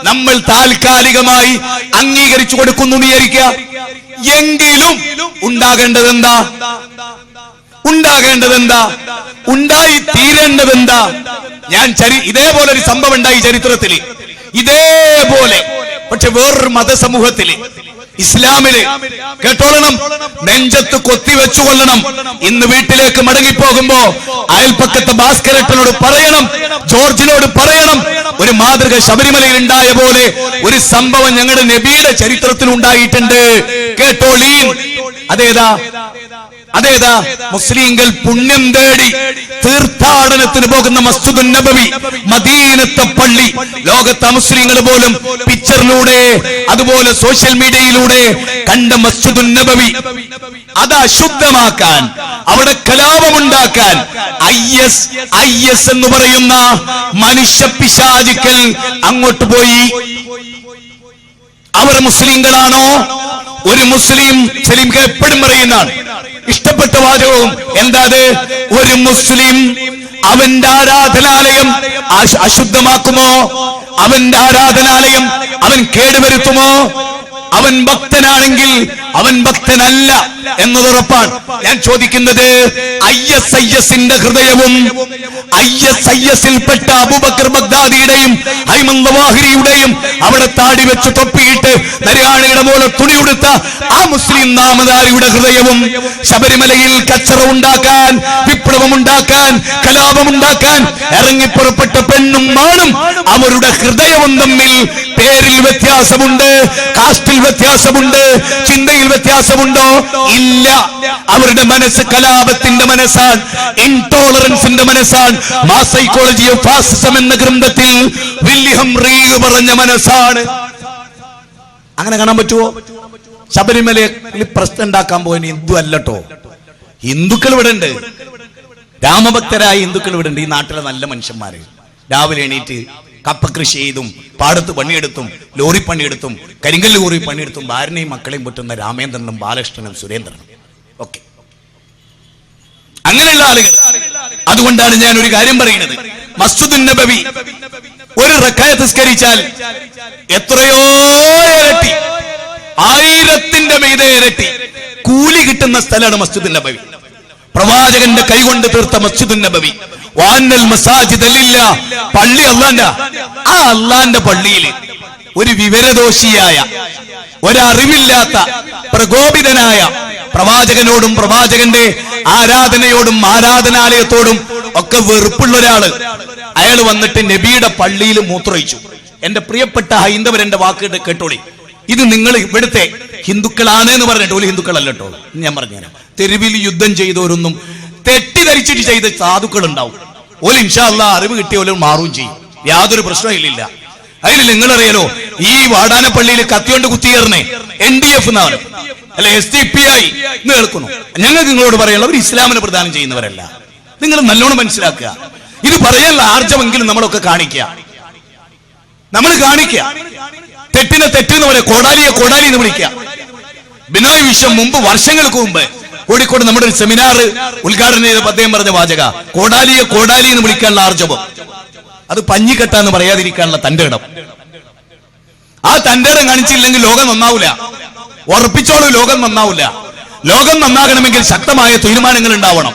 നമ്മൾ താൽക്കാലികമായി അംഗീകരിച്ചു കൊടുക്കുന്നു വിചാരിക്കുക. എങ്കിലും ഉണ്ടാകേണ്ടതെന്താ? ഉണ്ടായി തീരേണ്ടതെന്താ? ഞാൻ ഇതേപോലെ ഒരു സംഭവം ഉണ്ടായി ചരിത്രത്തില്, ഇതേപോലെ. പക്ഷെ വേറൊരു മതസമൂഹത്തില്, ഇസ്ലാമില്. കേട്ടോളണം, നെഞ്ചത്ത് കൊത്തിവെച്ചു കൊള്ളണം. ഇന്ന് വീട്ടിലേക്ക് മടങ്ങിപ്പോകുമ്പോ അയൽപ്പക്കത്തെ ഭാസ്കരട്ടനോട് പറയണം, ജോർജിനോട് പറയണം, ഒരു മാതൃക ശബരിമലയിൽ ഉണ്ടായ പോലെ ഒരു സംഭവം ഞങ്ങളുടെ നബിയുടെ ചരിത്രത്തിൽ ഉണ്ടായിട്ടുണ്ട്. കേട്ടോളീൻ. അതേതാ? മുസ്ലിങ്ങൾ പുണ്യം തേടി തീർത്ഥാടനത്തിന് പോകുന്ന മസ്ജിദുൻ നബവി, മദീനത്തെ പള്ളി. ലോകത്തെ മുസ്ലിങ്ങൾ പോലും പിക്ചറിലൂടെ, അതുപോലെ സോഷ്യൽ മീഡിയയിലൂടെ കണ്ട മസ്ജിദുൻ നബവി, അത് അശുദ്ധമാക്കാൻ, അവിടെ കലാപമുണ്ടാക്കാൻ IS എന്ന് പറയുന്ന മനുഷ്യ പിശാചുക്കൾ അങ്ങോട്ട് പോയി. അവർ മുസ്ലിങ്ങളാണോ? ഒരു മുസ്ലിം സലീംക്ക് എപ്പോഴും പറയുന്നതാണ്, ഇഷ്ടപ്പെട്ട വാചകവും എന്താ? ഒരു മുസ്ലിം അവന്റെ ആരാധനാലയം അശുദ്ധമാക്കുമോ? അവന്റെ ആരാധനാലയം അവൻ കേടുവരുത്തുമോ? അവൻ ഭക്തനാണെങ്കിൽ അവൻ ഭക്തനല്ല എന്നതുറപ്പാണ്. ഞാൻ ചോദിക്കുന്നത്, ISISന്റെ ഹൃദയവും ISISൽപ്പെട്ട അബൂബക്കർ ബഗ്ദാദിയുടെയും അയ്മൻ ദവാഹിരിയുടെയും അവിടെ താടി വെച്ച് തൊപ്പിയിട്ട് നരിയാണിയുടെ പോലെ തുണി ഉടുത്ത ആ മുസ്ലിം നാമധാരിയുടെ ഹൃദയവും ശബരിമലയിൽ കച്ചറ ഉണ്ടാക്കാൻ, വിപ്ലവമുണ്ടാക്കാൻ, കലാപമുണ്ടാക്കാൻ ഇറങ്ങിപ്പുറപ്പെട്ട പെണ്ണും മാണും അവരുടെ ഹൃദയവും തമ്മിൽ പേരിൽ വ്യത്യാസമുണ്ട്, കാസ്റ്റിൽ വ്യത്യാസമുണ്ട്, ചിന്തയിൽ വ്യത്യാസമുണ്ടോ? ഇല്ല. അവരുടെ മനസ്സ് കലാപത്തിന്റെ മനസ്സാണ്, ഇൻടോളറൻസിന്റെ മനസ്സാണ്. മാസ് സൈക്കോളജി ഓഫ് ഫാസിസം എന്ന ഗ്രന്ഥത്തിൽ വില്യം റീഗ് പറഞ്ഞ മനസ്സാണ്. അങ്ങനെ കാണാൻ പറ്റുമോ? ശബരിമലയിൽ പ്രശ്നം ഉണ്ടാക്കാൻ പോയ ഹിന്ദു അല്ലട്ടോ, ഹിന്ദുക്കൾ ഇവിടെ ഉണ്ട്, രാമഭക്തരായ ഹിന്ദുക്കൾ ഇവിടെ ഉണ്ട്. ഈ നാട്ടിലെ നല്ല മനുഷ്യന്മാര് രാവിലെ എണീറ്റ് കപ്പ കൃഷി ചെയ്തും പാടത്ത് പണിയെടുത്തും ലോറി പണിയെടുത്തും കരിങ്കല്ല് കോറി പണിയെടുത്തും ഭാര്യനെയും മക്കളെയും പറ്റുന്ന രാമേന്ദ്രനും ബാലകൃഷ്ണനും സുരേന്ദ്രനും ഒക്കെ അങ്ങനെയുള്ള ആളുകൾ. അതുകൊണ്ടാണ് ഞാൻ ഒരു കാര്യം പറയുന്നത്, മസ്ജിദുൻ നബവി ഒരു റക്അത്ത് നിസ്കരിച്ചാൽ എത്രയോ ഇരട്ടി, 1000ന്റെ മീതെ ഇരട്ടി കൂലി കിട്ടുന്ന സ്ഥലമാണ് മസ്ജിദുൻ നബവി. പ്രവാചകന്റെ കൈകൊണ്ട് തീർത്ത മസ്ജിദുൻ നബവി. വാന്നൽ മസാജിദ് ലില്ലാ, പള്ളി അല്ലാഹുവിന്റെ. ആ അല്ലാഹുവിന്റെ പള്ളിയിൽ ഒരു വിവരദോഷിയായ, ഒരറിവില്ലാത്ത, പ്രകോപിതനായ, പ്രവാചകനോടും പ്രവാചകന്റെ ആരാധനയോടും ആരാധനാലയത്തോടും ഒക്കെ വെറുപ്പുള്ള ഒരാള്, അയാൾ വന്നിട്ട് നബിയുടെ പള്ളിയിൽ മൂത്രയിച്ചു. എന്റെ പ്രിയപ്പെട്ട ഹൈന്ദവരെന്റെ വാക്ക് കേട്ടോളി, ഇത് നിങ്ങൾ ഇവിടുത്തെ ഹിന്ദുക്കളാണ് എന്ന് പറഞ്ഞിട്ട് ഒരു ഹിന്ദുക്കളല്ലോ. ഞാൻ പറഞ്ഞുതരാം, തെരുവിൽ യുദ്ധം ചെയ്തവരൊന്നും തെറ്റിദ്ധരിച്ചിട്ട് ചെയ്ത സാധുക്കൾ ഉണ്ടാവും. ഓല് ഇൻഷാ അല്ലാഹ് അറിവ് കിട്ടിയോലും മാറുകയും ചെയ്യും, യാതൊരു പ്രശ്നമില്ല. അതിൽ നിങ്ങളറിയാലോ, ഈ വാടാനപ്പള്ളിയിൽ കത്തിയോണ്ട് കുത്തിയേറിനെ NDF എന്നാണ്, അല്ലെ SDPI എന്ന് കേൾക്കുന്നു. ഞങ്ങൾക്ക് നിങ്ങളോട് പറയാനുള്ള അവർ ഇസ്ലാമിനെ പ്രദാനം ചെയ്യുന്നവരല്ല. നിങ്ങൾ നല്ലോണം മനസ്സിലാക്കുക. ഇത് പറയാനുള്ള ആർജമെങ്കിലും നമ്മളൊക്കെ കാണിക്കുക, നമ്മൾ കാണിക്കുക. തെറ്റിനെ തെറ്റെന്ന് പറയാം, കോടാലിയെ കോടാലി എന്ന് വിളിക്കുക. ബിനോയ് വിശ്വം മുമ്പ്, വർഷങ്ങൾക്ക് മുമ്പ് കോഴിക്കോട് നമ്മുടെ ഒരു സെമിനാർ ഉദ്ഘാടനം ചെയ്ത അദ്ദേഹം പറഞ്ഞ വാചക, കോടാലിയെ കോടാലി എന്ന് വിളിക്കാനുള്ള ആർജവം, അത് പഞ്ഞിക്കെട്ടാന്ന് പറയാതിരിക്കാനുള്ള തന്റെ ഇടം. ആ തന്റെ ഇടം കാണിച്ചില്ലെങ്കിൽ ലോകം നന്നാവൂല. ഉറപ്പിച്ചോളൂ, ലോകം നന്നാവൂല. ലോകം നന്നാകണമെങ്കിൽ ശക്തമായ തീരുമാനങ്ങൾ ഉണ്ടാവണം.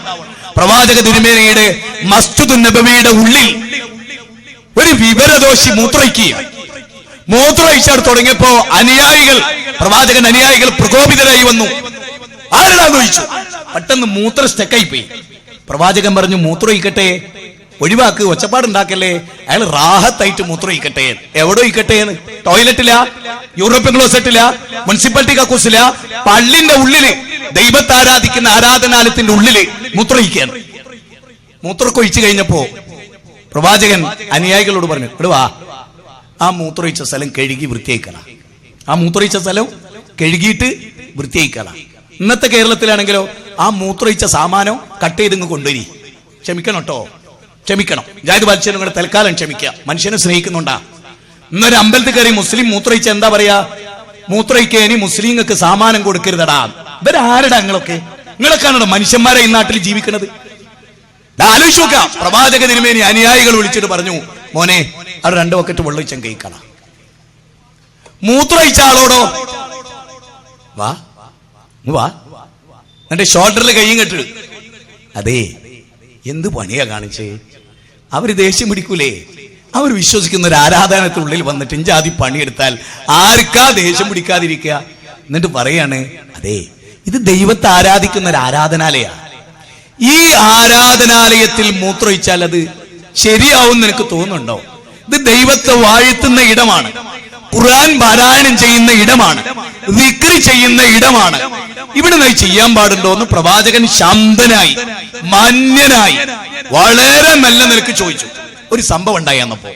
പ്രവാചക തിരുമേനിയുടെ മസ്ജിദുൻ നബവിയുടെ ഉള്ളിൽ ഒരു വിവരദോഷി മൂത്രയിച്ചാൽ തുടങ്ങിയപ്പോ അനുയായികൾ, പ്രവാചകൻ അനുയായികൾ പ്രകോപിതരായി വന്നു. ആരെടാന്ന് ചോദിച്ചു. പെട്ടെന്ന് മൂത്ര സ്റ്റക്കായി പോയി. പ്രവാചകൻ പറഞ്ഞു, മൂത്രയിക്കട്ടെ, ഒഴിവാക്ക്, ഒച്ചപ്പാടുണ്ടാക്കല്ലേ. അയാൾ റാഹത്തായിട്ട് മൂത്രയിക്കട്ടെ. എവിടെ ഒഴിക്കട്ടെ? ടോയ്ലറ്റില, യൂറോപ്യൻ ക്ലോസറ്റില, മുനിസിപ്പാലിറ്റി കക്കൂസില, പള്ളിന്റെ ഉള്ളില്, ദൈവത്തെ ആരാധിക്കുന്ന ആരാധനാലയത്തിന്റെ ഉള്ളില് മൂത്രയിക്കുകയാണ്. മൂത്രക്കൊഴിച്ചു കഴിഞ്ഞപ്പോ പ്രവാചകൻ അനുയായികളോട് പറഞ്ഞു, ഇടുവാ, ആ മൂത്രയിച്ച സ്ഥലം കഴുകി വൃത്തിയാക്കണം. ആ മൂത്രയിച്ച സ്ഥലം കഴുകിയിട്ട് വൃത്തിയാക്കണം. ഇന്നത്തെ കേരളത്തിലാണെങ്കിലോ ആ മൂത്രയിച്ച സാമാനം കട്ട് ചെയ്ത് കൊണ്ടുവരി. ക്ഷമിക്കണം കേട്ടോ, ക്ഷമിക്കണം. ജാതി ബാധിച്ചാലും കൂടെ തൽക്കാലം ക്ഷമിക്കുക. മനുഷ്യനെ സ്നേഹിക്കുന്നുണ്ടാ. ഇന്നൊരു അമ്പലത്തിൽ കയറി മുസ്ലിം മൂത്രയിച്ച എന്താ പറയാ? മൂത്രയിക്കേനി മുസ്ലിങ്ങൾക്ക് സാമാനം കൊടുക്കരുതടാ. ഇവരാരുടെ നിങ്ങളൊക്കെ? നിങ്ങളൊക്കെയാണോ മനുഷ്യന്മാരെ ഈ നാട്ടിൽ ജീവിക്കുന്നത്? ആലോചിച്ച് നോക്കാം. പ്രവാചക തിരുമേനി അനുയായികൾ വിളിച്ചിട്ട് പറഞ്ഞു, മോനെ അത് 2 ബക്കറ്റ് വെള്ളം ഒഴിച്ചാൽ കഴിക്കണം. മൂത്രയിച്ച ആളോടോ, വാ വാ, എന്റെ ഷോൾഡറിൽ കയ്യും കെട്ട്. അതെ, എന്ത് പണിയാ കാണിച്ചേ? അവര് ദേഷ്യം പിടിക്കൂലേ? അവർ വിശ്വസിക്കുന്ന ഒരു ആരാധനത്തിനുള്ളിൽ വന്നിട്ട് ഇഞ്ചാതി പണിയെടുത്താൽ ആർക്കാ ദേഷ്യം പിടിക്കാതിരിക്കുക? എന്നിട്ട് പറയാണ്, അതെ, ഇത് ദൈവത്തെ ആരാധിക്കുന്ന ഒരു ആരാധനാലയ. ഈ ആരാധനാലയത്തിൽ മൂത്രയിച്ചാൽ അത് ശരിയാവും നിനക്ക് തോന്നുന്നുണ്ടോ? ഇത് ദൈവത്തെ വാഴ്ത്തുന്ന ഇടമാണ്, ഖുർആൻ പാരായണം ചെയ്യുന്ന ഇടമാണ്, ദിക്ർ ചെയ്യുന്ന ഇടമാണ്. ഇവിടെ നീ ചെയ്യാൻ പാടുണ്ടോ എന്ന് പ്രവാചകൻ ശാന്തനായി, മാന്യനായി, വളരെ നല്ല നിലക്ക് ചോദിച്ചു. ഒരു സംഭവം ഉണ്ടായി. എന്നപ്പോ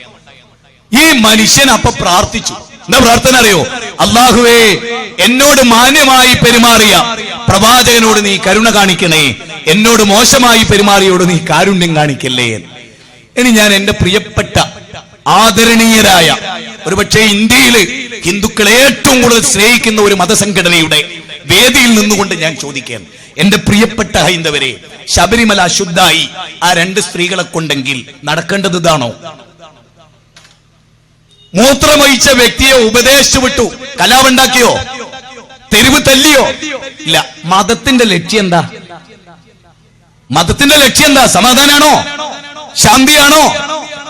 ഈ മനുഷ്യൻ അപ്പൊ പ്രാർത്ഥിച്ചു. എന്താ പ്രാർത്ഥന അറിയോ? അല്ലാഹുവേ, എന്നോട് മാന്യമായി പെരുമാറിയ പ്രവാചകനോട് നീ കരുണ കാണിക്കണേ, എന്നോട് മോശമായി പെരുമാറിയോട് നീ കാരുണ്യം കാണിക്കല്ലേ. ഇനി ഞാൻ എന്റെ പ്രിയപ്പെട്ട ആദരണീയരായ, ഒരുപക്ഷെ ഇന്ത്യയിൽ ഹിന്ദുക്കളെ ഏറ്റവും കൂടുതൽ സ്നേഹിക്കുന്ന ഒരു മതസംഘടനയുടെ വേദിയിൽ നിന്നുകൊണ്ട് ഞാൻ ചോദിക്കാൻ, എന്റെ പ്രിയപ്പെട്ട ഹൈന്ദവരെ, ശബരിമല അശുദ്ധായി ആ 2 സ്ത്രീകളെ കൊണ്ടെങ്കിൽ നടക്കേണ്ടത് ഇതാണോ? മൂത്രമൊഴിച്ച വ്യക്തിയെ ഉപദേശിച്ചു വിട്ടു, കലാപുണ്ടാക്കിയോ? തെരുവ് തല്ലിയോ? ഇല്ല. മതത്തിന്റെ ലക്ഷ്യം എന്താ? മതത്തിന്റെ ലക്ഷ്യം എന്താ? സമാധാനാണോ? ശാന്തിയാണോ?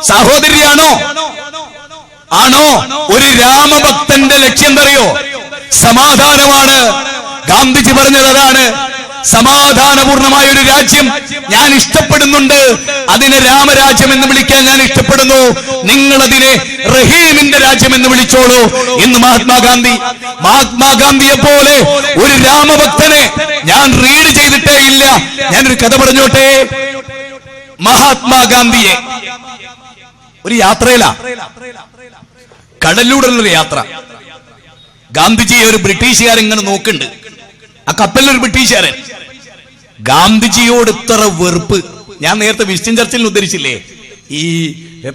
സാഹോദര്യാണോ? ആണോ? ഒരു രാമഭക്തന്റെ ലക്ഷ്യം എന്തറിയോ? സമാധാനമാണ്. ഗാന്ധിജി പറഞ്ഞത് അതാണ്. സമാധാനപൂർണമായ ഒരു രാജ്യം ഞാൻ ഇഷ്ടപ്പെടുന്നുണ്ട്. അതിനെ രാമരാജ്യം എന്ന് വിളിക്കാൻ ഞാൻ ഇഷ്ടപ്പെടുന്നു. നിങ്ങൾ അതിനെ റഹീമിന്റെ രാജ്യം എന്ന് വിളിച്ചോളൂ എന്ന് മഹാത്മാഗാന്ധിയെ പോലെ ഒരു രാമഭക്തനെ ഞാൻ റീഡ് ചെയ്തിട്ടേ ഇല്ല. ഞാനൊരു കഥ പറഞ്ഞോട്ടെ. മഹാത്മാഗാന്ധിയെ ഒരു യാത്രയിലാ, കടലിലൂടെയുള്ളൊരു യാത്ര. ഗാന്ധിജിയെ ഒരു ബ്രിട്ടീഷുകാരൻ ഇങ്ങനെ നോക്കുന്നുണ്ട്. ആ കപ്പലിലൊരു ബ്രിട്ടീഷുകാരൻ. ഗാന്ധിജിയോട് ഇത്ര വെറുപ്പ്. ഞാൻ നേരത്തെ വിസ്റ്റിൻ ചർച്ചിൽ ഉദ്ധരിച്ചില്ലേ, ഈ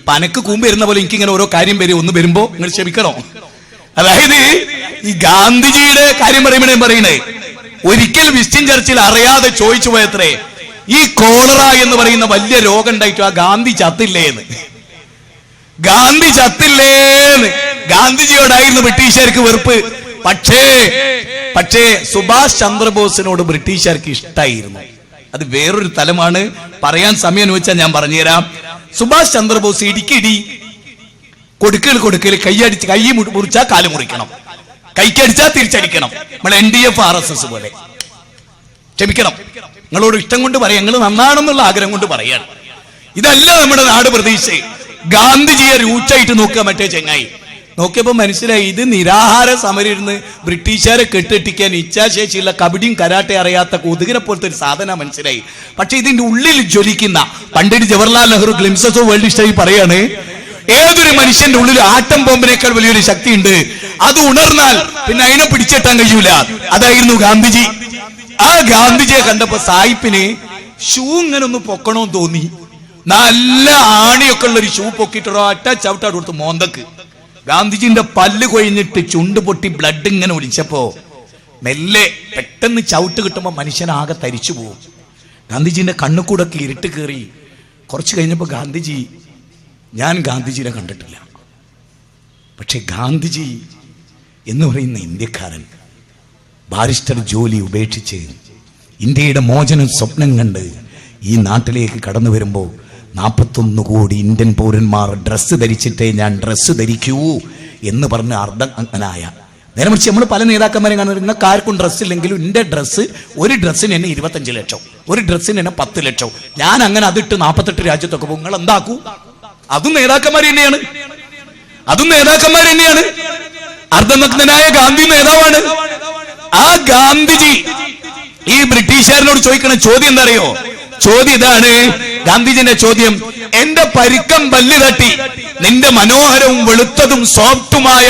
പനക്ക് കൂമ്പ് വരുന്ന പോലെ എനിക്കിങ്ങനെ ഓരോ കാര്യം ഒന്ന് വരുമ്പോ നിങ്ങൾ ക്ഷമിക്കണോ. അതായത് ഈ ഗാന്ധിജിയുടെ കാര്യം പറയണേ, ഒരിക്കൽ വിസ്റ്റിൻ ചർച്ചിൽ അറിയാതെ ചോദിച്ചു പോയത്രേ, ഈ കോളറ എന്ന് പറയുന്ന വലിയ രോഗം ഉണ്ടായിട്ടു ആ ഗാന്ധി ചത്തില്ലേന്ന്. ഗാന്ധി ചത്തില്ലേന്ന് ഗാന്ധിജിയോടായിരുന്നു ബ്രിട്ടീഷുകാർക്ക് വെറുപ്പ്. പക്ഷേ സുഭാഷ് ചന്ദ്രബോസിനോട് ബ്രിട്ടീഷുകാർക്ക് ഇഷ്ടായിരുന്നു. അത് വേറൊരു തലമാണ്. പറയാൻ സമയം ചോദിച്ചാൽ ഞാൻ പറഞ്ഞുതരാം. സുഭാഷ് ചന്ദ്രബോസ് ഇടിക്കിടി, കൊടുക്കൽ, കൈ മുറിച്ചാൽ കാല് മുറിക്കണം, കൈക്കടിച്ചാൽ തിരിച്ചടിക്കണം. നമ്മൾ NDF RSS പോലെ. ക്ഷമിക്കണം, നിങ്ങളോട് ഇഷ്ടം കൊണ്ട് പറയാം, നിങ്ങൾ നന്നാണെന്നുള്ള ആഗ്രഹം കൊണ്ട് പറയാണ്. ഇതല്ല നമ്മുടെ നാട് പ്രതീക്ഷ. ഗാന്ധിജിയെ രൂക്ഷമായിട്ട് നോക്കുക. മറ്റേ ചെങ്ങായി നോക്കിയപ്പോ മനസ്സിലായി, ഇത് നിരാഹാര സമരം ഇരുന്ന് ബ്രിട്ടീഷുകാരെ കെട്ടിട്ടിക്കാൻ ഇച്ഛാശേഷിയുള്ള കബഡിയും കരാട്ടെ അറിയാത്ത കൊതുകിനെ പോലത്തെ ഒരു സാധന മനസ്സിലായി. പക്ഷെ ഇതിന്റെ ഉള്ളിൽ ജ്വലിക്കുന്ന, Pandit Jawaharlal Nehru glimpses of world history പറയാണ്, ഏതൊരു മനുഷ്യന്റെ ഉള്ളിൽ ആറ്റം ബോംബിനേക്കാൾ വലിയൊരു ശക്തിയുണ്ട്. അത് ഉണർന്നാൽ പിന്നെ അതിനെ പിടിച്ചെട്ടാൻ കഴിയൂല. അതായിരുന്നു ഗാന്ധിജി. ആ ഗാന്ധിജിയെ കണ്ടപ്പോ സായിപ്പിന് ഷൂ ഇങ്ങനെ ഒന്ന് പൊക്കണോന്ന് തോന്നി. നല്ല ആണിയൊക്കെ ഉള്ള ഒരു ഷൂ പൊക്കിയിട്ടോ ഒറ്റ ചവിട്ടാട് കൊടുത്ത് മോന്തക്ക്. ഗാന്ധിജിന്റെ പല്ല് കൊഴിഞ്ഞിട്ട് ചുണ്ട് പൊട്ടി ബ്ലഡ് ഇങ്ങനെ ഒലിച്ചപ്പോ മെല്ലെ പെട്ടെന്ന് ചവിട്ട് കിട്ടുമ്പോ മനുഷ്യനാകെ തരിച്ചു പോകും. ഗാന്ധിജിന്റെ കണ്ണുകൂടൊക്കെ ഇരുട്ട് കയറി. കുറച്ച് കഴിഞ്ഞപ്പോ ഞാൻ ഗാന്ധിജിനെ കണ്ടിട്ടില്ല. പക്ഷെ ഗാന്ധിജി എന്ന് പറയുന്ന ഇന്ത്യക്കാരൻ ബാരിസ്റ്റർ ജോലി ഉപേക്ഷിച്ച് ഇന്ത്യയുടെ മോചനം സ്വപ്നം കണ്ട് ഈ നാട്ടിലേക്ക് കടന്നു വരുമ്പോൾ 41 കോടി ഇന്ത്യൻ പൗരന്മാർ ഡ്രസ്സ് ധരിച്ചിട്ടേ ഞാൻ ഡ്രസ്സ് ധരിക്കൂ എന്ന് പറഞ്ഞ് അർദ്ധനായ നേരെ മറിച്ച് നമ്മൾ പല നേതാക്കന്മാരെ കാണുന്നത്, നിങ്ങൾക്ക് ആർക്കും ഡ്രസ്സ് ഇല്ലെങ്കിലും എൻ്റെ ഡ്രസ്സ്, ഒരു ഡ്രസ്സിന് എന്നെ 25 ലക്ഷം, ഒരു ഡ്രസ്സിന് എന്നെ 10 ലക്ഷം, ഞാൻ അങ്ങനെ അതിട്ട് 48 രാജ്യത്തൊക്കെ പോകും. നിങ്ങൾ എന്താക്കൂ? അതും നേതാക്കന്മാർ തന്നെയാണ്. അർദ്ധനഗ്നനായ ഗാന്ധി നേതാവാണ്. ആ ഗാന്ധിജി ഈ ബ്രിട്ടീഷുകാരനോട് ചോദിക്കുന്ന ചോദ്യം എന്താ അറിയോ? ചോദ്യം ഇതാണ്. ഗാന്ധിജിന്റെ ചോദ്യം, എന്റെ പരുക്കം പല്ല് തട്ടി നിന്റെ മനോഹരവും വെളുത്തതും സോഫ്റ്റുമായ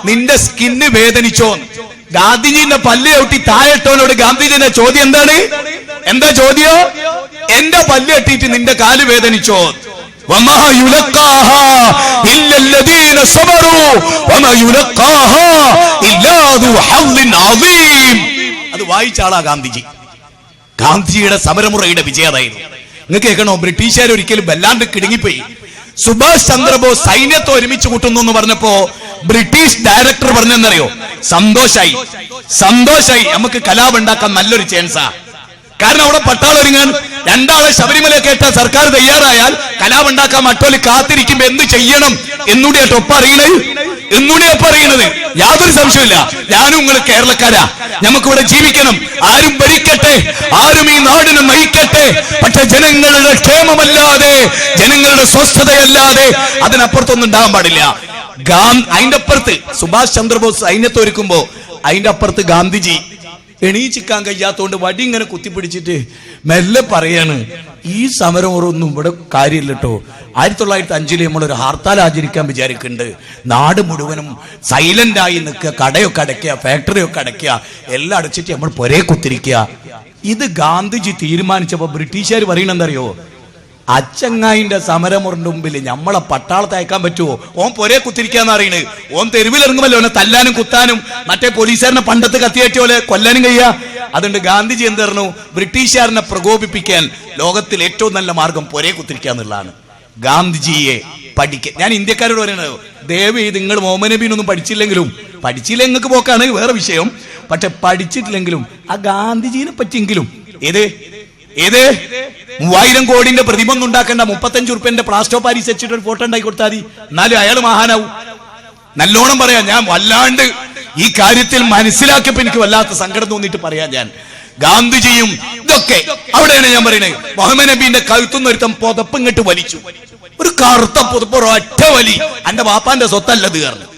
നിന്റെ സ്കിന്ന് വേദനിച്ചോ? ഗാന്ധിജിന്റെ പല്ല് ചവിട്ടി താഴെട്ടോനോട് ഗാന്ധിജിന്റെ ചോദ്യം എന്താണ്? എന്താ ചോദ്യം? എന്റെ പല്ല് തട്ടിയിട്ട് നിന്റെ കാല് വേദനിച്ചോ? അത് വായിച്ചാളാ ഗാന്ധിജി. ഗാന്ധിജിയുടെ സമരമുറയുടെ വിജയതായിരുന്നു. നിങ്ങൾക്ക് കേൾക്കണോ? ബ്രിട്ടീഷുകാർ ഒരിക്കലും വല്ലാണ്ട് കിടുങ്ങിപ്പോയി. സുഭാഷ് ചന്ദ്രബോസ് സൈന്യത്തെ ഒരുമിച്ച് കൂട്ടുന്നു എന്ന് പറഞ്ഞപ്പോ ബ്രിട്ടീഷ് ഡയറക്ടർ പറഞ്ഞെന്നറിയോ? സന്തോഷായി, നമുക്ക് കലാപം ഉണ്ടാക്കാൻ നല്ലൊരു ചാൻസാ. കാരണം അവിടെ പട്ടാളം ഒരുങ്ങാൻ, രണ്ടാളെ ശബരിമല കേട്ട സർക്കാർ തയ്യാറായാൽ കലാപം ഉണ്ടാക്കാൻ മറ്റോല് കാത്തിരിക്കുമ്പോ എന്ത് ചെയ്യണം എന്നൂടെയായിട്ട് ഒപ്പം അറിയണത്. യാതൊരു സംശയമില്ല. ഞാനും നിങ്ങൾ കേരളക്കാരാ, നമുക്കിവിടെ ജീവിക്കണം. ആരും ഭരിക്കട്ടെ, ആരും ഈ നാടിനെ നയിക്കട്ടെ, പക്ഷെ ജനങ്ങളുടെ ക്ഷേമമല്ലാതെ, ജനങ്ങളുടെ സ്വസ്ഥതയല്ലാതെ അതിനപ്പുറത്തൊന്നും ഉണ്ടാകാൻ പാടില്ല. അതിന്റെ അപ്പുറത്ത് സുഭാഷ് ചന്ദ്രബോസ് സൈന്യത്തെ ഒരുക്കുമ്പോ അതിന്റെ അപ്പുറത്ത് ഗാന്ധിജി എണീച്ചിക്കാൻ കഴിയാത്തോണ്ട് വടി ഇങ്ങനെ കുത്തിപ്പിടിച്ചിട്ട് മെല്ലെ പറയാണ്, ഈ സമരമൊന്നും ഇവിടെ കാര്യമില്ല കേട്ടോ. 1905 നമ്മളൊരു ഹർത്താൽ ആചരിക്കാൻ വിചാരിക്കുന്നുണ്ട്. നാട് മുഴുവനും സൈലന്റായി നിൽക്കുക, കടയൊക്കെ അടയ്ക്കുക, ഫാക്ടറിയൊക്കെ അടയ്ക്കുക, എല്ലാം അടച്ചിട്ട് നമ്മൾ പൊരേ കുത്തിരിക്കുക. ഇത് ഗാന്ധിജി തീരുമാനിച്ചപ്പോ ബ്രിട്ടീഷുകാർ പറയണെന്തറിയോ? അച്ചങ്ങായിന്റെ സമരമുറിന്റെ മുമ്പിൽ നമ്മളെ പട്ടാളത്തെ അയക്കാൻ പറ്റുമോ? ഓൻ പൊരേ കുത്തിരിക്കാന്ന് അറിയണത്. ഓൻ തെരുവിലിറങ്ങുമല്ലോ ഓനെ തല്ലാനും കുത്താനും മറ്റേ പോലീസുകാരനെ പണ്ടത്ത് കത്തിയേറ്റ പോലെ കൊല്ലാനും കഴിയാ. അതുകൊണ്ട് ഗാന്ധിജി എന്ത് പറഞ്ഞു? ബ്രിട്ടീഷുകാരനെ പ്രകോപിപ്പിക്കാൻ ലോകത്തിൽ ഏറ്റവും നല്ല മാർഗം പൊരേ കുത്തിരിക്കാന്നുള്ളതാണ്. ഗാന്ധിജിയെ പഠിക്കാൻ ഞാൻ ഇന്ത്യക്കാരോട് പറയണത്, ദയവ് ചെയ്ത് നിങ്ങൾ മുഹമ്മദ് നബീനൊന്നും പഠിച്ചില്ലെങ്കിൽ നിങ്ങൾക്ക് പോക്കാണ് വേറെ വിഷയം. പക്ഷെ പഠിച്ചിട്ടില്ലെങ്കിലും ആ ഗാന്ധിജീനെ പറ്റിയെങ്കിലും ഏത് 3000 കോടിന്റെ പ്രതിമ ഒന്നും ഉണ്ടാക്കേണ്ട, 35 ഉറുപ്പ്യന്റെ പ്ലാസ്റ്റോ പാരീസ് വെച്ചിട്ട് ഒരു ഫോട്ടോ ഉണ്ടാക്കി കൊടുത്താൽ മതി, എന്നാലും അയാൾ മഹാനാവും. നല്ലോണം പറയാം. ഞാൻ വല്ലാണ്ട് ഈ കാര്യത്തിൽ മനസ്സിലാക്കിയപ്പോ എനിക്ക് വല്ലാത്ത സങ്കടം തോന്നിയിട്ട് പറയാം. ഞാൻ ഗാന്ധിജിയും ഇതൊക്കെ അവിടെയാണ് ഞാൻ പറയുന്നത്. മുഹമ്മദ് നബീന്റെ കഴുത്തുനിന്ന് ഒരുത്തം പുതപ്പ് ഇങ്ങോട്ട് വലിച്ചു, ഒരു കറുത്ത പുതപ്പ് ഒറ്റ വലി. എന്റെ വാപ്പാന്റെ സ്വത്തല്ലത് കാരണം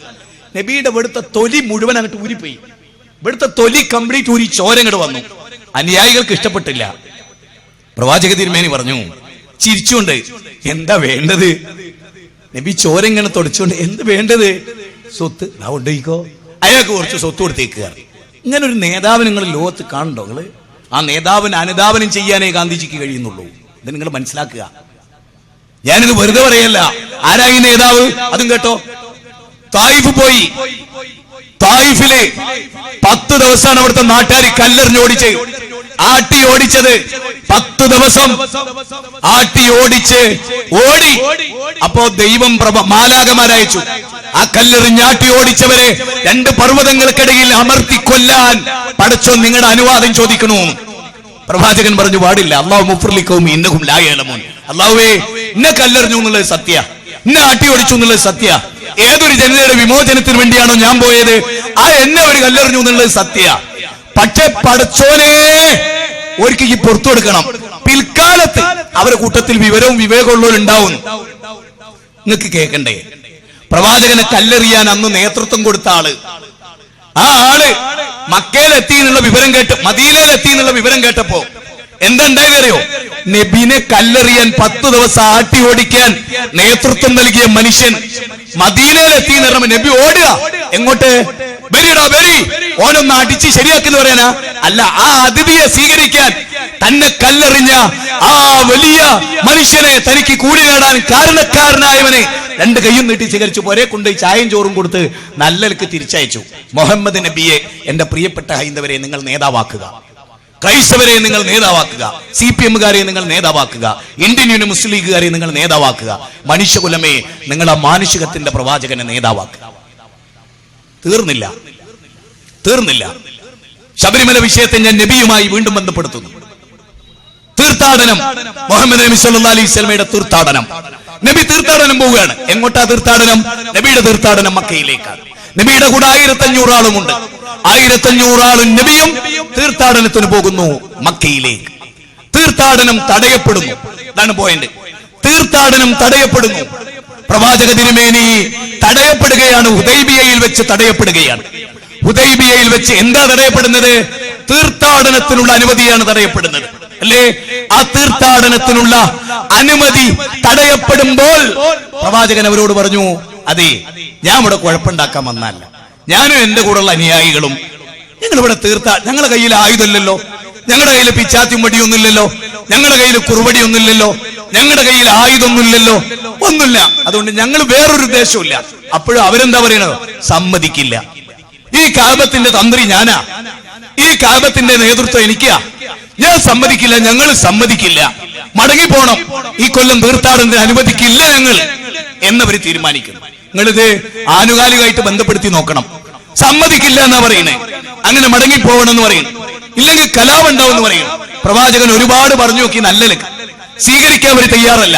നബിയുടെ ഇവിടുത്തെ തൊലി മുഴുവൻ അങ്ങോട്ട് ഊരിപ്പോയി. ഇവിടുത്തെ തൊലി കംപ്ലീറ്റ് ഊരി ചോരങ്ങോട്ട് വന്നു. അനുയായികൾക്ക് ഇഷ്ടപ്പെട്ടില്ല. പ്രവാചക തിരുമേനി പറഞ്ഞു ചിരിച്ചുകൊണ്ട്, എന്താ വേണ്ടത്? നബി ചോര ഇങ്ങനെ തുടച്ചുകൊണ്ട്, എന്ത് വേണ്ടത്? സ്വത്ത് കൊണ്ടുപോയിക്കോ, അയാൾക്ക് കുറച്ച് സ്വത്ത് കൊടുത്തേക്കുക. ഇങ്ങനെ ഒരു നേതാവ് നിങ്ങൾ ലോകത്ത് കാണണ്ടോ? നിങ്ങള് ആ നേതാവിന് അനുധാവനം ചെയ്യാനേ ഗാന്ധിജിക്ക് കഴിയുന്നുള്ളൂ. ഇത് നിങ്ങൾ മനസ്സിലാക്കുക. ഞാനിത് വെറുതെ പറയല്ല. ആരാ ഈ നേതാവ്? അതും കേട്ടോ. തായിഫ് പോയി. തായിഫില് 10 ദിവസമാണ് അവിടുത്തെ നാട്ടുകാർ കല്ലെറിഞ്ഞോടിച്ച് ആട്ടി ഓടിച്ചത്. 10 ദിവസം ആട്ടി ഓടിച്ച് ഓടി. അപ്പോ ദൈവം മാലാകമാരയച്ചു. ആ കല്ലെറിഞ്ഞാട്ടി ഓടിച്ചവരെ 2 പർവ്വതങ്ങൾക്കിടയിൽ അമർത്തി കൊല്ലാൻ പടച്ചോൻ നിങ്ങളുടെ അനുവാദം ചോദിക്കണു. പ്രവാചകൻ പറഞ്ഞു പാടില്ല. അല്ലാഹു മുഫ്രിലിക്കും ഇന്നഹും ലാ യഅലമൂൻ. അല്ലാഹുവേ, ഇന്നെ കല്ലെറിഞ്ഞു എന്നുള്ളത് സത്യ, ഇന്നെ ആട്ടി ഓടിച്ചു എന്നുള്ളത് സത്യ. ഏതൊരു ജനതയുടെ വിമോചനത്തിന് വേണ്ടിയാണോ ഞാൻ പോയത്, ആ എന്നെ ഒരു കല്ലെറിഞ്ഞു എന്നുള്ളത് സത്യ. പക്ഷെ പടച്ചോനെ ഒരിക്കൽ ഈ പുറത്തു കൊടുക്കണം. പിൽക്കാലത്ത് അവരുടെ കൂട്ടത്തിൽ വിവരവും വിവേകമുള്ളവരുണ്ടാവും. നിങ്ങൾക്ക് കേൾക്കണ്ടേ? പ്രവാചകനെ കല്ലെറിയാൻ അന്ന് നേതൃത്വം കൊടുത്ത ആള്, ആ ആള് മക്കയിലെത്തി എന്നുള്ള വിവരം കേട്ട്, മദീനയിലെത്തി എന്നുള്ള വിവരം കേട്ടപ്പോ എന്താ ഉണ്ടായതറിയോ? നബിനെ കല്ലെറിയാൻ 10 ദിവസം ആട്ടി ഓടിക്കാൻ നേതൃത്വം നൽകിയ മനുഷ്യൻ മദീനയിലെത്തി എന്ന് പറയുമ്പോ നബി ഓടുക. എങ്ങോട്ട്? ബരി ഓനൊന്ന് അടിച്ച് ശരിയാക്കി എന്ന് പറയാനാ? അല്ല, ആ അതിഥിയെ സ്വീകരിക്കാൻ തന്നെ കല്ലെറിഞ്ഞ ആ വലിയ മനുഷ്യനെ, തനിക്ക് കൂടി നേടാൻ കാരണക്കാരനായവനെ 2 കൈയും നീട്ടി സ്വീകരിച്ചു. പോരെ കൊണ്ട് ചായയും ചോറും കൊടുത്ത് നല്ലൽക്ക് തിരിച്ചയച്ചു. മുഹമ്മദ് നബിയെ, എന്റെ പ്രിയപ്പെട്ട ഹൈന്ദവരെ നിങ്ങൾ നേതാവാക്കുക, ക്രൈസ്തവരെ നിങ്ങൾ നേതാവാക്കുക, CPM-കാരെ നിങ്ങൾ നേതാവാക്കുക, ഇന്ത്യൻ യൂണിയൻ മുസ്ലിം ലീഗുകാരെ നിങ്ങൾ നേതാവാക്കുക, മനുഷ്യകുലമേ നിങ്ങൾ ആ മാനുഷികത്തിന്റെ പ്രവാചകനെ നേതാവാക്കുക. തീർന്നില്ല. ശബരിമല വിഷയത്തെ ഞാൻ നബിയുമായി വീണ്ടും ബന്ധപ്പെടുത്തുന്നു. തീർത്ഥാടനം, മുഹമ്മദ് നബി സല്ലല്ലാഹു അലൈഹി വസല്ലമയുടെ തീർത്ഥാടനം. നബി തീർത്ഥാടനം പോവുകയാണ്. എങ്ങോട്ടാ തീർത്ഥാടനം? നബിയുടെ തീർത്ഥാടനം മക്കയിലേക്കാണ്. നബിയുടെ കൂടെ 1500 ആളുമുണ്ട്. 1500 ആളും നബിയും തീർത്ഥാടനത്തിന് പോകുന്നു മക്കയിലേക്ക്. തീർത്ഥാടനം തടയപ്പെടുന്നു. ഇതാണ് പോയിന്റ്. തീർത്ഥാടനം തടയപ്പെടുന്നു. പ്രവാചക തിരുമേനി തടയപ്പെടുകയാണ്. ഹുദൈബിയയിൽ വെച്ച് തടയപ്പെടുകയാണ്. ഹുദൈബിയയിൽ വെച്ച് എന്താ തടയപ്പെടുന്നത്? തീർത്ഥാടനത്തിനുള്ള അനുമതിയാണ് തടയപ്പെടുന്നത്, അല്ലേ? ആ തീർത്ഥാടനത്തിനുള്ള അനുമതി തടയപ്പെടുമ്പോൾ പ്രവാചകൻ അവരോട് പറഞ്ഞു, അതെ, ഞാൻ ഇവിടെ കുഴപ്പമുണ്ടാക്കാൻ വന്നല്ല, ഞാനും എന്റെ കൂടെയുള്ള അനുയായികളും ഞങ്ങളിവിടെ ഞങ്ങളുടെ കയ്യിൽ ആയുധമില്ലല്ലോ, ഞങ്ങളുടെ കയ്യിൽ പിച്ചാത്തി മടിയൊന്നുമില്ലല്ലോ, ഞങ്ങളുടെ കയ്യിൽ കുറുവടിയൊന്നുമില്ലല്ലോ, ഞങ്ങളുടെ കയ്യിൽ ആയുധമൊന്നുമില്ലല്ലോ, ഒന്നുമില്ല. അതുകൊണ്ട് ഞങ്ങൾ വേറൊരു ഉദ്ദേശമില്ല. അപ്പോഴും അവരെന്താ പറയണത്? സമ്മതിക്കില്ല. ഈ കാബത്തിന്റെ തന്ത്രി ഞാനാ, ഈ കാബത്തിന്റെ നേതൃത്വം എനിക്കാ, ഞാൻ സമ്മതിക്കില്ല, ഞങ്ങൾ സമ്മതിക്കില്ല, മടങ്ങിപ്പോണം, ഈ കൊല്ലം തീർത്ഥാടനത്തിന് അനുവദിക്കില്ല ഞങ്ങൾ എന്നവർ തീരുമാനിക്കുന്നു. നിങ്ങളിത് ആനുകാലികമായിട്ട് ബന്ധപ്പെടുത്തി നോക്കണം. സമ്മതിക്കില്ല എന്നാ പറയുന്നേ. അങ്ങനെ മടങ്ങിപ്പോകണം എന്ന് പറയുന്നു. ഇല്ലെങ്കിൽ കലാപുണ്ടാവും എന്ന് പറയുന്നു. പ്രവാചകൻ ഒരുപാട് പറഞ്ഞു നോക്കി, നല്ലലേക്ക് സ്വീകരിക്കാൻ അവർ തയ്യാറല്ല,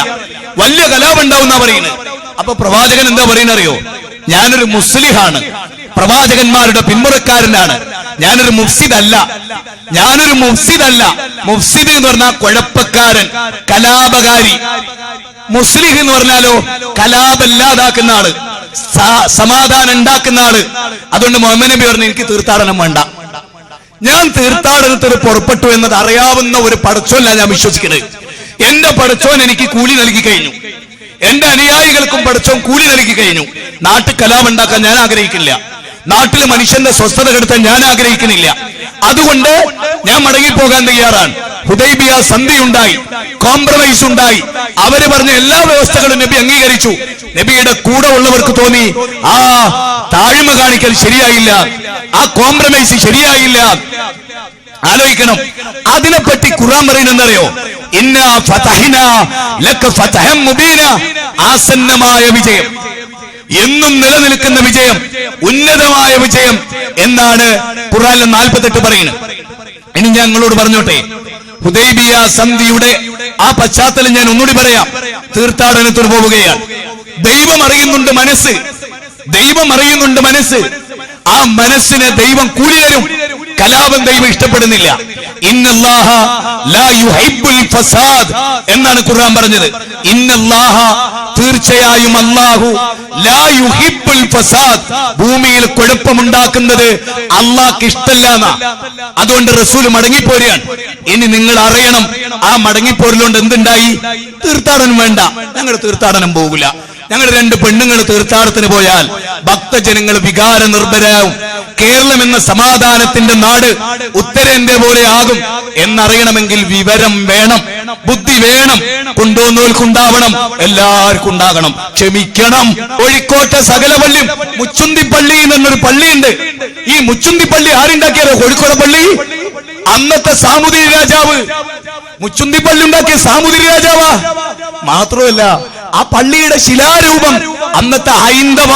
വലിയ കലാപുണ്ടാവും എന്നാ പറയുന്നത്. അപ്പൊ പ്രവാചകൻ എന്താ പറയുന്നത് അറിയോ? ഞാനൊരു മുസ്ലിഹാണ്, പ്രവാചകന്മാരുടെ പിന്മുറക്കാരനാണ്, ഞാനൊരു മുഫ്സിദല്ല. മുഫ്സിദ് എന്ന് പറഞ്ഞാൽ കുഴപ്പക്കാരൻ, കലാപകാരി. മുസ്ലിഹ് എന്ന് പറഞ്ഞാലോ കലാപല്ലാതാക്കുന്ന ആള്, സമാധാനം ഉണ്ടാക്കുന്ന ആള്. അതുകൊണ്ട് മുഹമ്മദ് നബി പറഞ്ഞു, എനിക്ക് തീർത്ഥാടനം വേണ്ട, ഞാൻ തീർത്ഥാടനത്തിന് പുറപ്പെട്ടു എന്നത് അറിയാവുന്ന ഒരു പടച്ചോല്ല ഞാൻ വിശ്വസിക്കുന്നത്. എന്റെ പടച്ചോൻ എനിക്ക് കൂലി നൽകി കഴിഞ്ഞു, എന്റെ അനുയായികൾക്കും പടച്ചോൻ കൂലി നൽകി കഴിഞ്ഞു. നാട്ടിൽ കലാപുണ്ടാക്കാൻ ഞാൻ ആഗ്രഹിക്കില്ല, നാട്ടിലെ മനുഷ്യന്റെ സ്വസ്ഥത കെടുത്താൻ ഞാൻ ആഗ്രഹിക്കുന്നില്ല. അതുകൊണ്ട് ഞാൻ മടങ്ങിപ്പോകാൻ തയ്യാറാണ്. ഹുദൈബിയ സന്ധി ഉണ്ടായി, കോംപ്രമൈസ് ഉണ്ടായി. അവര് പറഞ്ഞ എല്ലാ വ്യവസ്ഥകളും നബി അംഗീകരിച്ചു. നബിയുടെ കൂടെ ഉള്ളവർക്ക് തോന്നി ആ താഴ്മ കാണിക്കൽ ശരിയായില്ല, ആ കോംപ്രമൈസ് ശരിയായില്ല. ആലോചിക്കണം. അതിനെപ്പറ്റി ഖുർആൻ പറയുന്നത് എന്തറിയോ? ഇന്നാ ഫതഹ്നാ ലക ഫതഹൻ മുബീന. ആസന്നമായ വിജയം, എന്നും നിലനിൽക്കുന്ന വിജയം, ഉന്നതമായ വിജയം എന്നാണ് ഖുർആനിൽ 48 പറയുന്നു. ഇനി ഞാൻ നിങ്ങളോട് പറഞ്ഞോട്ടെ, ഹുദൈബിയ സന്ധിയുടെ ആ പശ്ചാത്തലം ഞാൻ ഒന്നുകൂടി പറയാം. തീർത്ഥാടനത്തിന് പോവുകയാണ്. ദൈവം അറിയുന്നുണ്ട് മനസ്സ്, ദൈവം അറിയുന്നുണ്ട് മനസ്സ്. ആ മനസ്സിനെ ദൈവം കൂലി തരും. കലാപം ദൈവം ഇഷ്ടപ്പെടുന്നില്ല. ഇന്നല്ലാഹ ലാ യുഹിബ്ബുൽ ഫസാദ് എന്നാണ് ഖുർആൻ പറഞ്ഞത്. ഇന്നല്ലാഹ, തീർച്ചയായും അല്ലാഹു, ലാ യുഹിബ്ബുൽ ഫസാദ്, ഭൂമിയിൽ കുഴപ്പമുണ്ടാക്കുന്നത് അല്ലാഹ്ക്ക് ഇഷ്ടമല്ല. അതുകൊണ്ട് റസൂൽ മടങ്ങിപ്പോരുകയാണ്. ഇനി നിങ്ങൾ അറിയണം, ആ മടങ്ങിപ്പോരലുകൊണ്ട് എന്തുണ്ടായി? തീർത്ഥാടനം വേണ്ട, ഞങ്ങൾ തീർത്ഥാടനം പോകില്ല. ഞങ്ങൾ 2 പെണ്ണുങ്ങൾ തീർത്ഥാടനത്തിന് പോയാൽ ഭക്തജനങ്ങൾ വികാര നിർഭരാവും. കേരളം എന്ന സമാധാനത്തിന്റെ നാട് ഉത്തരേന്ത്യ പോലെ ആകും എന്നറിയണമെങ്കിൽ വിവരം വേണം, ബുദ്ധി വേണം. കൊണ്ടുവന്നവർക്കുണ്ടാവണം, എല്ലാവർക്കും ഉണ്ടാകണം. ക്ഷമിക്കണം. കോഴിക്കോട്ടെ സകല പള്ളിയും, മുച്ചുന്തിപ്പള്ളി എന്നൊരു പള്ളിയുണ്ട്. ഈ മുച്ചുന്തിപ്പള്ളി ആരുണ്ടാക്കിയത്? കോഴിക്കോട് പള്ളി അന്നത്തെ സാമൂതിരി രാജാവ്. മുച്ചുന്തിപ്പള്ളി ഉണ്ടാക്കിയ സാമൂതിരി രാജാവാ. മാത്രമല്ല, ആ പള്ളിയുടെ ശിലാരൂപം അന്നത്തെ ഹൈന്ദവ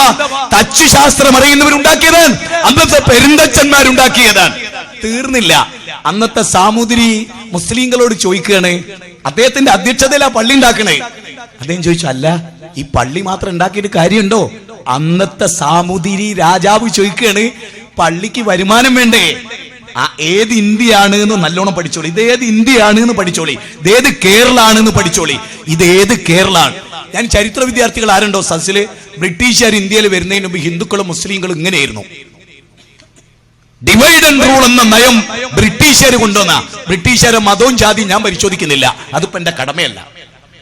തച്ചുശാസ്ത്രം അറിയുന്നവരുണ്ടാക്കിയതാണ്. അന്നത്തെ പെരുന്തച്ചന്മാരുണ്ടാക്കിയതാണ്. തീർന്നില്ല. അന്നത്തെ സാമൂതിരി മുസ്ലിങ്ങളോട് ചോദിക്കുകയാണ്, അദ്ദേഹത്തിന്റെ അധ്യക്ഷതയിൽ ആ പള്ളി ഉണ്ടാക്കണേ. അദ്ദേഹം ചോദിച്ചു, അല്ല, ഈ പള്ളി മാത്രം ഉണ്ടാക്കിയിട്ട് കാര്യമുണ്ടോ? അന്നത്തെ സാമൂതിരി രാജാവ് ചോദിക്കുകയാണ്, പള്ളിക്ക് വരുമാനം വേണ്ടേ? ഏത് ഇന്ത്യയാണ് എന്ന് നല്ലോണം പഠിച്ചോളി. ഇതേത് ഇന്ത്യയാണ് എന്ന് പഠിച്ചോളി. ഇതേത് കേരളാണ് എന്ന് പഠിച്ചോളി. ഇതേത് കേരളാണ്? ഞാൻ ചരിത്ര വിദ്യാർത്ഥികൾ ആരുണ്ടോ സദസ്സില്? ബ്രിട്ടീഷുകാർ ഇന്ത്യയിൽ വരുന്നതിന് മുമ്പ് ഹിന്ദുക്കളും മുസ്ലിങ്ങളും ഇങ്ങനെയായിരുന്നു. ഡിവൈഡ് ആൻഡ് റൂൾ എന്ന നയം ബ്രിട്ടീഷുകാർ കൊണ്ടുവന്ന. ബ്രിട്ടീഷുകാരെ മതവും ജാതിയും ഞാൻ പരിശോധിക്കുന്നില്ല, അതിപ്പോ എന്റെ കടമയല്ല.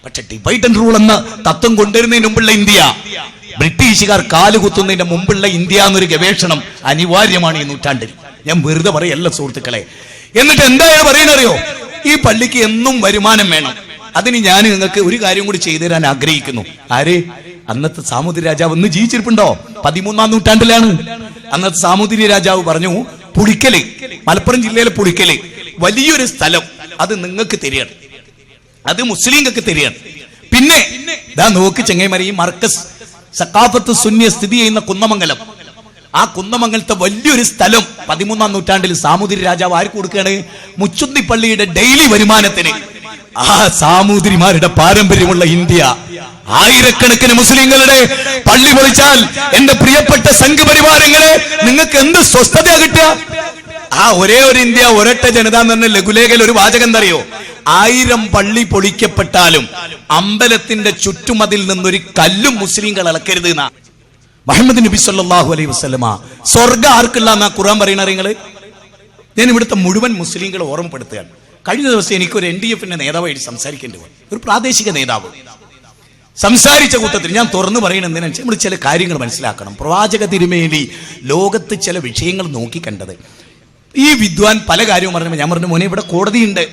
പക്ഷെ ഡിവൈഡ് ആൻഡ് റൂൾ എന്ന തത്വം കൊണ്ടുവരുന്നതിന് മുമ്പുള്ള ഇന്ത്യ, ബ്രിട്ടീഷുകാർ കാലുകുത്തുന്നതിന് മുമ്പുള്ള ഇന്ത്യ എന്നൊരു ഗവേഷണം അനിവാര്യമാണ് ഈ നൂറ്റാണ്ടിൽ. ഞാൻ വെറുതെ പറയല്ല സുഹൃത്തുക്കളെ. എന്നിട്ട് എന്തായാലും പറയുന്നറിയോ? ഈ പള്ളിക്ക് എന്നും വരുമാനം വേണം. അതിന് ഞാൻ നിങ്ങൾക്ക് ഒരു കാര്യം കൂടി ചെയ്തു തരാൻ ആഗ്രഹിക്കുന്നു. ആര്? അന്നത്തെ സാമൂതിരി രാജാവ് ഇന്ന് ജീവിച്ചിരിപ്പുണ്ടോ? 13-ാം നൂറ്റാണ്ടിലാണ്. അന്നത്തെ സാമൂതിരി രാജാവ് പറഞ്ഞു, പുളിക്കല്, മലപ്പുറം ജില്ലയിലെ പുളിക്കല് വലിയൊരു സ്ഥലം, അത് നിങ്ങൾക്ക് തരികയാണ്, അത് മുസ്ലിങ്ങൾക്ക് തരികയാണ്. പിന്നെ ഇതാ നോക്ക് ചെങ്ങൈമാരെ, ഈ മർക്കസ് സഖാഫത്ത് സുന്നിയ സ്ഥിതി ചെയ്യുന്ന കുന്നമംഗലം, ആ കുന്നമംഗലത്തെ വലിയൊരു സ്ഥലം 13-ാം നൂറ്റാണ്ടിൽ സാമൂതിരി രാജാവ് ആർക്ക് കൊടുക്കുകയാണ്? മുച്ചുന്തിപ്പള്ളിയുടെ ഡെയിലി വരുമാനത്തിന്. ആ സാമൂതിരിമാരുടെ പാരമ്പര്യമുള്ള ഇന്ത്യ, ആയിരക്കണക്കിന് മുസ്ലിങ്ങളുടെ പള്ളി പൊളിച്ചാൽ എന്റെ പ്രിയപ്പെട്ട സംഘപരിവാരങ്ങളെ നിങ്ങൾക്ക് എന്ത് സ്വസ്ഥത കിട്ടുക? ആ ഒരേ ഒരു ഇന്ത്യ, ഒരൊറ്റ ജനത എന്ന് പറഞ്ഞ ലഘുലേഖയിൽ ഒരു വാചകം എന്തറിയോ? 1000 പള്ളി പൊളിക്കപ്പെട്ടാലും അമ്പലത്തിന്റെ ചുറ്റുമതിൽ നിന്നൊരു കല്ലും മുസ്ലിങ്ങൾ ഇളക്കരുത് എന്നാ മുഹമ്മദ് നബി സല്ലല്ലാഹു അലൈഹി വസല്ലമ. സ്വർഗ്ഗം ആർക്കില്ല എന്നാ ഖുർആൻ പറയണ അറിയങ്ങള്? ഞാൻ ഇവിടുത്തെ മുഴുവൻ മുസ്ലിങ്ങളെ ഓർമ്മപ്പെടുത്തുകയാണ്. കഴിഞ്ഞ ദിവസം എനിക്കൊരു NDF-ന്റെ നേതാവായിട്ട് സംസാരിക്കേണ്ടി വന്നു. ഒരു പ്രാദേശിക നേതാവ് സംസാരിച്ച കൂട്ടത്തിൽ ഞാൻ തുറന്നു പറയുന്നതിനു നമ്മൾ ചില കാര്യങ്ങൾ മനസ്സിലാക്കണം. പ്രവാചക തിരുമേനി ലോകത്ത് ചില വിഷയങ്ങൾ നോക്കിക്കണ്ടത്. ഈ വിദ്വാൻ പല കാര്യവും പറഞ്ഞപ്പോൾ ഞാൻ പറഞ്ഞു, മോനെ, ഇവിടെ കോടതിയുണ്ട്,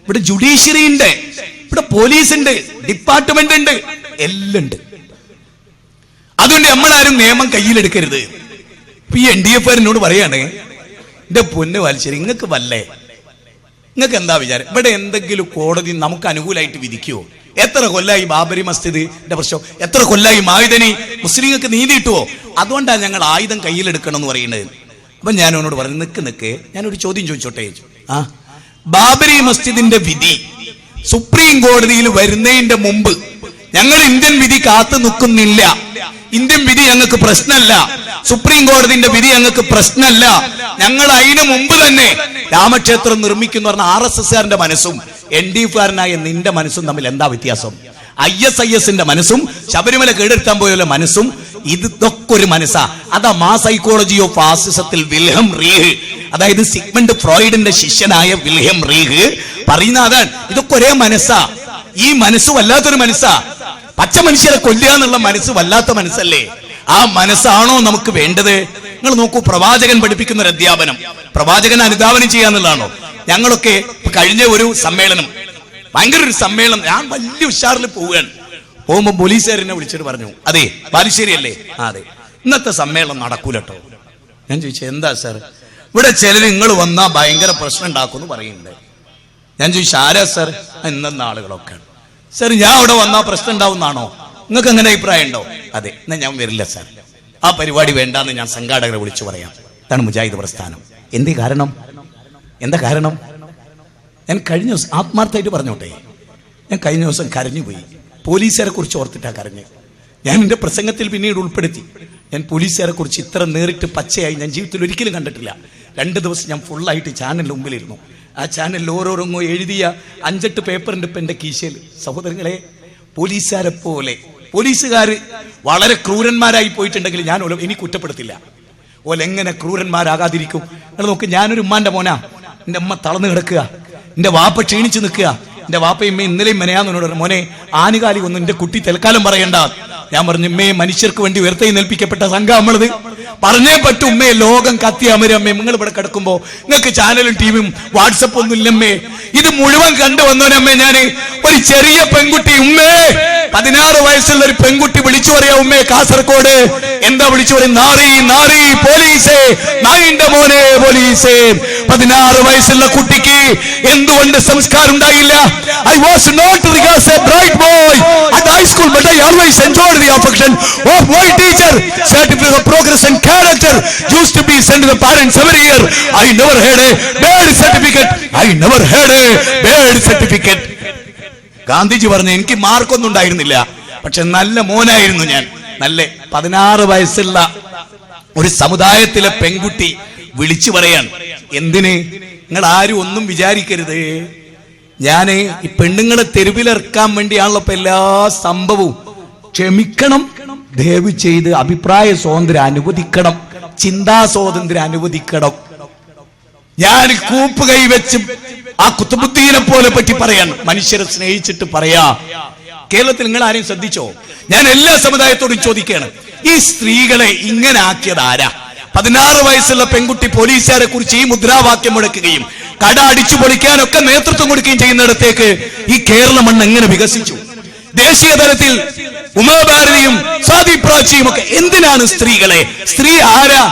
ഇവിടെ ജുഡീഷ്യറി ഉണ്ട്, ഇവിടെ പോലീസ് ഉണ്ട്, ഡിപ്പാർട്ട്മെന്റ് ഉണ്ട്, എല്ലാം ഉണ്ട്. അതുകൊണ്ട് നമ്മളാരും നിയമം കയ്യിലെടുക്കരുത്. ഇപ്പൊ ഈ NDF-കാരനോട് പറയാണ്, എന്റെ പൊന്ന് വാലിശ്ശേരി, നിങ്ങൾക്ക് വല്ലേ, നിങ്ങൾക്ക് എന്താ വിചാരം? ഇവിടെ എന്തെങ്കിലും കോടതി നമുക്ക് അനുകൂലമായിട്ട് വിധിക്കുവോ? എത്ര കൊല്ലായി ബാബരി മസ്ജിദിന്റെ പ്രശ്നം, എത്ര കൊല്ലായി മായുധനി, മുസ്ലിങ്ങൾക്ക് നീതി കിട്ടുവോ? അതുകൊണ്ടാണ് ഞങ്ങൾ ആയുധം കയ്യിലെടുക്കണം എന്ന് പറയുന്നത്. അപ്പൊ ഞാൻ അവനോട് പറഞ്ഞു, നിക്ക് ഞാനൊരു ചോദ്യം ചോദിച്ചോട്ടെ. ബാബരി മസ്ജിദിന്റെ വിധി സുപ്രീം കോടതിയിൽ വരുന്നതിന്റെ മുമ്പ് ഞങ്ങൾ ഇന്ത്യൻ വിധി കാത്തു നിൽക്കുന്നില്ല. ഇന്ത്യൻ വിധി ഞങ്ങൾക്ക് പ്രശ്നമല്ല, സുപ്രീം കോടതിന്റെ വിധി ഞങ്ങൾക്ക് പ്രശ്നമല്ല. ഞങ്ങൾ അതിനു മുമ്പ് തന്നെ രാമക്ഷേത്രം നിർമ്മിക്കുന്നു പറഞ്ഞ RSS-കാരന്റെ മനസ്സും NDF-കാരനായ നിന്റെ മനസ്സും തമ്മിൽ എന്താ വ്യത്യാസം? ISIS-ന്റെ മനസ്സും ശബരിമല കേടെടുത്താൻ പോയുള്ള മനസ്സും ഇതൊക്കെ ഒരു മനസ്സാ. അതാ മാ സൈക്കോളജി ഓഫ് ഫാസിസത്തിൽ വിൽഹം റീഹ്, അതായത് സിഗ്മണ്ട് ഫ്രോയിഡിന്റെ ശിഷ്യനായ വിൽഹം റീഹ് പറയുന്ന അതാണ്. ഇതൊക്കെ ഒരേ മനസ്സാ. ഈ മനസ്സ് വല്ലാത്തൊരു മനസ്സാ. പച്ച മനുഷ്യരെ കൊല്ലുക എന്നുള്ള മനസ്സ് വല്ലാത്ത മനസ്സല്ലേ? ആ മനസ്സാണോ നമുക്ക് വേണ്ടത്? നിങ്ങൾ നോക്കൂ, പ്രവാചകൻ പഠിപ്പിക്കുന്ന ഒരു അധ്യാപനം, പ്രവാചകൻ അനുധാവനം ചെയ്യാന്നുള്ളതാണോ? ഞങ്ങളൊക്കെ കഴിഞ്ഞ ഒരു സമ്മേളനം, ഭയങ്കര ഒരു സമ്മേളനം, ഞാൻ വലിയ ഉഷാറിൽ പോവുകയാണ്. പോകുമ്പോ പോലീസുകാരനെ വിളിച്ചിട്ട് പറഞ്ഞു, അതെ ബാലുശ്ശേരി അല്ലേ? അതെ, ഇന്നത്തെ സമ്മേളനം നടക്കൂലട്ടോ. ഞാൻ ചോദിച്ചു, എന്താ സാർ? ഇവിടെ ചിലർ നിങ്ങൾ വന്നാ ഭയങ്കര പ്രശ്നം ഉണ്ടാക്കുമെന്ന് പറയുന്നുണ്ട്. ഞാൻ ചോദിച്ചു, ആരാ സാർ? ഇന്നെന്ന ആളുകളൊക്കെ. സാർ, ഞാൻ അവിടെ വന്നാ പ്രശ്നം ഉണ്ടാവുന്നാണോ? നിങ്ങൾക്ക് അങ്ങനെ അഭിപ്രായം ഉണ്ടോ? അതെ, എന്നാ ഞാൻ വരില്ല സാർ, ആ പരിപാടി വേണ്ടാന്ന് ഞാൻ സംഘാടകരെ വിളിച്ചു പറയാം. ഇതാണ് മുജാഹിദ് പ്രസ്ഥാനം. എന്തേ കാരണം? എന്താ കാരണം? ഞാൻ കഴിഞ്ഞ ദിവസം ആത്മാർത്ഥമായിട്ട് പറഞ്ഞോട്ടെ, ഞാൻ കഴിഞ്ഞ ദിവസം കരഞ്ഞുപോയി. പോലീസുകാരെ കുറിച്ച് ഓർത്തിട്ടാ കരഞ്ഞ്. ഞാൻ എൻ്റെ പ്രസംഗത്തിൽ പിന്നീട് ഉൾപ്പെടുത്തി. ഞാൻ പോലീസുകാരെ കുറിച്ച് ഇത്ര നേരിട്ട് പച്ചയായി ഞാൻ ജീവിതത്തിൽ ഒരിക്കലും കണ്ടിട്ടില്ല. 2 ദിവസം ഞാൻ ഫുള്ളായിട്ട് ചാനലിൻ്റെ മുമ്പിലിരുന്നു. ആ ചാനലിൽ ഓരോരോ എഴുതിയ 5-8 പേപ്പറിൻ്റെ ഇപ്പം എൻ്റെ കീശയിൽ. സഹോദരങ്ങളെ, പോലീസുകാരെ പോലെ പോലീസുകാർ വളരെ ക്രൂരന്മാരായി പോയിട്ടുണ്ടെങ്കിൽ ഞാൻ ഇനി കുറ്റപ്പെടുത്തില്ല. എങ്ങനെ ക്രൂരന്മാരാകാതിരിക്കും? നിങ്ങൾ നോക്ക്, ഞാനൊരു ഉമ്മാന്റെ മോനാ. എൻ്റെ അമ്മ തളർന്നു കിടക്കുക, എൻ്റെ വാപ്പ ക്ഷീണിച്ച് നിൽക്കുക. എൻ്റെ വാപ്പയമ്മ ഇന്നലെയും മെനയാന്നോട് മോനെ ആനുകാലിക ഒന്നും എൻ്റെ കുട്ടി തൽക്കാലം പറയണ്ട. ഞാൻ പറഞ്ഞു, ഉമ്മയെ മനുഷ്യർക്ക് വേണ്ടി ഉയർത്തെഴുന്നേൽപ്പിക്കപ്പെട്ട സംഘം നമ്മളത് പറഞ്ഞേ പറ്റും. ഉമ്മയെ ലോകം കത്തി അമരമ്മേ, നിങ്ങൾ ഇവിടെ കിടക്കുമ്പോ നിങ്ങൾക്ക് ചാനലും ടിവിയും വാട്സപ്പ് ഒന്നും ഇല്ലമ്മേ. ഇത് മുഴുവൻ കണ്ടു വന്നോനമ്മേ. ഞാൻ ഒരു ചെറിയ പെൺകുട്ടി, ഉമ്മേ 16 വയസ്സുള്ള ഒരു പെൺകുട്ടി വിളിച്ചു പറയാ, ഉമ്മേ കാസർഗോഡ്. എന്താ വിളിച്ചു പറയും? നാറി നാറി പോലീസേ, നായിന്റെ മോനെ പോലീസേ. 16 വയസ്സുള്ള കുട്ടിക്ക് എന്തുകൊണ്ട് സംസ്കാരം ഉണ്ടായില്ല? I was not as a bright boy at high school, but I always enjoyed the affection of my teacher. Certificate of progress and character used to be sent to the parents every year. I never had a bad certificate. I never had a bad certificate. Gandhiji പറഞ്ഞു, എനിക്ക് മാർക്കൊന്നും ഉണ്ടായിരുന്നില്ല, പക്ഷെ നല്ല മോനായിരുന്നു ഞാൻ. നല്ല 16 വയസ്സുള്ള ഒരു സമുദായത്തിലെ പെൺകുട്ടി വിളിച്ചു പറയാൻ. എന്തിന്? നിങ്ങൾ ആരും ഒന്നും വിചാരിക്കരുത്, ഞാൻ ഈ പെണ്ണുങ്ങളെ തെരുവിലിറക്കാൻ വേണ്ടിയാണല്ലോ ഇപ്പൊ എല്ലാ സംഭവവും. ക്ഷമിക്കണം, ദയവ് ചെയ്ത് അഭിപ്രായ സ്വാതന്ത്ര്യം അനുവദിക്കണം, ചിന്താ സ്വാതന്ത്ര്യം അനുവദിക്കണം. ഞാൻ കൂപ്പ് കൈവച്ച് ആ കുത്തുബുദ്ദീനെ പോലെ പറ്റി പറയാൻ, മനുഷ്യരെ സ്നേഹിച്ചിട്ട് പറയാ. കേരളത്തിൽ നിങ്ങൾ ആരെയും ശ്രദ്ധിച്ചോ? ഞാൻ എല്ലാ സമുദായത്തോടും ചോദിക്കുകയാണ്, ഈ സ്ത്രീകളെ ഇങ്ങനെ ആക്കിയത് ആരാ? 16 വയസ്സുള്ള പെൺകുട്ടി പോലീസുകാരെ കുറിച്ച് ഈ മുദ്രാവാക്യം മുഴക്കുകയും കട അടിച്ചു പൊളിക്കാനൊക്കെ നേതൃത്വം കൊടുക്കുകയും ചെയ്യുന്നിടത്തേക്ക് ഈ കേരള മണ്ണ് എങ്ങനെ വികസിച്ചു? ദേശീയ തലത്തിൽ ഉമാഭാരതിയും സ്വാതി പ്രാച്ചിയും ഒക്കെ എന്തിനാണ് സ്ത്രീകളെ? സ്ത്രീ ആരാ?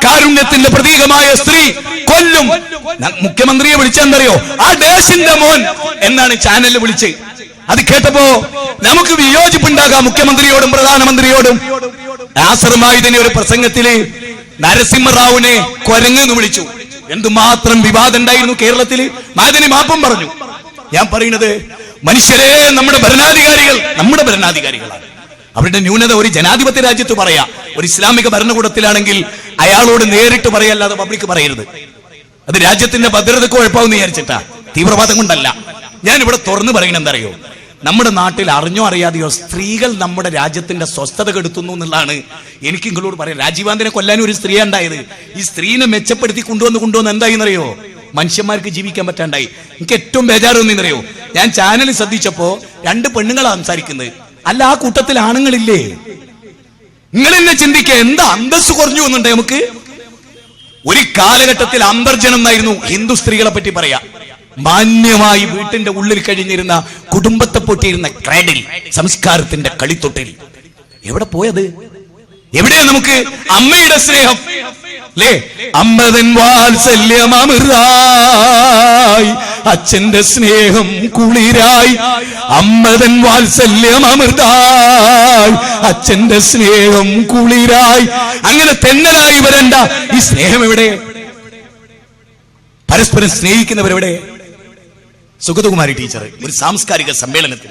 കാരുണ്യത്തിന്റെ പ്രതീകമായ സ്ത്രീ കൊല്ലും. മുഖ്യമന്ത്രിയെ വിളിച്ചെന്തറിയോ? ആ ദേശിന്റെ മോൻ എന്നാണ് ചാനലിൽ വിളിച്ച്. അത് കേട്ടപ്പോ നമുക്ക് വിയോജിപ്പുണ്ടാകാം മുഖ്യമന്ത്രിയോടും പ്രധാനമന്ത്രിയോടും. നാസറുമായി ഒരു പ്രസംഗത്തില് നരസിംഹറാവുവിനെ കൊരങ്ങെന്ന് വിളിച്ചു. എന്തുമാത്രം വിവാദം ഉണ്ടായിരുന്നു കേരളത്തിൽ. മാതിനി മാപ്പം പറഞ്ഞു. ഞാൻ പറയുന്നത്, മനുഷ്യരെ, നമ്മുടെ ഭരണാധികാരികളാണ്. അവരുടെ ന്യൂനത ഒരു ജനാധിപത്യ രാജ്യത്ത് പറയാ. ഒരു ഇസ്ലാമിക ഭരണകൂടത്തിലാണെങ്കിൽ അയാളോട് നേരിട്ട് പറയല്ലാതെ പബ്ലിക് പറയരുത്. അത് രാജ്യത്തിന്റെ ഭദ്രതക്ക് കുഴപ്പമെന്ന് വിചാരിച്ചിട്ടാ, തീവ്രവാദം കൊണ്ടല്ല. ഞാൻ ഇവിടെ തുറന്നു പറയുന്നത് എന്തറിയോ? നമ്മുടെ നാട്ടിൽ അറിഞ്ഞോ അറിയാതെയോ സ്ത്രീകൾ നമ്മുടെ രാജ്യത്തിന്റെ സ്വസ്ഥത കെടുത്തുന്നു എന്നുള്ളതാണ് എനിക്ക് നിങ്ങളോട് പറയാം. രാജീവ് ഗാന്ധിനെ കൊല്ലാനും ഒരു സ്ത്രീ ഉണ്ടായത്. ഈ സ്ത്രീനെ മെച്ചപ്പെടുത്തി കൊണ്ടുവന്ന് എന്തായിന്നറിയോ? മനുഷ്യന്മാർക്ക് ജീവിക്കാൻ പറ്റാണ്ടായി. എനിക്ക് ഏറ്റവും ബേജാറൊന്നറിയോ? ഞാൻ ചാനൽ ശ്രദ്ധിച്ചപ്പോ 2 പെണ്ണുങ്ങളാണ് സംസാരിക്കുന്നത്. അല്ല, ആ കൂട്ടത്തിൽ ആണുങ്ങളില്ലേ? നിങ്ങൾ എന്നെ ചിന്തിക്കുക, എന്താ അന്തസ് കുറഞ്ഞു എന്നുണ്ടേ നമുക്ക്? ഒരു കാലഘട്ടത്തിൽ അന്തർജനം എന്നായിരുന്നു ഹിന്ദു സ്ത്രീകളെ പറ്റി പറയാ. മാന്യമായി വീട്ടിന്റെ ഉള്ളിൽ കഴിഞ്ഞിരുന്ന, കുടുംബത്തെ പൊട്ടിയിരുന്ന ക്രാഡിൽ, സംസ്കാരത്തിന്റെ കളിത്തൊട്ടിൽ. എവിടെ പോയത്? എവിടെയാ നമുക്ക് അമ്മയുടെ സ്നേഹം? അല്ലേ? അമ്മതൻ വാത്സല്യം അമൃതായി, അച്ഛന്റെ സ്നേഹം കുളിരായി. അമ്മതൻ വാത്സല്യം അമൃതായി, അച്ഛന്റെ സ്നേഹം കുളിരായി. അങ്ങനെ തെന്നലായി വരണ്ട ഈ സ്നേഹം എവിടെ? പരസ്പരം സ്നേഹിക്കുന്നവരെവിടെ? സുഗതകുമാരി ടീച്ചർ ഒരു സാംസ്കാരിക സമ്മേളനത്തിൽ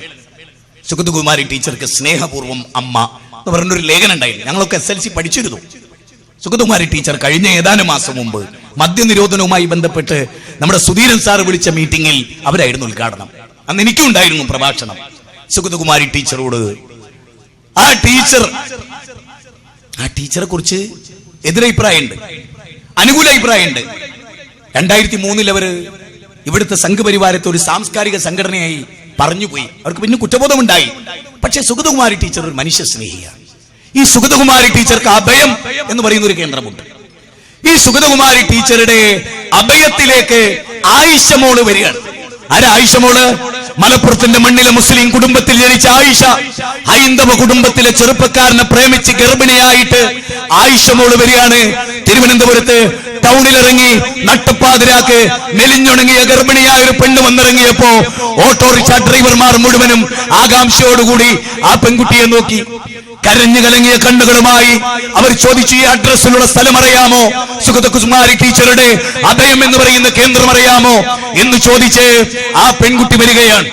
സുഗതകുമാരി ടീച്ചർക്ക് സ്നേഹപൂർവ്വം അമ്മ എന്ന് പറഞ്ഞൊരു ലേഖനം ഉണ്ടായിരുന്നു. ഞങ്ങളൊക്കെ SLC പഠിച്ചിരുന്നു. സുഗതകുമാരി ടീച്ചർ കഴിഞ്ഞ ഏതാനും മാസം മുമ്പ് മദ്യനിരോധനവുമായി ബന്ധപ്പെട്ട് നമ്മുടെ സുധീരൻ സാർ വിളിച്ച മീറ്റിംഗിൽ അവരായിരുന്നു ഉദ്ഘാടനം. അന്ന് എനിക്കും ഉണ്ടായിരുന്നു പ്രഭാഷണം. സുഗതകുമാരി ടീച്ചറോട് ആ ടീച്ചറെ കുറിച്ച് എതിരഭിപ്രായമുണ്ട്, അനുകൂല അഭിപ്രായമുണ്ട്. 2003 അവര് ഇവിടുത്തെ സംഘപരിവാരത്തെ ഒരു സാംസ്കാരിക സംഘടനയായി പറഞ്ഞുപോയി. അവർക്ക് പിന്നെ കുറ്റബോധമുണ്ടായി. പക്ഷെ സുഗതകുമാരി ടീച്ചർ ഒരു മനുഷ്യ സ്നേഹിയാണ്. ഈ സുഗതകുമാരി ടീച്ചർക്ക് അഭയം എന്ന് പറയുന്ന ഒരു കേന്ദ്രമുണ്ട്. ഈ സുഗതകുമാരി ടീച്ചറുടെ അഭയത്തിലേക്ക് ആയിഷ മോള് വരികയാണ്. ആരാ ആയിഷ മോള്? മലപ്പുറത്തിന്റെ മണ്ണിലെ മുസ്ലിം കുടുംബത്തിൽ ജനിച്ച ആയിഷ. ഹൈന്ദവ കുടുംബത്തിലെ ചെറുപ്പക്കാരനെ പ്രേമിച്ച് ഗർഭിണിയായിട്ട് ആയിഷ മോള് വരികയാണ്. തിരുവനന്തപുരത്ത് ടൗണിലിറങ്ങി നട്ടപ്പാതിരാക്ക് മെലിഞ്ഞുണങ്ങിയ ഗർഭിണിയായ ഒരു പെണ്ണ് വന്നിറങ്ങിയപ്പോ ഓട്ടോറിക്ഷ ഡ്രൈവർമാർ മുഴുവനും ആകാംക്ഷയോടുകൂടി ആ പെൺകുട്ടിയെ നോക്കി. കരഞ്ഞു കലങ്ങിയ കണ്ണുകളുമായി അവർ ചോദിച്ചു, ഈ അഡ്രസ്സിലുള്ള സ്ഥലം അറിയാമോ? സുഗതകുമാരി ടീച്ചറുടെ അഭയം എന്ന് പറയുന്ന കേന്ദ്രം അറിയാമോ എന്ന് ചോദിച്ച് ആ പെൺകുട്ടി വരികയാണ്.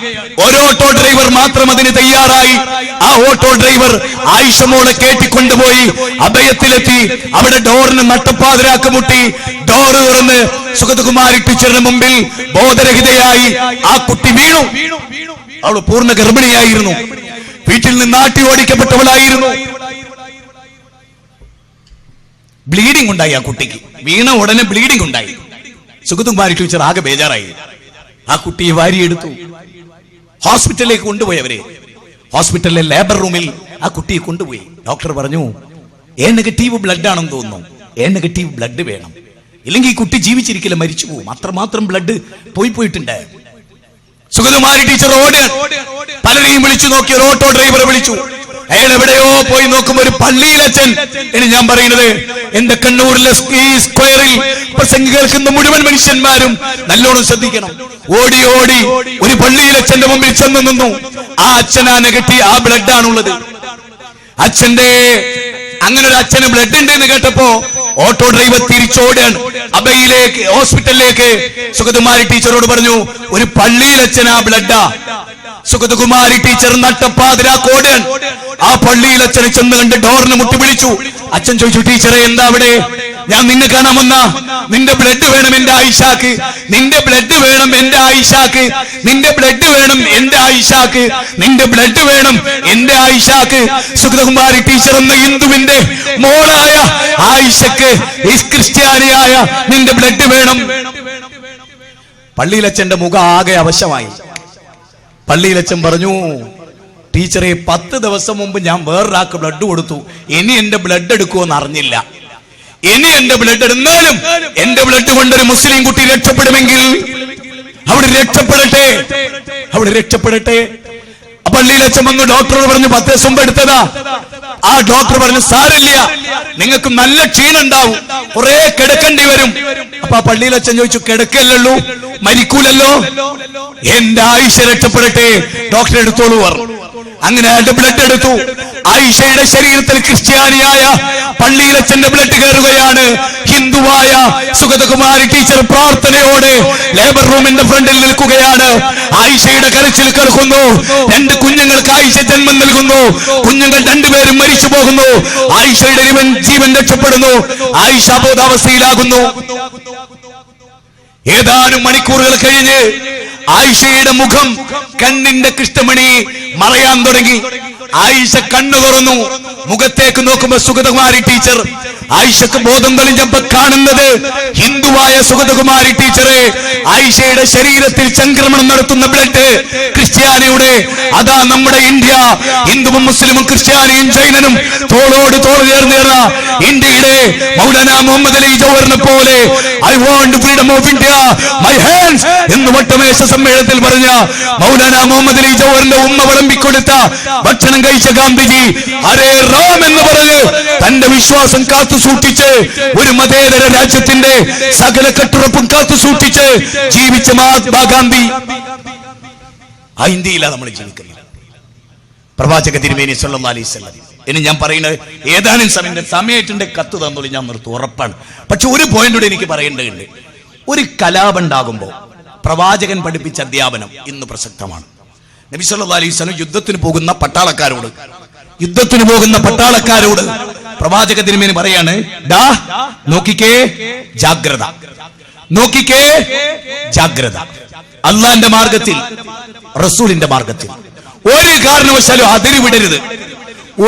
ഒരു ഓട്ടോ ഡ്രൈവർ മാത്രം അതിന് തയ്യാറായി. ആ ഓട്ടോ ഡ്രൈവർ ആയിഷ മോളെ കേട്ടിക്കൊണ്ടുപോയി അഭയത്തിലെത്തി. അവിടെ ഡോറിന് നട്ടപ്പാതിരാക്ക് മുട്ടി. ഡോറ് തുറന്ന് സുഗതകുമാരി ടീച്ചറിന് മുമ്പിൽ ബോധരഹിതയായി ആ കുട്ടി വീണു. അവൾ പൂർണ്ണ ഗർഭിണിയായിരുന്നു. വീട്ടിൽ നിന്ന് നാട്ടി ഓടിക്കപ്പെട്ടവളായിരുന്നു. ബ്ലീഡിംഗ് ഉണ്ടായി ആ കുട്ടിക്ക്. വീണ ഉടനെ ബ്ലീഡിംഗ് ഉണ്ടായി. സുഗതകുമാരി ടീച്ചർ ആകെ ബേജാറായി. ആ കുട്ടിയെ വാരിയെടുത്തു. ഹോസ്പിറ്റലിലേക്ക് കൊണ്ടുപോയി. അവരെ ഹോസ്പിറ്റലിലെ ലേബർ റൂമിൽ ആ കുട്ടിയെ കൊണ്ടുപോയി. ഡോക്ടർ പറഞ്ഞു, എ നെഗറ്റീവ് ബ്ലഡ് ആണെന്ന് തോന്നുന്നു, എ നെഗറ്റീവ് ബ്ലഡ് വേണം, ഇല്ലെങ്കിൽ ഈ കുട്ടി ജീവിച്ചിരിക്കില്ല, മരിച്ചു പോകും, അത്രമാത്രം ബ്ലഡ് പോയിട്ടുണ്ട്. സുഗതകുമാരി ടീച്ചർ ഓടുകയാണ്. പലരെയും വിളിച്ചു നോക്കി. ഒരു ഓട്ടോ ഡ്രൈവറെ വിളിച്ചു. അയാൾ എവിടെയോ പോയി നോക്കുമ്പോ ഒരു പള്ളിയിലച്ഛൻ. ഇനി ഞാൻ പറയുന്നത്, എന്റെ കണ്ണൂരിലെ ഈ സ്ക്വയറിൽ പ്രസംഗം കേൾക്കുന്ന മുഴുവൻ മനുഷ്യന്മാരും നല്ലോണം ശ്രദ്ധിക്കണം. ഓടി ഓടി ഒരു പള്ളിയിലച്ഛന്റെ മുമ്പിൽ ചെന്ന് നിന്നു. ആ അച്ഛനാ നെഗറ്റീവ്, ആ ബ്ലഡ് ആണുള്ളത്. അച്ഛന്റെ അങ്ങനെ ഒരു അച്ഛന് ബ്ലഡ് ഉണ്ട് എന്ന് കേട്ടപ്പോ ഓട്ടോ ഡ്രൈവർ തിരിച്ചോടാണ് അബയിലേക്ക്, ഹോസ്പിറ്റലിലേക്ക്. സുഗതകുമാരി ടീച്ചറോട് പറഞ്ഞു, ഒരു പള്ളിയിലച്ഛനാ ബ്ലഡാ. സുഗതകുമാരി ടീച്ചർ നട്ടപ്പാതിരാക്കോടാൻ ആ പള്ളിയിലച്ഛനെ ചെന്ന് കണ്ട് ഡോറിന് മുട്ടി വിളിച്ചു. അച്ഛൻ ചോദിച്ചു, ടീച്ചറെ എന്താ അവിടെ? ഞാൻ നിന്നെ കാണാൻ വന്ന. നിന്റെ ബ്ലഡ് വേണം എന്റെ ആയിഷാക്ക്, നിന്റെ ബ്ലഡ് വേണം എന്റെ ആയിഷാക്ക്, നിന്റെ ബ്ലഡ് വേണം എന്റെ ആയിഷാക്ക്, നിന്റെ ബ്ലഡ് വേണം എന്റെ ആയിഷാക്ക്. സുഗതകുമാരി ടീച്ചർ എന്ന ഹിന്ദുവിന്റെ മോളായ ആയിഷക്ക് ഈ ക്രിസ്ത്യാനിയായ നിന്റെ ബ്ലഡ് വേണം. പള്ളിയിലച്ഛന്റെ മുഖം ആകെ അവശമായി. പള്ളിയിലച്ഛൻ പറഞ്ഞു, ടീച്ചറെ 10 ദിവസം മുമ്പ് ഞാൻ വേറൊരാൾക്ക് ബ്ലഡ് കൊടുത്തു, ഇനി എന്റെ ബ്ലഡ് എടുക്കുമെന്ന് അറിഞ്ഞില്ല. ഇനി എന്റെ ബ്ലഡ് എടുന്നാലും എന്റെ ബ്ലഡ് കൊണ്ടൊരു മുസ്ലിം കുട്ടി രക്ഷപ്പെടുമെങ്കിൽ അവിടെ രക്ഷപ്പെടട്ടെ, അവിടെ രക്ഷപ്പെടട്ടെ. പള്ളിയിലച്ഛൻ വന്ന് ഡോക്ടറോട് പറഞ്ഞു, 10 ദിവസം മുമ്പ് എടുത്തതാ. ആ ഡോക്ടർ പറഞ്ഞു, സാരില്ല, നിങ്ങൾക്ക് നല്ല ക്ഷീണം ഉണ്ടാവും, കുറെ കിടക്കേണ്ടി വരും. അപ്പൊ ആ പള്ളിയിലച്ഛൻ ചോദിച്ചു, കിടക്കല്ലല്ലോ, മരിക്കൂലല്ലോ, എന്റെ ആയിഷ രക്ഷപ്പെടട്ടെ, ഡോക്ടർ എടുത്തോളൂ പറഞ്ഞു. അങ്ങനെ അയാളുടെ ബ്ലഡ് എടുത്തു. ആയിഷയുടെ ശരീരത്തിൽ ക്രിസ്ത്യാനിയായ പള്ളിയിലച്ഛന്റെ ബ്ലഡ് കയറുകയാണ്. ഹിന്ദുവായ സുഗതകുമാരി ടീച്ചർ പ്രാർത്ഥനയോടെ ലേബർ റൂമിന്റെ ഫ്രണ്ടിൽ നിൽക്കുകയാണ്. ആയിഷയുടെ കരച്ചിൽ കേൾക്കുന്നു. 2 കുഞ്ഞുങ്ങൾക്ക് ആയിഷ ജന്മം നൽകുന്നു. കുഞ്ഞുങ്ങൾ 2 പേരും മരിച്ചു പോകുന്നു. ആയിഷയുടെ ജീവൻ രക്ഷപ്പെടുന്നു. ആയിഷ ബോധാവസ്ഥയിലാകുന്നു. ഏതാനും മണിക്കൂറുകൾ കഴിഞ്ഞ് ആയിഷയുടെ മുഖം, കണ്ണിന്റെ കൃഷ്ണമണി മറയാൻ തുടങ്ങി. ആയിഷ കണ്ണു തുറന്നു. മുഖത്തേക്ക് നോക്കുമ്പോ സുഗതകുമാരി ടീച്ചർ. ആയിഷക്ക് ബോധം തെളിഞ്ഞപ്പോ കാണുന്നത് ഹിന്ദുവായ സുഗതകുമാരി ടീച്ചറെ. ആയിഷയുടെ ശരീരത്തിൽ സംക്രമണം നടത്തുന്ന ബ്ലഡ് ക്രിസ്ത്യാനിയുടെ. അതാ നമ്മുടെ ഇന്ത്യ. ഹിന്ദുവും മുസ്ലിമും ക്രിസ്ത്യാനിയും ജൈനനും തോളോട് തോൾ ചേർന്നേറ ഇന്ത്യയുടെ മൗലാന മുഹമ്മദ് അലി ജൗഹറിനെ പോലെ I want freedom of India my hands എന്ന് വട്ടമേശ സമ്മേളനത്തിൽ പറഞ്ഞ മൗലാന മുഹമ്മദ് അലി ജൗഹറിന്റെ ഉമ്മ വിളമ്പിക്കൊടുത്ത ഭക്ഷണം കഴിച്ച ഗാന്ധിജി ഹരേ റാം എന്ന് പറഞ്ഞ് തന്റെ വിശ്വാസം കാത്തു സൂക്ഷിച്ച് ഒരു മതേതര രാജ്യത്തിന്റെ സകല കെട്ടുറപ്പും കാത്തു സൂക്ഷിച്ച് ജീവിച്ച മഹാത്മാഗാന്ധി. ആ ഇന്ത്യയിലാണ് നമ്മൾ ജീവിക്കുന്നത്. പ്രവാചക തിരുമേനി സല്ലല്ലാഹു അലൈഹി വസല്ലം. ഇനി ഞാൻ പറയുന്നത് ഏതാനും സമയത്തിന്റെ കത്ത് തന്നോളി, ഞാൻ നിർത്തും, ഉറപ്പാണ്. പക്ഷെ ഒരു പോയിന്റ് കൂടെ എനിക്ക് പറയേണ്ടതുണ്ട്. ഒരു കലാപം ഉണ്ടാകുമ്പോൾ പ്രവാചകൻ പഠിപ്പിച്ച അധ്യാപനം ഇന്ന് പ്രസക്തമാണ്. നബി സല്ലല്ലാഹു അലൈഹി വസല്ലം യുദ്ധത്തിന് പോകുന്ന പട്ടാളക്കാരോട് പ്രവാചക തിരുമേനി പറയാണ്, ഡാ നോക്കിക്കേ, ജാഗ്രത, നോക്കിക്കേ, ജാഗ്രത. അള്ളാന്റെ മാർഗത്തിൽ, റസൂലിന്റെ മാർഗത്തിൽ ഒരു കാരണവശാലും അതിരുവിടരുത്.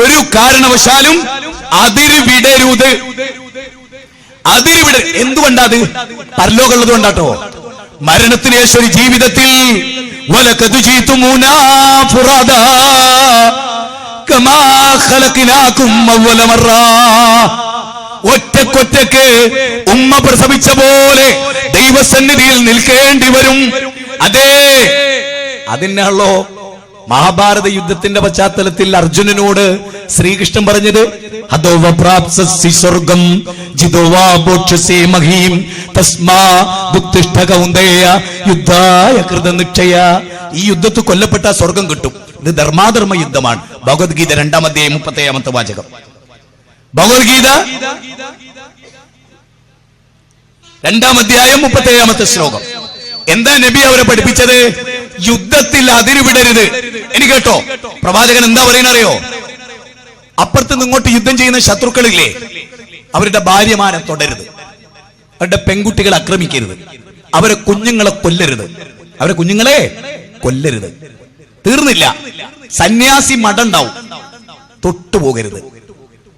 ഒരു കാരണവശാലും അതിരുവിടരുത്. അതിരുവിടരുത്. എന്തുകൊണ്ടാത്? പരലോകമുള്ളത് കൊണ്ടാട്ടോ. മരണത്തിന് ശേഷം ഒരു ജീവിതത്തിൽ ഒറ്റക്കൊറ്റക്ക് ഉമ്മ പ്രസവിച്ച പോലെ ദൈവസന്നിധിയിൽ നിൽക്കേണ്ടി വരും. അതേ, അതിനാണല്ലോ മഹാഭാരത യുദ്ധത്തിന്റെ പശ്ചാത്തലത്തിൽ അർജുനനോട് ശ്രീകൃഷ്ണൻ പറഞ്ഞത്, സ്വർഗം ജിദോവാ ബോക്ഷസേ മഹീം തസ്മാ ദുക്തിഷ്ഠ കൗന്ദയ യുദ്ധായ കൃതനിശ്ചയ. ഈ യുദ്ധത്തിൽ കൊല്ലപ്പെട്ട സ്വർഗം കിട്ടും. ഇത് ധർമാധർമ്മ യുദ്ധമാണ്. ഭഗവത്ഗീത 2-ാം അധ്യായം 37-ാമത്തെ വാചകം. ഭഗവത്ഗീത 2-ാം അധ്യായം 37-ാമത്തെ ശ്ലോകം. എന്താ നബി അവരെ പഠിപ്പിച്ചത്? യുദ്ധത്തിൽ അതിരുവിടരുത്. എനിക്ക് കേട്ടോ, പ്രവാചകൻ എന്താ പറയുന്നറിയോ? അപ്പുറത്ത് ഇങ്ങോട്ട് യുദ്ധം ചെയ്യുന്ന ശത്രുക്കളില്ലേ, അവരുടെ ഭാര്യമാരെ തൊടരുത്, അവരുടെ പെൺകുട്ടികളെ ആക്രമിക്കരുത്, അവരെ കുഞ്ഞുങ്ങളെ കൊല്ലരുത്, അവരെ കുഞ്ഞുങ്ങളെ കൊല്ലരുത്. തീർന്നില്ല, സന്യാസി മഠണ്ടാവും, തൊട്ടുപോകരുത്.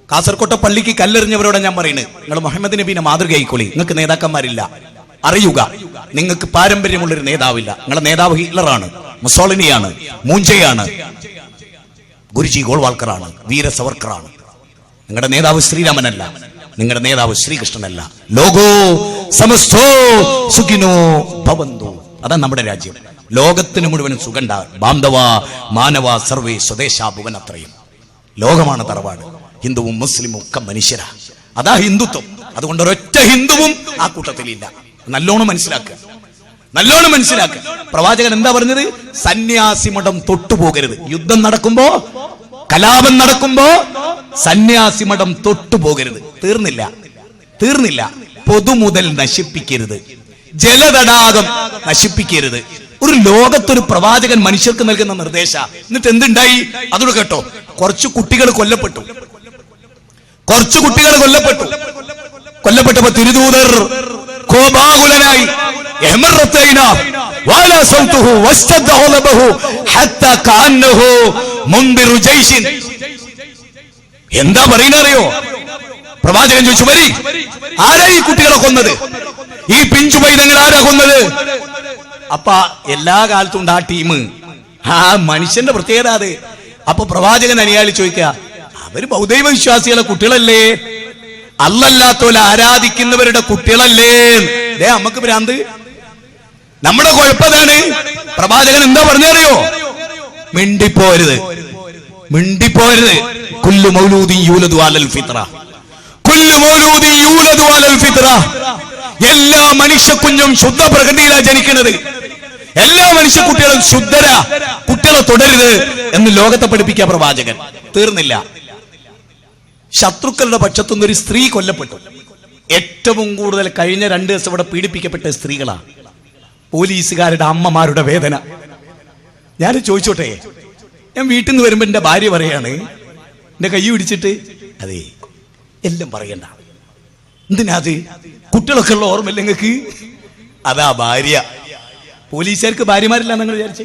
കാസർകോട്ടെ പള്ളിക്ക് കല്ലെറിഞ്ഞവരോടെ ഞാൻ പറയുന്നത്, നിങ്ങൾ മുഹമ്മദ് നബീനെ മാതൃകയായിക്കോളി. നിങ്ങൾക്ക് നേതാക്കന്മാരില്ല, അറിയുക. നിങ്ങൾക്ക് പാരമ്പര്യമുള്ളൊരു നേതാവില്ല. നിങ്ങളുടെ നേതാവ് ഹിറ്റ്ലറാണ്, മുസോളിനിയാണ്, മൂഞ്ചയാണ്, ഗുരുജി ഗോൾവാൾക്കറാണ്, വീര സവർക്കറാണ്. നിങ്ങളുടെ നേതാവ് ശ്രീരാമനല്ല, നിങ്ങളുടെ നേതാവ് ശ്രീകൃഷ്ണനല്ല. ലോകോ സമസ്തോ സുഖിനോ ഭവന്തു. അതാ നമ്മുടെ രാജ്യം. ലോകത്തിന് മുഴുവൻ സുഖണ്ട. ബാന്ധവ മാനവ സർവേ സ്വദേശാഭുവൻ. അത്രയും ലോകമാണ് തറവാട്. ഹിന്ദുവും മുസ്ലിമും ഒക്കെ മനുഷ്യരാ. അതാ ഹിന്ദുത്വം. അതുകൊണ്ട് ഒരൊറ്റ ഹിന്ദുവും ആ കൂട്ടത്തിലില്ല. നല്ലോണം മനസ്സിലാക്കുക, നല്ലോണം മനസ്സിലാക്കുക. പ്രവാചകൻ എന്താ പറഞ്ഞത്? സന്യാസി മഠം തൊട്ടുപോകരുത്. യുദ്ധം നടക്കുമ്പോ, കലാപം നടക്കുമ്പോ സന്യാസി മഠം തൊട്ടുപോകരുത്. തീർന്നില്ല, തീർന്നില്ല. പൊതുമുതൽ നശിപ്പിക്കരുത്, ജലതടാകം നശിപ്പിക്കരുത്. ഒരു ലോകത്തൊരു പ്രവാചകൻ മനുഷ്യർക്ക് നൽകുന്ന നിർദ്ദേശ. എന്നിട്ട് എന്തുണ്ടായി? അതോട് കേട്ടോ, കുറച്ചു കുട്ടികൾ കൊല്ലപ്പെട്ടു, കുറച്ചു കുട്ടികൾ കൊല്ലപ്പെട്ടു. കൊല്ലപ്പെട്ടപ്പോ തിരുദൂതർ കോപാകുലനായി എന്താ പറയുന്നറിയോ? പ്രവാചകൻ ചോദിച്ചു, വരി, ആരാ ഈ കുട്ടികളെ കൊന്നത്? ഈ പിഞ്ചു പൈതങ്ങൾ ആരാ കൊന്നത്? അപ്പ എല്ലാ കാലത്തും ഉണ്ട് ആ ടീം, ആ മനുഷ്യന്റെ പ്രത്യേകത അത്. അപ്പൊ പ്രവാചകൻ അനുയായി ചോദിക്കുക, അവര് ബൗദ്ധൈവ വിശ്വാസികളെ കുട്ടികളല്ലേ, അല്ലല്ലാത്തോലെ ആരാധിക്കുന്നവരുടെ കുട്ടികളല്ലേ? നമുക്ക് ഭ്രാന്ത്. നമ്മുടെ കുഴപ്പതാണ്. പ്രവാചകൻ എന്താ പറഞ്ഞറിയോ? മിണ്ടിപ്പോരുത്, മിണ്ടിപ്പോരുത്. കുല്ലു മൗലൂദി യൂലദു അലൽ ഫിത്ര, കുല്ലു മൗലൂദി യൂലദു അലൽ ഫിത്ര. എല്ലാ മനുഷ്യ കുഞ്ഞും ശുദ്ധ പ്രകൃതിയിലാണ് ജനിക്കുന്നത്. എല്ലാ മനുഷ്യ കുട്ടികളും ശുദ്ധരാ. കുട്ടികളെ തുടരുത് എന്ന് ലോകത്തെ പഠിപ്പിക്കുക പ്രവാചകൻ. തീർന്നില്ല. ശത്രുക്കളുടെ പക്ഷത്തുനിന്ന് ഒരു സ്ത്രീ കൊല്ലപ്പെട്ടു. ഏറ്റവും കൂടുതൽ കഴിഞ്ഞ 2 ദിവസം ഇവിടെ പീഡിപ്പിക്കപ്പെട്ട സ്ത്രീകളാ. പോലീസുകാരുടെ അമ്മമാരുടെ വേദന. ഞാൻ ചോദിച്ചോട്ടെ, ഞാൻ വീട്ടിൽ നിന്ന് വരുമ്പോ എന്റെ ഭാര്യ പറയാണ്, എന്റെ കൈ പിടിച്ചിട്ട്, അതെ എല്ലാം പറയണ്ട, എന്തിനാത്, കുട്ടികളൊക്കെ ഉള്ള ഓർമ്മയില്ല നിങ്ങൾക്ക്? അതാ ഭാര്യ. പോലീസുകാർക്ക് ഭാര്യമാരില്ല നിങ്ങൾ വിചാരിച്ചേ?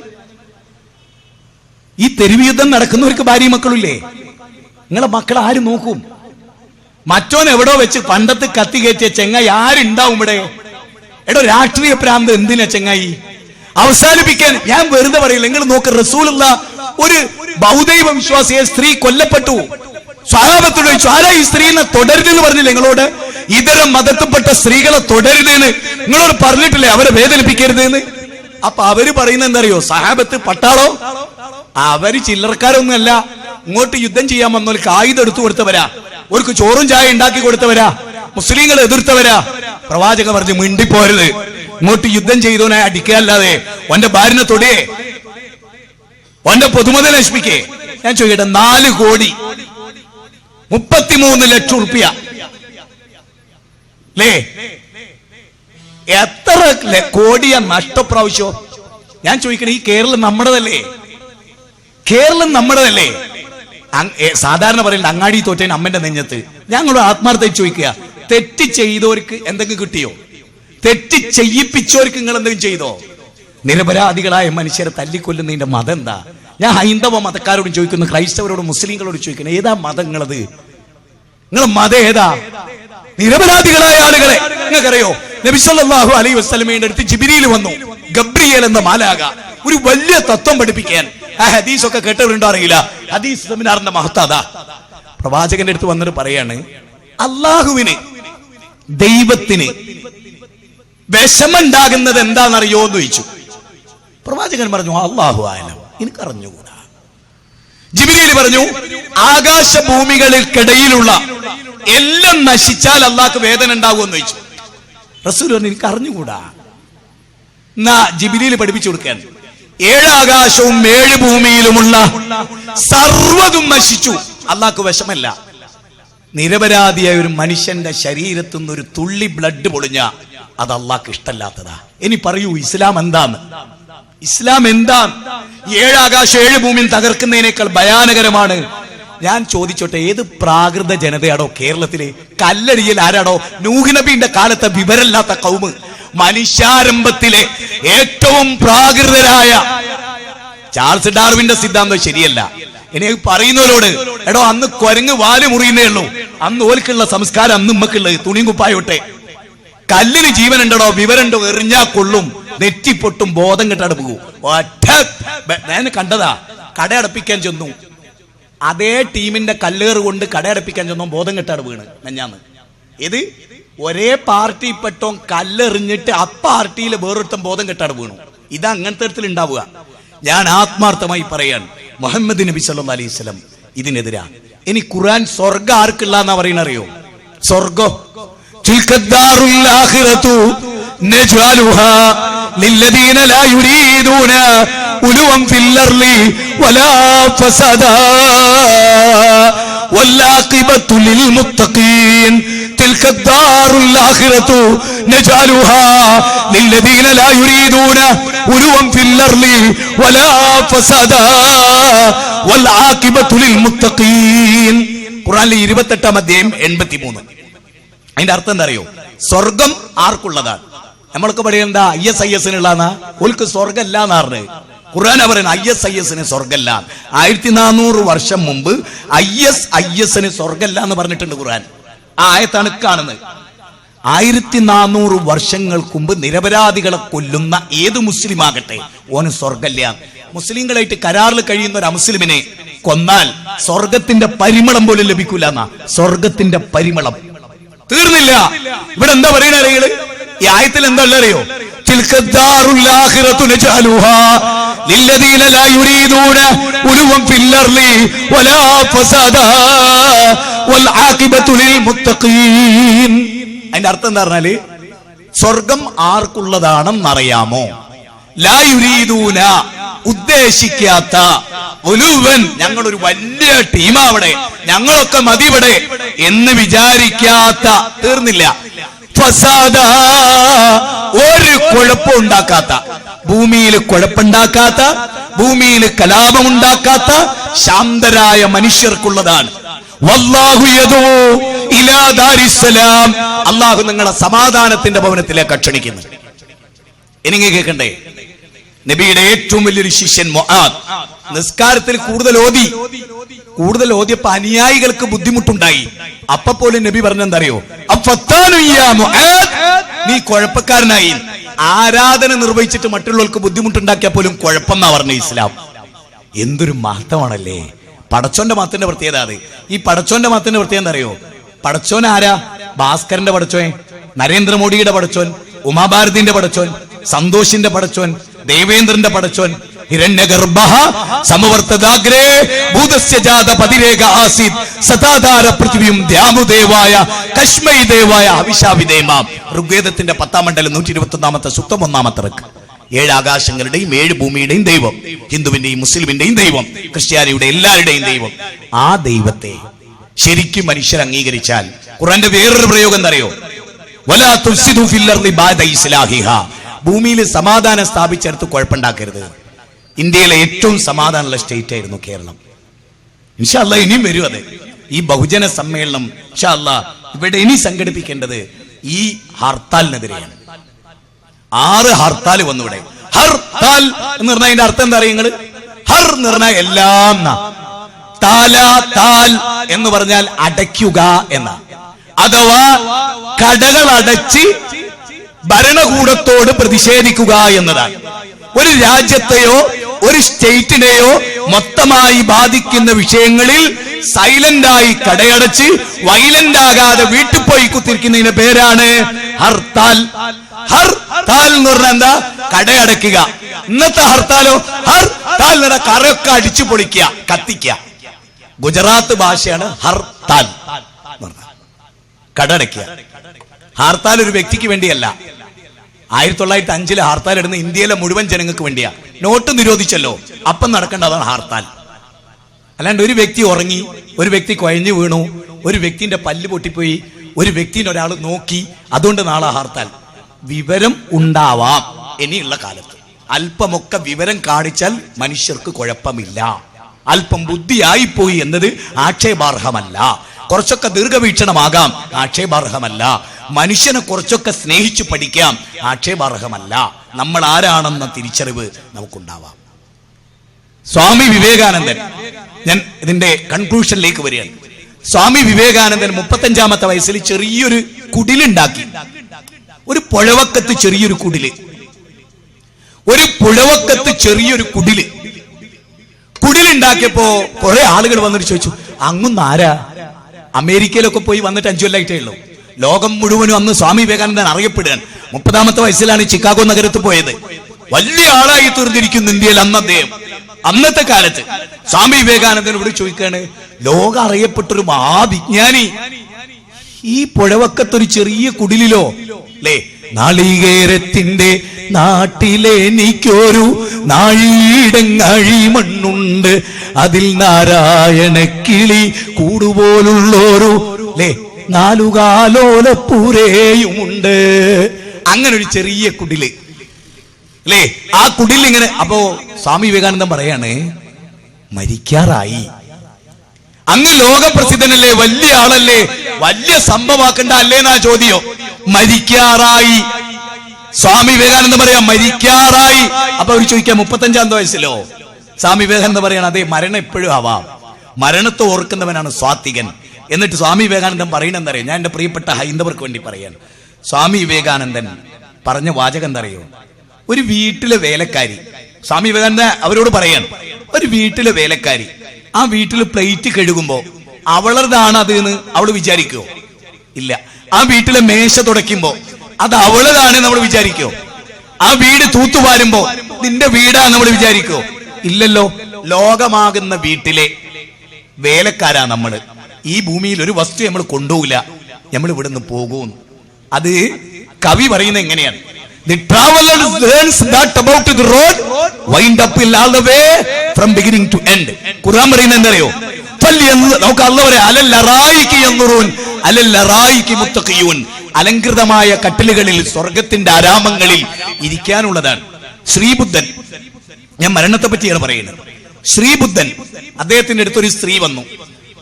ഈ തെരുവ് യുദ്ധം നടക്കുന്നവർക്ക് ഭാര്യ മക്കളില്ലേ? നിങ്ങളെ മക്കളെ ആര് നോക്കും? മറ്റോൻ എവിടോ വെച്ച് പണ്ടത്ത് കത്തി കയറ്റിയ ചെങ്ങായി ആരുണ്ടാവും ഇവിടെ? എടോ, രാഷ്ട്രീയ പ്രാന്ത് എന്തിനാ ചെങ്ങായി? അവസാനിപ്പിക്കാൻ ഞാൻ വെറുതെ പറയില്ല. നിങ്ങൾ നോക്ക്, റസൂലുള്ള ഒരു ബൗദ്ധൈവ വിശ്വാസിയെ സ്ത്രീ കൊല്ലപ്പെട്ടു. സ്വഹാബത്തോട് ചോദിച്ചു, ആരാ ഈ സ്ത്രീനെ തുടരുതെന്ന് പറഞ്ഞില്ല നിങ്ങളോട്? ഇതര മതത്തിൽപ്പെട്ട സ്ത്രീകളെ തുടരുതെന്ന് നിങ്ങളോട് പറഞ്ഞിട്ടില്ലേ? അവരെ വേദനിപ്പിക്കരുത് എന്ന്. അപ്പൊ അവര് പറയുന്നത് എന്തറിയോ? സഹാബത്ത് പട്ടാളോ? അവര് ചില്ലറക്കാരൊന്നുമല്ല. ഇങ്ങോട്ട് യുദ്ധം ചെയ്യാൻ വന്നവർക്ക് ആയുധം എടുത്തു കൊടുത്തവരാ, അവർക്ക് ചോറും ചായ ഉണ്ടാക്കി കൊടുത്തവരാ, മുസ്ലിങ്ങളെ എതിർത്തവരാ. പ്രവാചകൻ പറഞ്ഞു, മിണ്ടിപ്പോരുത്. ഇങ്ങോട്ട് യുദ്ധം ചെയ്തോനെ അടിക്കല്ലാതെ ഓന്റെ ഭാര്യനെ തൊടിയേ, ഓന്റെ പൊതുമുതൽ നശിപ്പിക്കേ. ഞാൻ ചോദിക്കട്ടെ, 4 കോടി 33 ലക്ഷം ഉറുപ്പിക അല്ലേ? എത്ര കോടിയാ നഷ്ടപ്രാവശ്യോ? ഞാൻ ചോദിക്കണേ, ഈ കേരളം നമ്മുടേതല്ലേ? കേരളം നമ്മുടേതല്ലേ? സാധാരണ പറയുന്നത് അങ്ങാടി തോറ്റേന് അമ്മന്റെ നെഞ്ഞത്ത്. ഞങ്ങളോട് ആത്മാർത്ഥമായി ചോദിക്കുക, തെറ്റ് ചെയ്തവർക്ക് എന്തെങ്കിലും കിട്ടിയോ? തെറ്റ് ചെയ്യിപ്പിച്ചവർക്ക് നിങ്ങൾ എന്തെങ്കിലും ചെയ്തോ? നിരപരാധികളായ മനുഷ്യരെ തല്ലിക്കൊല്ലുന്നതിന്റെ മതം എന്താ? ഞാൻ ഹൈന്ദവ മതക്കാരോടും ചോദിക്കുന്നു, ക്രൈസ്തവരോടും മുസ്ലിങ്ങളോടും ചോദിക്കുന്നു, ഏതാ മതങ്ങളത്? നിങ്ങളെ മതം ഏതാ? നിരപരാധികളായ ആളുകളെ നിങ്ങൾക്കറിയോ? നബി സല്ലല്ലാഹു അലൈഹി വസല്ലമയുടെ അടുത്ത് ജിബ്രീൽ വന്നു, ഗബ്രിയേൽ എന്ന മാലാക, ഒരു വലിയ തത്വം പഠിപ്പിക്കാൻ. ആ ഹദീസൊക്കെ കേട്ടവരുണ്ടോ അറിയില്ല. ഹദീസ് സെമിനാറിന്റെ മഹത്വത. പ്രവാചകന്റെ അടുത്ത് വന്നിട്ട് പറയാണ്, അള്ളാഹുവിന്, ദൈവത്തിന് വിഷമുണ്ടാകുന്നത് എന്താണെന്നറിയോ എന്ന് ചോദിച്ചു. പ്രവാചകൻ പറഞ്ഞു, അല്ലാഹു അഅലം, എനിക്കറിഞ്ഞുകൂടാ. ജിബ്രീൽ പറഞ്ഞു, ആകാശഭൂമികൾക്കിടയിലുള്ള എല്ലാം നശിച്ചാൽ അള്ളാഹ്ക്ക് വേദന ഉണ്ടാകുമെന്ന് ചോദിച്ചു. റസൂൽ പറഞ്ഞു എനിക്ക് അറിഞ്ഞുകൂടാ. എന്നാ ജിബ്രീൽ പഠിപ്പിച്ചു കൊടുക്കാൻ, 7 ആകാശവും 7 ഭൂമിയിലുമുള്ള സർവ്വതും നശിച്ചു, അള്ളാഹ്ക്ക് വിഷമല്ല. നിരപരാധിയായ ഒരു മനുഷ്യന്റെ ശരീരത്തിൽ നിന്ന് ഒരു തുള്ളി ബ്ലഡ് പൊളിഞ്ഞ അത് അള്ളാഹ്ക്ക് ഇഷ്ടമല്ലാത്തതാ. ഇനി പറയൂ ഇസ്ലാം എന്താന്ന്? ഇസ്ലാം എന്താ? 7 ആകാശം 7 ഭൂമിയും തകർക്കുന്നതിനേക്കാൾ ഭയാനകരമാണ്. ഞാൻ ചോദിച്ചോട്ടെ, ഏത് പ്രാകൃത ജനതയാണോ കേരളത്തിലെ? കല്ലടിയിൽ ആരാണോ? നൂഹ് നബിയുടെ കാലത്തെ വിവരമില്ലാത്ത കൗമ്, മനുഷ്യാരംഭത്തിലെ ഏറ്റവും പ്രാകൃതരായ. ചാൾസ് ഡാർവിന്റെ സിദ്ധാന്തം ശരിയല്ല. ഇനി പറയുന്നവരോട്, എടോ അന്ന് കുരങ്ങ് വാല് മുറിയുന്നേ ഉള്ളൂ, അന്ന് ഓൽക്കുള്ള സംസ്കാരം അന്ന് ഉമ്മക്കുള്ളത്, തുണിയും കുപ്പായോട്ടെ. കല്ലിന് ജീവനുണ്ടോ? വിവരണ്ടോ? എറിഞ്ഞാ കൊള്ളും, നെറ്റിപ്പൊട്ടും, ബോധം കെട്ടാട് പോകും. ഒറ്റ ഞാൻ കണ്ടതാ, കടയടപ്പിക്കാൻ ചെന്നു, അതേ ടീമിന്റെ കല്ലേറ് കൊണ്ട് കടയടപ്പിക്കാൻ ചെന്നോ ബോധം കെട്ടാട് വീണ് മെഞ്ഞാന്ന്. ഇത് ഒരേ പാർട്ടിപ്പെട്ടോ കല്ലെറിഞ്ഞിട്ട് ആ പാർട്ടിയിൽ വേറൊരുത്തം ബോധം കെട്ടാട് വീണു. ഇത് അങ്ങനത്തെ തരത്തിൽ ഉണ്ടാവുക. ഞാൻ ആത്മാർത്ഥമായി പറയാൻ, മുഹമ്മദ് നബി സല്ലല്ലാഹു അലൈഹി വസല്ലം ഇതിനെതിരാ. ഇനി ഖുർആൻ സ്വർഗ്ഗം ആർക്കുള്ള എന്നാ പറയുന്ന അറിയോ? സ്വർഗ്ഗം തിൽക്കദ്ദാറുൽ ആഖിറതു നജ്അലുഹാ ലില്ലദീന ലാ യുരീദൂന ഉലുവൻ ഫിൽ അർളി വലാ ഫസദാ വൽആഖിബത്തു ലിൽ മുത്തഖീൻ. തിൽക്കദ്ദാറുൽ ആഖിറതു നജ്അലുഹാ ലില്ലദീന ലാ യുരീദൂന ഉലുവൻ ഫിൽ അർളി വലാ ഫസദാ വൽആഖിബത്തു ലിൽ മുത്തഖീൻ. ഖുർആനിലെ 28-ാം അധ്യായം 83. അതിന്റെ അർത്ഥം എന്താ അറിയോ? സ്വർഗം ആർക്കുള്ളതാണ്? നമ്മളൊക്കെ പറയുന്നത് എന്താ? ISIS-നുള്ളതാ. ഓൽക്ക് സ്വർഗല്ല എന്നാ പറഞ്ഞത്. ഖുർആനാ പറയുന്നത് ISIS-ന് സ്വർഗല്ല. 1400 വർഷം മുമ്പ് ISIS-ന് സ്വർഗല്ല എന്ന് പറഞ്ഞിട്ടുണ്ട് ഖുർആൻ. ആ ആയത്താണ് കാണുന്നത്. 1400 വർഷങ്ങൾക്ക് മുമ്പ് നിരപരാധികളെ കൊല്ലുന്ന ഏത് മുസ്ലിം ആകട്ടെ, ഓന് സ്വർഗല്ല. മുസ്ലിങ്ങളായിട്ട് കരാറിൽ കഴിയുന്ന ഒരു അമുസ്ലിമിനെ കൊന്നാൽ സ്വർഗത്തിന്റെ പരിമളം പോലും ലഭിക്കൂല എന്നാ. സ്വർഗത്തിന്റെ പരിമളം തീർന്നില്ല. ഇവിടെ എന്താ പറയുന്ന അറിയുന്നത്? ഈ ആയത്തിൽ എന്താ അറിയോ? തിൽക്കദ്ദാറുൽ ആഖിറതു നജ്അലുഹാ ലില്ലദീന ലാ യുരീദൂന ഉലുവൻ ഫിൽ അർളി വലാ ഫസദാ വൽആഖിബത്തു ലിൽ മുത്തഖീൻ. അതിന്റെ അർത്ഥം എന്താ പറഞ്ഞാല്, സ്വർഗം ആർക്കുള്ളതാണെന്ന് അറിയാമോ? ലാ യുരീദൂന ഉദ്ദേശിക്കാത്ത, ഉലുവൻ ഞങ്ങളൊരു വലിയ ടീമാ അവിടെ, ഞങ്ങളൊക്കെ മതി ഇവിടെ എന്ന് വിചാരിക്കാത്ത, തീർന്നില്ല, ഫസാദ ഒരു കുഴപ്പം ഉണ്ടാക്കാത്ത, ഭൂമിയിൽ കുഴപ്പമുണ്ടാക്കാത്ത, ഭൂമിയിൽ കലാപമുണ്ടാക്കാത്ത ശാന്തരായ മനുഷ്യർക്കുള്ളതാണ്. വല്ലാഹു യദൂ ഇലാ ദാരിസ്സലാം. അല്ലാഹു നിങ്ങളെ സമാധാനത്തിന്റെ ഭവനത്തിലേക്ക് ക്ഷണിക്കുന്നു. എനിക്ക് കേൾക്കണ്ടേ? നബിയുടെ ഏറ്റവും വലിയൊരു ശിഷ്യൻ മുആദ് നിസ്കാരത്തിൽ കൂടുതൽ ഓതിയപ്പോ അനുയായികൾക്ക് ബുദ്ധിമുട്ടുണ്ടായി. അപ്പൊ പോലും നബി പറഞ്ഞെന്തറിയോ? നീ കുഴപ്പക്കാരനായി. ആരാധന നിർവഹിച്ചിട്ട് മറ്റുള്ളവർക്ക് ബുദ്ധിമുട്ടുണ്ടാക്കിയാൽ പോലും കുഴപ്പമെന്നാ പറഞ്ഞ ഇസ്ലാം. എന്തൊരു മഹത്വമാണല്ലേ! പടച്ചോന്റെ മതത്തിന്റെ പ്രത്യേകത അത്. ഈ പടച്ചോന്റെ മതത്തിന്റെ പ്രത്യേകത എന്താ അറിയോ? പടച്ചോൻ ആരാ? ഭാസ്കരന്റെ പടച്ചോൻ, നരേന്ദ്രമോദിയുടെ പടച്ചോൻ, ഉമാഭാരതിന്റെ പടച്ചോൻ, സന്തോഷിന്റെ പടച്ചോൻ, ദേവേന്ദ്രന്റെ പടച്ചോൻ, ഹിരണ്യഗർഭഃ സമവർത്തദാഗ്രേ ഭൂതസ്യ ജാത പതിരേക ആസീത് സദാധാര പൃഥ്വിയും ദ്യാമുദേവായ കശ്മൈ ദേവായ അവിശാവിദേമാം. ഋഗ്വേദത്തിന്റെ 10-ാം മണ്ഡലം 121-ാമത്തെ സൂക്തം 1-ാമത്തെ റക്ക്. 7 ആകാശങ്ങളുടെയും 7 ഭൂമിയുടെയും ദൈവം, ഹിന്ദുവിന്റെയും മുസ്ലിമിന്റെയും ദൈവം, ക്രിസ്ത്യാനിയുടെ എല്ലാവരുടെയും ദൈവം. ആ ദൈവത്തെ ശരിക്കും മനുഷ്യർ അംഗീകരിച്ചാൽ ഖുർആന്റെ വേറൊരു പ്രയോഗം എന്താ അറിയോ? വലാ തുഫ്സിദു ഫിൽ അർളി ബഅദ ഇസ്ലാഹിഹാ. ഭൂമിയിൽ സമാധാനം സ്ഥാപിച്ചെടുത്ത് കുഴപ്പമുണ്ടാക്കരുത്. ഇന്ത്യയിലെ ഏറ്റവും സമാധാനമുള്ള സ്റ്റേറ്റ് ആയിരുന്നു കേരളം. ഇൻഷാ അല്ലാഹ് ഇനിയും വരും. അത് ഈ ബഹുജന സമ്മേളനം ഇൻഷാ അല്ലാഹ് ഇവിടെ ഇനി സംഘടിപ്പിക്കേണ്ടത് ഈ ഹർത്താലിനെതിരെയാണ്. 6 ഹർത്താൽ വന്നു ഇവിടെ. ഹർത്താൽ എന്ന് പറഞ്ഞാൽ അതിന്റെ അർത്ഥം എന്താ അറിയുന്നത്? ഹർ എന്ന് പറഞ്ഞാൽ എല്ലാം, താൽ എന്ന് പറഞ്ഞാൽ അടയ്ക്കുക എന്ന, അഥവാ കടകൾ അടച്ച് ഭരണകൂടത്തോട് പ്രതിഷേധിക്കുക എന്നതാണ്. ഒരു രാജ്യത്തെയോ ഒരു സ്റ്റേറ്റിനെയോ മൊത്തമായി ബാധിക്കുന്ന വിഷയങ്ങളിൽ സൈലന്റായി കടയടച്ച് വയലന്റ് ആകാതെ വീട്ടിൽ പോയി കുത്തിരിക്കുന്നതിന്റെ പേരാണ് ഹർത്താൽ. ഹർത്താൽ എന്ന് പറഞ്ഞാൽ എന്താ? കടയടക്കുക. ഇന്നത്തെ ഹർത്താലോ? ഹർത്താൽ എന്ന കറയൊക്കെ അടിച്ചു പൊളിക്കുക, കത്തിക്കുക. ഗുജറാത്ത് ഭാഷയാണ് ഹർത്താൽ. കടടയ്ക്കുക. ഹർത്താൽ ഒരു വ്യക്തിക്ക് വേണ്ടിയല്ല. 1905 ഹർത്താൽ ഇടുന്ന ഇന്ത്യയിലെ മുഴുവൻ ജനങ്ങൾക്ക് വേണ്ടിയാ. നോട്ട് നിരോധിച്ചല്ലോ, അപ്പം നടക്കേണ്ടതാണ് ഹർത്താൽ. അല്ലാണ്ട് ഒരു വ്യക്തി ഉറങ്ങി, ഒരു വ്യക്തി കുഴഞ്ഞു വീണു, ഒരു വ്യക്തിന്റെ പല്ല് പൊട്ടിപ്പോയി, ഒരു വ്യക്തിനെ ഒരാൾ നോക്കി, അതുകൊണ്ട് നാളെ ഹർത്താൽ. വിവരം ഉണ്ടാവാം ഇനിയുള്ള കാലത്ത്. അല്പമൊക്കെ വിവരം കാണിച്ചാൽ മനുഷ്യർക്ക് കുഴപ്പമില്ല. അല്പം ബുദ്ധിയായിപ്പോയി എന്നത് ആക്ഷേപാർഹമല്ല. കുറച്ചൊക്കെ ദീർഘവീക്ഷണമാകാം, ആക്ഷേപാർഹമല്ല. മനുഷ്യനെ കുറച്ചൊക്കെ സ്നേഹിച്ചു പഠിക്കാം, ആക്ഷേപാർഹമല്ല. നമ്മൾ ആരാണെന്ന തിരിച്ചറിവ് നമുക്കുണ്ടാവാം. സ്വാമി വിവേകാനന്ദൻ, ഞാൻ ഇതിന്റെ കൺക്ലൂഷനിലേക്ക് വരികയാണ്. സ്വാമി വിവേകാനന്ദൻ 35-ാമത്തെ വയസ്സിൽ ചെറിയൊരു കുടിലുണ്ടാക്കി. ഒരു പുഴവക്കത്ത് ചെറിയൊരു കുടില്, കുടിലുണ്ടാക്കിയപ്പോ കുറെ ആളുകൾ വന്നിട്ട് ചോദിച്ചു, അങ്ങൊന്നും ആരാ? അമേരിക്കയിലൊക്കെ പോയി വന്നിട്ട് 5 കൊല്ലമായിട്ടേ ഉള്ളൂ. ലോകം മുഴുവനും അന്ന് സ്വാമി വിവേകാനന്ദൻ അറിയപ്പെടുകയാണ്. 30-ാമത്തെ വയസ്സിലാണ് ചിക്കാഗോ നഗരത്തിൽ പോയത്. വലിയ ആളായി തീർന്നിരിക്കുന്നു ഇന്ത്യയിൽ അന്ന് അദ്ദേഹം. അന്നത്തെ കാലത്ത് സ്വാമി വിവേകാനന്ദനോട് ചോദിക്കാണ്, ലോകം അറിയപ്പെട്ടൊരു മഹാവിജ്ഞാനി ഈ പുഴവക്കത്തൊരു ചെറിയ കുടിലിലോ അല്ലേ? നാളികേരത്തിന്റെ നാട്ടിലെനിക്കൊരു നാഴീടങ്ങഴി മണ്ണുണ്ട്, അതിൽ നാരായണ കിളി കൂടുപോലുള്ളൊരു അല്ലേ 4 കാലോലപ്പൂരയുമുണ്ട്. അങ്ങനെ ഒരു ചെറിയ കുടില് അല്ലേ? ആ കുടിൽ ഇങ്ങനെ. അപ്പോ സ്വാമി വിവേകാനന്ദൻ പറയാണ്, മരിക്കാറായി. അങ്ങ് ലോകപ്രസിദ്ധനല്ലേ, വലിയ ആളല്ലേ, വലിയ സംഭവമാക്കണ്ട അല്ലേന്നാ ചോദ്യം. മരിക്കാറായി. സ്വാമി വിവേകാനന്ദൻ പറയാം മരിക്കാറായി. അപ്പൊ അവർ ചോദിക്കാം 35-ാമത്തെ വയസ്സിലോ? സ്വാമി വിവേകാനന്ദൻ പറയാണ്, അതെ, മരണം എപ്പോഴും ആവാം. മരണത്തെ ഓർക്കുന്നവനാണ് സ്വാത്വികൻ. എന്നിട്ട് സ്വാമി വിവേകാനന്ദൻ പറയണെന്തറിയോ? ഞാൻ എന്റെ പ്രിയപ്പെട്ട ഹൈന്ദവർക്ക് വേണ്ടി പറയാൻ. സ്വാമി വിവേകാനന്ദൻ പറഞ്ഞ വാചകം എന്തറിയോ? ഒരു വീട്ടിലെ വേലക്കാരി, സ്വാമി വിവേകാനന്ദൻ അവരോട് പറയാൻ, ഒരു വീട്ടിലെ വേലക്കാരി ആ വീട്ടിൽ പ്ലേറ്റ് കഴുകുമ്പോ അവളതാണ് അത് എന്ന് അവള് വിചാരിക്കോ? ഇല്ല. ആ വീട്ടിലെ മേശ തുടയ്ക്കുമ്പോ അത് അവളതാണ് നമ്മൾ വിചാരിക്കോ? ആ വീട് തൂത്തുവാരുമ്പോ നിന്റെ വീടാ നമ്മൾ വിചാരിക്കോ? ഇല്ലല്ലോ. ലോകമാകുന്ന വീട്ടിലെ വേലക്കാരാ നമ്മള്. ഈ ഭൂമിയിൽ ഒരു വസ്തു നമ്മൾ കൊണ്ടുപോകില്ല, നമ്മൾ ഇവിടുന്ന് പോകും. അത് കവി പറയുന്നത് എങ്ങനെയാണ്? The traveler learns that about the road wind up all the way from beginning to end. ഖുർആൻ പറയുന്നത് എന്തറിയോ? നമുക്ക് അല്ലാഹു പറയാ, അലല്ലറായികി യൻദുറൂൻ അലല്ലറായികി മുത്തഖിയൂൻ. അലങ്കൃതമായ കട്ടിലുകളിൽ സ്വർഗത്തിന്റെ ആരാമങ്ങളിൽ ഇരിക്കാനുള്ളതാണ്. ശ്രീബുദ്ധൻ, ഞാൻ മരണത്തെ പറ്റിയാണ് പറയുന്നത്. ശ്രീബുദ്ധൻ, അദ്ദേഹത്തിന്റെ അടുത്തൊരു സ്ത്രീ വന്നു.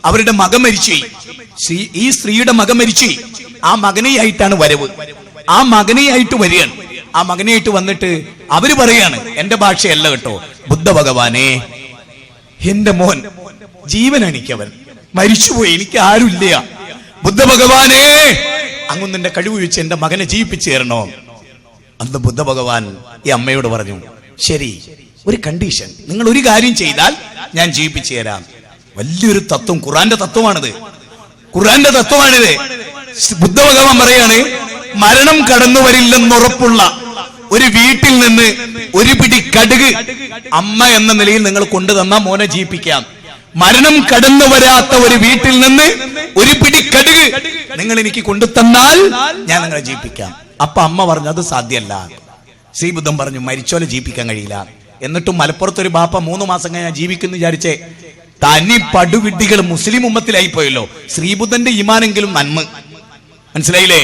അവരുടെ മകൻ മരിച്ചു. ഈ സ്ത്രീയുടെ മകൻ മരിച്ചു. ആ മകനെയായിട്ടാണ് വരവ്. ആ മകനെയായിട്ട് വരികയാണ്. ആ മകനെയായിട്ട് വന്നിട്ട് അവര് പറയാണ്, എന്റെ ഭാഷയല്ല കേട്ടോ, ബുദ്ധ ഭഗവാനെ, എന്റെ മോൻ ജീവനെനിക്കവൻ മരിച്ചുപോയി, എനിക്ക് ആരുമില്ല. ബുദ്ധ ഭഗവാനെ, അങ്ങൊന്ന് എന്റെ കഴിവ് വെച്ച് എന്റെ മകനെ ജീവിപ്പിച്ചു തരണോ? അന്ന് ബുദ്ധ ഭഗവാൻ ഈ അമ്മയോട് പറഞ്ഞു, ശരി, ഒരു കണ്ടീഷൻ, നിങ്ങൾ ഒരു കാര്യം ചെയ്താൽ ഞാൻ ജീവിപ്പിച്ചു തരാം. വലിയൊരു തത്വം, ഖുർആന്റെ തത്വമാണിത്. ഖുർആന്റെ തത്വമാണിത്. ബുദ്ധ ഭഗവാൻ പറയാണ്, മരണം കടന്നു വരില്ലെന്നുറപ്പുള്ള ഒരു വീട്ടിൽ നിന്ന് ഒരു പിടി കടുക് അമ്മ എന്ന നിലയിൽ നിങ്ങൾ കൊണ്ടുതന്ന മോനെ ജീവിപ്പിക്കാം. മരണം കടന്നു വരാത്ത ഒരു വീട്ടിൽ നിന്ന് ഒരു പിടി കടുക് നിങ്ങൾ എനിക്ക് കൊണ്ടുതന്നാൽ ഞാൻ നിങ്ങളെ ജീവിപ്പിക്കാം. അപ്പൊ അമ്മ പറഞ്ഞു, അത് സാധ്യമല്ല. ശ്രീബുദ്ധൻ പറഞ്ഞു, മരിച്ചോലെ ജീവിപ്പിക്കാൻ കഴിയില്ല. എന്നിട്ടും മലപ്പുറത്തൊരു ബാപ്പ 3 മാസം കഴിഞ്ഞാൽ ജീവിക്കുന്നു വിചാരിച്ചേ തനി പടുവിഡ്ഢികൾ മുസ്ലിം ഉമ്മത്തിലായി പോയല്ലോ. ശ്രീബുദ്ധന്റെ ഈമാനെങ്കിലും നന്മ മനസ്സിലായില്ലേ?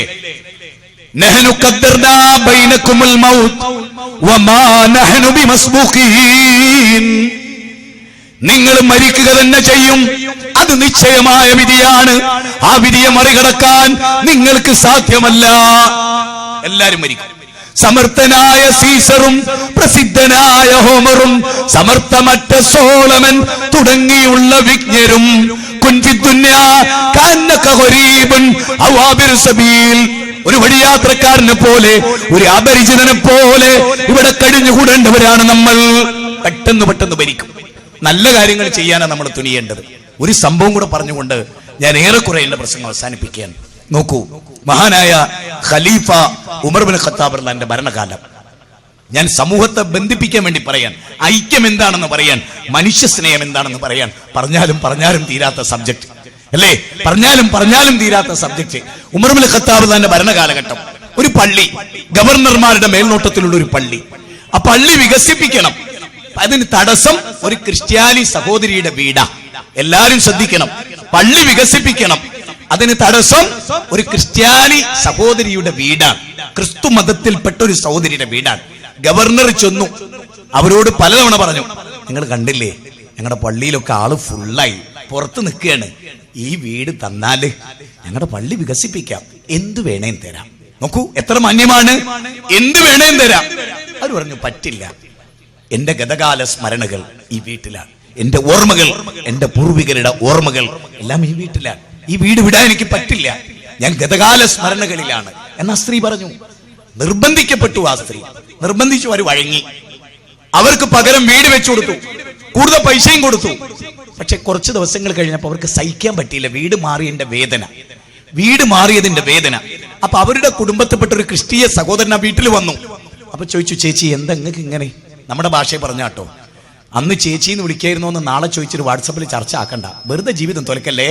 നഹ്നു ഖദ്ദർനാ ബൈനകുമുൽ മൗത്ത് വമാ നഹ്നു ബിമസ്ബൂഖീൻ. നിങ്ങൾ മരിക്കുക തന്നെ ചെയ്യും, അത് നിശ്ചയമായ വിധിയാണ്. ആ വിധിയെ മറികടക്കാൻ നിങ്ങൾക്ക് സാധ്യമല്ല. എല്ലാരും മരിക്കും. സമർത്ഥനായ സീസറും പ്രസിദ്ധനായ ഹോമറും സമർത്ഥമറ്റ സോളമൻ തുടങ്ങിയുള്ള വിജ്ഞരും ഒരു വഴിയാത്രക്കാരനെ പോലെ, ഒരു അപരിചിതനെ പോലെ ഇവിടെ കഴിഞ്ഞുകൂടേണ്ടവരാണ് നമ്മൾ. പെട്ടെന്ന് പെട്ടെന്ന് ഭരിക്കും. നല്ല കാര്യങ്ങൾ ചെയ്യാനാണ് നമ്മൾ തുനിയേണ്ടത്. ഒരു സംഭവം കൂടെ പറഞ്ഞുകൊണ്ട് ഞാൻ ഏറെക്കുറെ എന്റെ പ്രസംഗം അവസാനിപ്പിക്കുകയാണ്. നോക്കൂ, മഹാനായ ഖലീഫ ഉമർ ബിൻ ഖത്താബ് റളിയല്ലാഹുവിന്റെ ഭരണകാലം ഞാൻ സമൂഹത്തെ ബന്ധിപ്പിക്കാൻ വേണ്ടി പറയാൻ, ഐക്യം എന്താണെന്ന് പറയാൻ, മനുഷ്യ സ്നേഹം എന്താണെന്ന് പറയാൻ, പറഞ്ഞാലും തീരാത്ത സബ്ജക്ട്. അല്ലേ? പറഞ്ഞാലും തീരാത്ത സബ്ജക്ട്. ഉമർ ഇബ്നുൽ ഖത്താബ് തന്റെ ഭരണകാലഘട്ടം, ഒരു പള്ളി, ഗവർണർമാരുടെ മേൽനോട്ടത്തിലുള്ള ഒരു പള്ളി. ആ പള്ളി വികസിപ്പിക്കണം. അതിന് തടസ്സം ഒരു ക്രിസ്ത്യാനി സഹോദരിയുടെ വീടാ. എല്ലാരും ശ്രദ്ധിക്കണം, പള്ളി വികസിപ്പിക്കണം, അതിന് തടസ്സം ഒരു ക്രിസ്ത്യാനി സഹോദരിയുടെ വീടാണ്, ക്രിസ്തു മതത്തിൽപ്പെട്ട ഒരു സഹോദരിയുടെ വീടാണ്. ഗവർണർ ചെന്നു, അവരോട് പലതവണ പറഞ്ഞു, നിങ്ങൾ കണ്ടില്ലേ ഞങ്ങളുടെ പള്ളിയിലൊക്കെ ആള് ഫുള്ളായി, പുറത്ത് നിൽക്കുകയാണ്, ഈ വീട് തന്നാല് ഞങ്ങളുടെ പള്ളി വികസിപ്പിക്കാം, എന്ത് വേണേം തരാം. നോക്കൂ എത്ര മാന്യമാണ്, എന്ത് വേണേം തരാം. അവർ പറഞ്ഞു പറ്റില്ല, എന്റെ ഗതകാല സ്മരണകൾ ഈ വീട്ടിലാണ്, എന്റെ ഓർമ്മകൾ, എന്റെ പൂർവികരുടെ ഓർമ്മകൾ എല്ലാം ഈ വീട്ടിലാണ്, ഈ വീട് വിടാൻ എനിക്ക് പറ്റില്ല, ഞാൻ ഗതകാല സ്മരണകളിലാണ് എന്നാ സ്ത്രീ പറഞ്ഞു. നിർബന്ധിക്കപ്പെട്ടു, ആ സ്ത്രീ നിർബന്ധിച്ചു, അവർ വഴങ്ങി. അവർക്ക് പകരം വീട് വെച്ചു കൊടുത്തു, കൂടുതൽ പൈസയും കൊടുത്തു. പക്ഷെ കുറച്ച് ദിവസങ്ങൾ കഴിഞ്ഞപ്പോൾ അവർക്ക് സഹിക്കാൻ പറ്റിയില്ല, വീട് മാറിയതിന്റെ വേദന. അപ്പൊ അവരുടെ കുടുംബത്തിൽപ്പെട്ട ഒരു ക്രിസ്തീയ സഹോദരൻ ആ വീട്ടിൽ വന്നു. അപ്പൊ ചോദിച്ചു, ചേച്ചി എന്താ നിങ്ങൾക്ക് ഇങ്ങനെ, നമ്മുടെ ഭാഷയെ പറഞ്ഞാട്ടോ, അന്ന് ചേച്ചിന്ന് വിളിക്കായിരുന്നോ എന്ന് നാളെ ചോദിച്ചൊരു വാട്സപ്പിൽ ചർച്ച ആക്കണ്ട, വെറുതെ ജീവിതം തൊലക്കല്ലേ.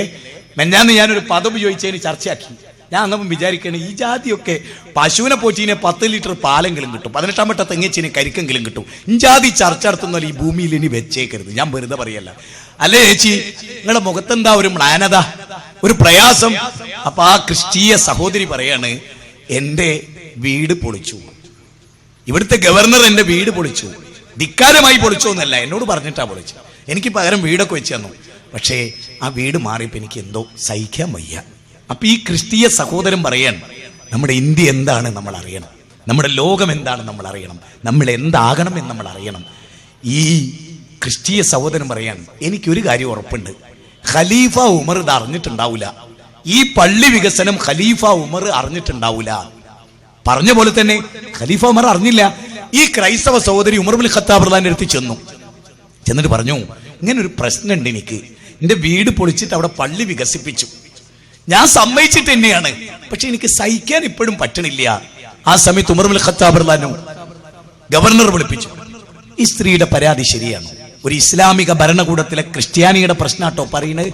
മെഞ്ഞാന്ന് ഞാനൊരു പദം ചോദിച്ചതിന് ചർച്ചയാക്കി. ഞാൻ അന്നപ്പം വിചാരിക്കണേ, ഈ ജാതിയൊക്കെ പശുവിനെ പോച്ചീനെ 10 ലിറ്റർ പാലെങ്കിലും കിട്ടും, 18 വട്ട തെങ്ങിച്ചീനെ കരിക്കെങ്കിലും കിട്ടും, ഇഞ്ചാതി ചർച്ച നടത്തുന്ന ഈ ഭൂമിയിൽ ഇനി വെച്ചേക്കരുത്. ഞാൻ വെറുതെ പറയല്ല. അല്ലേ ചേച്ചി, നിങ്ങളുടെ മുഖത്തെന്താ ഒരു മ്ലാനത, ഒരു പ്രയാസം? അപ്പൊ ആ ക്രിസ്തീയ സഹോദരി പറയാണ്, എന്റെ വീട് പൊളിച്ചു, ഇവിടുത്തെ ഗവർണർ എന്റെ വീട് പൊളിച്ചു, ധിക്കാരമായി പൊളിച്ചോന്നല്ല, എന്നോട് പറഞ്ഞിട്ടാ പൊളിച്ചു, എനിക്ക് പകരം വീടൊക്കെ വെച്ച് തന്നു. പക്ഷേ ആ വീട് മാറിയപ്പോ എനിക്ക് എന്തോ സഹിക്കാൻ വയ്യ. അപ്പൊ ഈ ക്രിസ്തീയ സഹോദരൻ പറയാൻ, നമ്മുടെ ഇന്ത്യ എന്താണ് നമ്മൾ അറിയണം, നമ്മുടെ ലോകം എന്താണ് നമ്മൾ അറിയണം, നമ്മൾ എന്താകണം എന്ന് നമ്മൾ അറിയണം. ഈ ക്രിസ്തീയ സഹോദരൻ പറയാൻ, എനിക്കൊരു കാര്യം ഉറപ്പുണ്ട്, ഖലീഫ ഉമർ ഇത് അറിഞ്ഞിട്ടുണ്ടാവില്ല, ഈ പള്ളി വികസനം ഖലീഫ ഉമർ അറിഞ്ഞിട്ടുണ്ടാവില്ല. പറഞ്ഞ പോലെ തന്നെ ഖലീഫ ഉമർ അറിഞ്ഞില്ല. ഈ ക്രൈസ്തവ സഹോദരി ഉമർ ഇബ്നുൽ ഖത്താബ് റളിയല്ലാഹു അടുത്ത് ചെന്നിട്ട് പറഞ്ഞു, ഇങ്ങനെ ഒരു പ്രശ്നമുണ്ട്, എനിക്ക് എന്റെ വീട് പൊളിച്ചിട്ട് അവിടെ പള്ളി വികസിപ്പിച്ചു, ഞാൻ സമ്മതിച്ചിട്ട് തന്നെയാണ്, പക്ഷെ എനിക്ക് സഹിക്കാൻ ഇപ്പോഴും പറ്റണില്ല. ആ സമയത്ത് ഉമർ ഇബ്നുൽ ഖത്താബ് റളിയല്ലാഹു ഗവർണർ വിളിപ്പിച്ചു. ഈ സ്ത്രീയുടെ പരാതി ശരിയാണ്, ഒരു ഇസ്ലാമിക ഭരണകൂടത്തിലെ ക്രിസ്ത്യാനിയുടെ പ്രശ്നാട്ടോ പറയുന്നത്,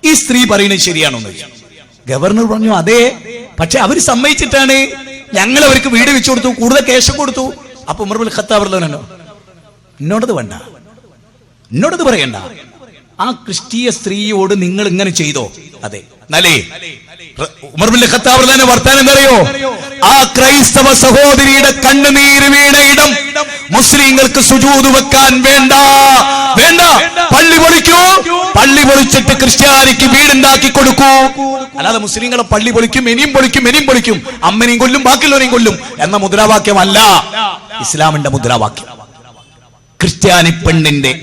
ഈ സ്ത്രീ പറയുന്നത് ശരിയാണോ എന്ന് ചോദിച്ചു. ഗവർണർ പറഞ്ഞു, അതെ, പക്ഷെ അവര് സമ്മതിച്ചിട്ടാണ്, ഞങ്ങൾ അവർക്ക് വീട് വെച്ചു കൊടുത്തു, കൂടുതൽ കേശം കൊടുത്തു. അപ്പൊ ഉമർ ഇബ്നുൽ ഖത്താബ് റളിയല്ലാഹു എന്നോടത് വേണ്ട, എന്നോടത് പറയണ്ട, ആ ക്രിസ്തീയ സ്ത്രീയോട് നിങ്ങൾ ഇങ്ങനെ ചെയ്തോ? അതെ. നല്ലേ ഉമർ ഇബ്നുൽ ഖത്താബ് റളിയല്ലാഹു വർത്താനം എന്തറിയോ? ആ ക്രൈസ്തവ സഹോദരിയുടെ കണ്ണുനീര് വീണ ഇടം മുസ്ലിങ്ങൾക്ക് സുജൂദ് വെക്കാൻ വേണ്ട, പള്ളി പൊളിക്കൂ, പള്ളി പൊളിച്ചിട്ട് ക്രിസ്ത്യാനിക്ക് വീടുണ്ടാക്കി കൊടുക്കൂ. അല്ലാതെ മുസ്ലിങ്ങളെ പള്ളി പൊളിക്കും, ഇനിയും പൊളിക്കും, അമ്മനെയും കൊല്ലും, ബാക്കിയുള്ളവരെയും കൊല്ലും എന്ന മുദ്രാവാക്യമല്ല ഇസ്ലാമിന്റെ മുദ്രാവാക്യം. ക്രിസ്ത്യാനി പെണ്ണിന്റെ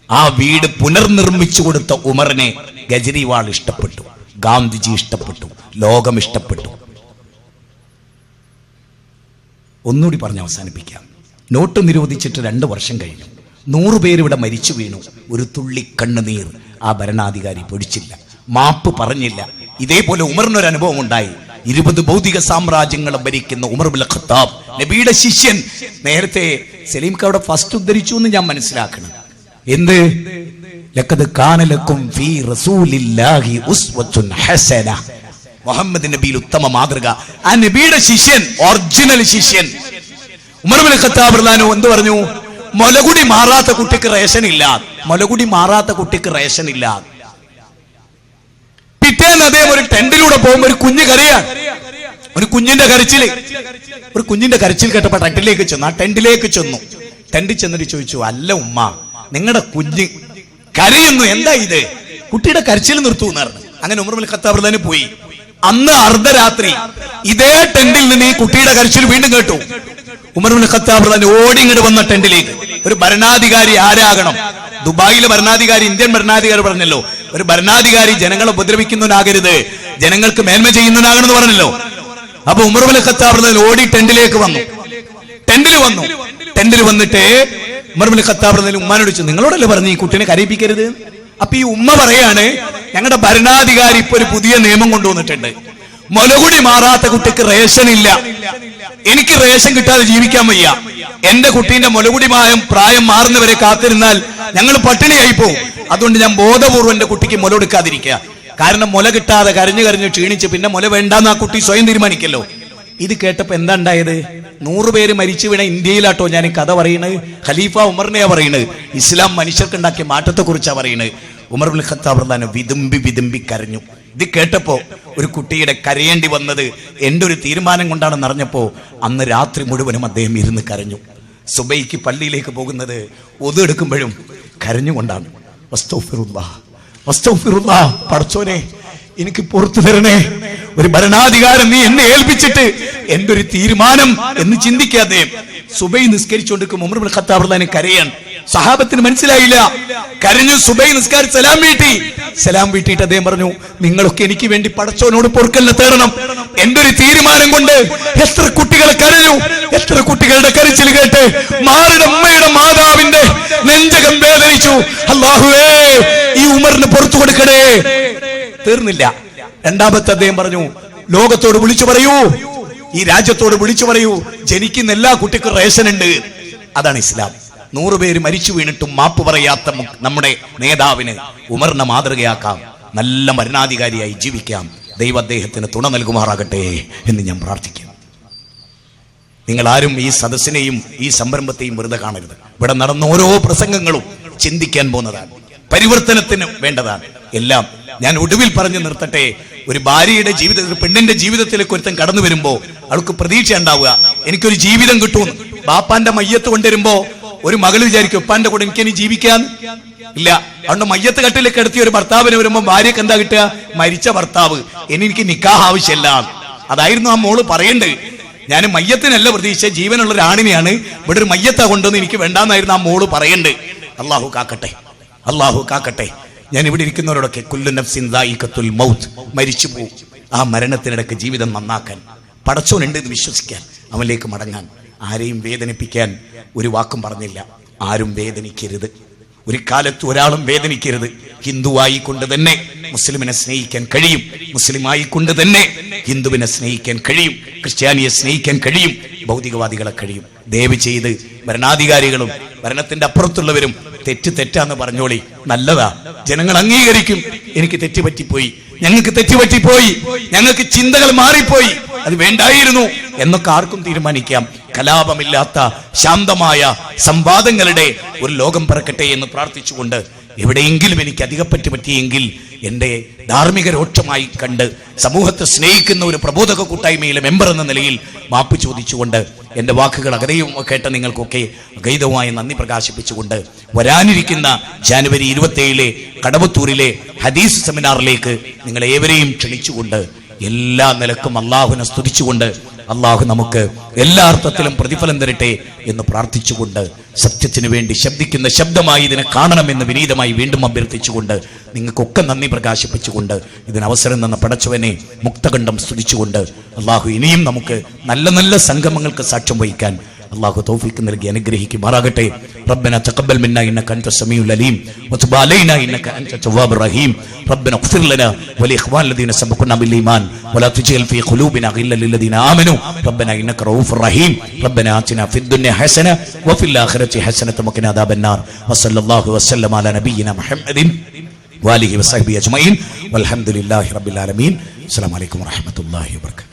ആ വീട് പുനർനിർമ്മിച്ചു കൊടുത്ത ഉമറിനെ കെജ്രിവാൾ ഇഷ്ടപ്പെട്ടു, ഗാന്ധിജി ഇഷ്ടപ്പെട്ടു, ലോകം ഇഷ്ടപ്പെട്ടു. ഒന്നുകൂടി പറഞ്ഞ് അവസാനിപ്പിക്കാം. നോട്ട് നിരോധിച്ചിട്ട് 2 വർഷം കഴിഞ്ഞു, 100 പേര് ഇവിടെ മരിച്ചു വീണു, ഒരു തുള്ളി കണ്ണുനീർ ആ ഭരണാധികാരി പൊടിച്ചില്ല, മാപ്പ് പറഞ്ഞില്ല. ഇതേപോലെ ഉമറിനൊരു അനുഭവം ഉണ്ടായി. 20 ഭൗതിക സാമ്രാജ്യങ്ങളെ ഭരിക്കുന്ന ഉമർ ഇബ്നുൽ ഖത്താബ്, നബിയുടെ ശിഷ്യൻ. നേരത്തെ സലീംക്ക് അവിടെ ഫസ്റ്റ് ഉദ്ധരിച്ചു എന്ന് ഞാൻ മനസ്സിലാക്കണം. എന്ത്? ലഖദ് കാന ലക്കും ഫീ റസൂലില്ലാഹി ഉസ്വത്തുൻ ഹസന, മുഹമ്മദ് നബിയിൽ ഉത്തമ മാതൃക. ആ നബിയുടെ ശിഷ്യൻ, ഒറിജിനൽ ശിഷ്യൻ ഉമർ ഇബ്നുൽ ഖത്താബ് റളിയല്ലാഹു എന്ത് പറഞ്ഞു? മുലകുടി മാറാത്ത കുട്ടിക്ക് റേഷൻ ഇല്ല, മുലകുടി മാറാത്ത കുട്ടിക്ക് റേഷൻ ഇല്ല. പിറ്റേന്ന് അദ്ദേഹം ഒരു ടെന്റിലൂടെ പോകുമ്പോൾ ഒരു കുഞ്ഞ് കരയാണ്, ഒരു കുഞ്ഞിന്റെ കരച്ചിൽ കേട്ടപ്പോ ടെന്റിലേക്ക് ചെന്നു. ആ ടെന്റിലേക്ക് ചെന്നു, ടെന്റിൽ ചെന്നിട്ട് ചോദിച്ചു, അല്ല ഉമ്മ, നിങ്ങളുടെ കുഞ്ഞ് കരയുന്നു, എന്താ ഇത്? കുട്ടിയുടെ കരച്ചിൽ നിർത്തൂ എന്ന് പറഞ്ഞു. അങ്ങനെ ഉമർ ഇബ്നുൽ ഖത്താബ് റളിയല്ലാഹു പോയി. അന്ന് അർദ്ധരാത്രി ഇതേ ടെന്റിൽ നിന്ന് ഈ കുട്ടിയുടെ കരച്ചിൽ വീണ്ടും കേട്ടു. ഉമർ ഇബ്നുൽ ഖത്താബ് റളിയല്ലാഹു ഓടി ഇങ്ങോട്ട് വന്ന ടെന്റിലേക്ക്. ഒരു ഭരണാധികാരി ആരാകണം? ദുബായിലെ ഭരണാധികാരി, ഇന്ത്യൻ ഭരണാധികാരി പറഞ്ഞല്ലോ, ഒരു ഭരണാധികാരി ജനങ്ങളെ ഉപദ്രവിക്കുന്നവനാകരുത്, ജനങ്ങൾക്ക് മേന്മ ചെയ്യുന്നവനാകണം എന്ന് പറഞ്ഞല്ലോ. അപ്പൊ ഉമർ ഇബ്നുൽ ഖത്താബ് റളിയല്ലാഹു ഓടി ടെന്റിലേക്ക് വന്നു. ടെന്റിൽ വന്നിട്ട് ഉമർ ഇബ്നുൽ ഖത്താബ് റളിയല്ലാഹു ഉമ്മാനോട് ചോദിച്ചു, നിങ്ങളോടല്ലേ പറഞ്ഞു ഈ കുട്ടിനെ കരയിപ്പിക്കരുത്? അപ്പൊ ഈ ഉമ്മ പറയാണ്, ഞങ്ങളുടെ ഭരണാധികാരി ഇപ്പൊ ഒരു പുതിയ നിയമം കൊണ്ടുവന്നിട്ടുണ്ട്, മുലകുടി മാറാത്ത കുട്ടിക്ക് റേഷൻ ഇല്ല, എനിക്ക് റേഷൻ കിട്ടാതെ ജീവിക്കാൻ വയ്യ, എന്റെ കുട്ടീന്റെ മുലകുടി പ്രായം മാറുന്നവരെ കാത്തിരുന്നാൽ ഞങ്ങൾ പട്ടിണിയായി പോകും, അതുകൊണ്ട് ഞാൻ ബോധപൂർവ്വം എന്റെ കുട്ടിക്ക് മുല കൊടുക്കാതിരിക്കുക. കാരണം മുല കിട്ടാതെ കരഞ്ഞു കരഞ്ഞു ക്ഷീണിച്ച് പിന്നെ മുല വേണ്ടാന്ന് ആ കുട്ടി സ്വയം തീരുമാനിക്കല്ലോ. ഇത് കേട്ടപ്പോ എന്താ ഉണ്ടായത്? 100 പേര് മരിച്ചു വീണ ഇന്ത്യയിലാട്ടോ ഞാൻ ഈ കഥ പറയുന്നത്. ഖലീഫ ഉമറിനെയാ പറയുന്നത്. ഇസ്ലാം മനുഷ്യർക്കുണ്ടാക്കിയ മാറ്റത്തെ കുറിച്ചാ പറയുന്നത്. ഉമർ ഇബ്നുൽ ഖത്താബ് റളിയല്ലാഹു വിതുമ്പി വിതുമ്പി കരഞ്ഞു. ഇത് കേട്ടപ്പോ ഒരു കുട്ടിയുടെ കരയേണ്ടി വന്നത് എന്റെ ഒരു തീരുമാനം കൊണ്ടാണെന്ന് അറിഞ്ഞപ്പോ അന്ന് രാത്രി മുഴുവനും അദ്ദേഹം ഇരുന്ന് കരഞ്ഞു. സുബൈക്ക് പള്ളിയിലേക്ക് പോകുന്നത് ഒതു എടുക്കുമ്പോഴും കരഞ്ഞുകൊണ്ടാണ്. പടച്ചോനെ എനിക്ക് പുറത്തു തരണേ, ഒരു ഭരണാധികാരം നീ എന്നെ ഏൽപ്പിച്ചിട്ട് എന്റെ ഒരു തീരുമാനം എന്ന് ചിന്തിക്കാതെ സുബൈ നിസ്കരിച്ചുകൊണ്ടിരിക്കും ഉമർ ഇബ്നുൽ ഖത്താബ് റളിയല്ലാഹു കരയാണ്. സഹാബത്തിന് മനസ്സിലായില്ല. കരഞ്ഞു. സുബൈ നിസ്കാരം സലാം വീട്ടിയിട്ട് അദ്ദേഹം പറഞ്ഞു, നിങ്ങളൊക്കെ എനിക്ക് വേണ്ടി പടച്ചോനോട് പൊറുക്കലിനെ തേടണം. എന്റെ ഒരു തീരുമാനം കൊണ്ട് എത്ര കുട്ടികൾ കരഞ്ഞു, എത്ര കുട്ടികളുടെ കരച്ചിൽ കേട്ട് മാറിയുടെ അമ്മയുടെ മാതാവിന്റെ നെഞ്ചകം വേദനിച്ചു. അല്ലാഹുവേ ഈ ഉമറിന് പുറത്തു കൊടുക്കണേ. തീർന്നില്ല. രണ്ടാമത്തെ അദ്ദേഹം പറഞ്ഞു, ലോകത്തോട് വിളിച്ചു പറയൂ, ഈ രാജ്യത്തോട് വിളിച്ചു പറയൂ, ജനിക്കുന്ന എല്ലാ കുട്ടിക്കും റേഷൻ ഉണ്ട്. അതാണ് ഇസ്ലാം. 100 പേര് മരിച്ചു വീണിട്ടും മാപ്പ് പറയാത്ത നമ്മുടെ നേതാവിന് ഉമറിനെ മാതൃകയാക്കാം. നല്ല ഭരണാധികാരിയായി ജീവിക്കാം. ദൈവം അദ്ദേഹത്തിന് തുണ നൽകുമാറാകട്ടെ എന്ന് ഞാൻ പ്രാർത്ഥിക്കാം. നിങ്ങൾ ആരും ഈ സദസ്സിനെയും ഈ സംരംഭത്തെയും വെറുതെ കാണരുത്. ഇവിടെ നടന്ന ഓരോ പ്രസംഗങ്ങളും ചിന്തിക്കാൻ പോകുന്നതാണ്, പരിവർത്തനത്തിന് വേണ്ടതാണ് എല്ലാം. ഞാൻ ഒടുവിൽ പറഞ്ഞു നിർത്തട്ടെ. ഒരു ഭാര്യയുടെ ജീവിതത്തിൽ, പെണ്ണിന്റെ ജീവിതത്തിലേക്ക് ഒരുത്തൻ കടന്നു വരുമ്പോ അവൾക്ക് പ്രതീക്ഷ ഉണ്ടാവുക, എനിക്കൊരു ജീവിതം കിട്ടും. ബാപ്പാന്റെ മയ്യത്ത് കൊണ്ടുവരുമ്പോ ഒരു മകൾ വിചാരിക്കും, ഉപ്പാന്റെ കൂടെ എനിക്കിനി ജീവിക്കാൻ ഇല്ല. അതുകൊണ്ട് മയ്യത്ത് കട്ടിലേക്ക് കിടത്തിയ ഒരു ഭർത്താവിന് വരുമ്പോ ഭാര്യക്ക് എന്താ കിട്ടുക? മരിച്ച ഭർത്താവ്. എനിക്ക് നിക്കാഹ് ആവശ്യമില്ല. അതായിരുന്നു ആ മോള് പറയേണ്ടത്. ഞാൻ മയ്യത്തിനല്ല പ്രതീക്ഷിച്ച, ജീവനുള്ള ഒരു ആണിനെയാണ്. ഇവിടെ ഒരു മയ്യത്താ കൊണ്ടുവന്ന് എനിക്ക് വേണ്ടാന്നായിരുന്നു ആ മോള് പറയേണ്ടത്. അള്ളാഹു കാക്കട്ടെ, അള്ളാഹു കാക്കട്ടെ. ഞാൻ ഇവിടെ ഇരിക്കുന്നവരോടൊക്കെ കുല്ലു നഫ്സിൻ ദായിഖത്തുൽ മൗത്ത്, മരിച്ചു പോകും. ആ മരണത്തിനിടയ്ക്ക് ജീവിതം നന്നാക്കാൻ പടച്ചോനുണ്ട് എന്ന് വിശ്വസിക്കാൻ, അവനിലേക്ക് മടങ്ങാൻ, ആരെയും വേദനിപ്പിക്കാൻ ഒരു വാക്കും പറഞ്ഞില്ല. ആരും വേദനിക്കരുത്, ഒരു കാലത്ത് ഒരാളും വേദനിക്കരുത്. ഹിന്ദുവായിക്കൊണ്ട് തന്നെ മുസ്ലിമിനെ സ്നേഹിക്കാൻ കഴിയും, മുസ്ലിം ആയിക്കൊണ്ട് തന്നെ ഹിന്ദുവിനെ സ്നേഹിക്കാൻ കഴിയും, ക്രിസ്ത്യാനിയെ സ്നേഹിക്കാൻ കഴിയും, ഭൗതികവാദികളെ കഴിയും. ദയവ് ചെയ്ത് ഭരണാധികാരികളും ഭരണത്തിന്റെ അപ്പുറത്തുള്ളവരും തെറ്റ് തെറ്റാന്ന് പറഞ്ഞോളി. നല്ലതാ, ജനങ്ങൾ അംഗീകരിക്കും. എനിക്ക് തെറ്റുപറ്റിപ്പോയി, ഞങ്ങൾക്ക് തെറ്റുപറ്റിപ്പോയി, ഞങ്ങൾക്ക് ചിന്തകൾ മാറിപ്പോയി, അത് വേണ്ടായിരുന്നു എന്നൊക്കെ ആർക്കും തീരുമാനിക്കാം. കലാപമില്ലാത്ത ശാന്തമായ സംവാദങ്ങളുടെ ഒരു ലോകം പിറക്കട്ടെ എന്ന് പ്രാർത്ഥിച്ചുകൊണ്ട്, എവിടെയെങ്കിലും എനിക്ക് അധികപ്പറ്റി പറ്റിയെങ്കിൽ എൻ്റെ ധാർമ്മിക രോക്ഷമായി കണ്ട് സമൂഹത്തെ സ്നേഹിക്കുന്ന ഒരു പ്രബോധക കൂട്ടായ്മയിലെ മെമ്പർ എന്ന നിലയിൽ മാപ്പ് ചോദിച്ചുകൊണ്ട്, എൻ്റെ വാക്കുകൾ അകതയും കേട്ട നിങ്ങൾക്കൊക്കെ അഗൈതമായി നന്ദി പ്രകാശിപ്പിച്ചുകൊണ്ട്, വരാനിരിക്കുന്ന ജാനുവരി 27 കടവത്തൂരിലെ ഹദീസ് സെമിനാറിലേക്ക് നിങ്ങളേവരെയും ക്ഷണിച്ചുകൊണ്ട്, എല്ലാ നിലക്കും അള്ളാഹുവിനെ സ്തുതിച്ചുകൊണ്ട്, അള്ളാഹു നമുക്ക് എല്ലാ അർത്ഥത്തിലും പ്രതിഫലം തരട്ടെ എന്ന് പ്രാർത്ഥിച്ചുകൊണ്ട്, സത്യത്തിന് വേണ്ടി ശബ്ദിക്കുന്ന ശബ്ദമായി ഇതിനെ കാണണമെന്ന് വിനീതമായി വീണ്ടും അഭ്യർത്ഥിച്ചുകൊണ്ട്, നിങ്ങൾക്കൊക്കെ നന്ദി പ്രകാശിപ്പിച്ചുകൊണ്ട്, ഇതിനവസരം തന്ന പടച്ചവനെ മുക്തകണ്ഠം സ്തുതിച്ചുകൊണ്ട്, അള്ളാഹു ഇനിയും നമുക്ക് നല്ല നല്ല സംഗമങ്ങൾക്ക് സാക്ഷ്യം വഹിക്കാൻ അള്ളാഹു തൗഫീഖ് നൽകി അനുഗ്രഹിക്കുമാറാകട്ടെ. ربنا تقبل منا انك انت السميع العليم وتب علينا انك انت التواب الرحيم. ربنا اغفر لنا ولاخوان الذين سبقونا بالايمان ولا تجعل في قلوبنا غلا للذين امنوا ربنا انك رؤوف رحيم. ربنا آتنا في الدنيا حسنه وفي الاخره حسنه وقنا عذاب النار. وصلى الله وسلم على نبينا محمد وآله وصحبه اجمعين والحمد لله رب العالمين. السلام عليكم ورحمه الله وبركاته.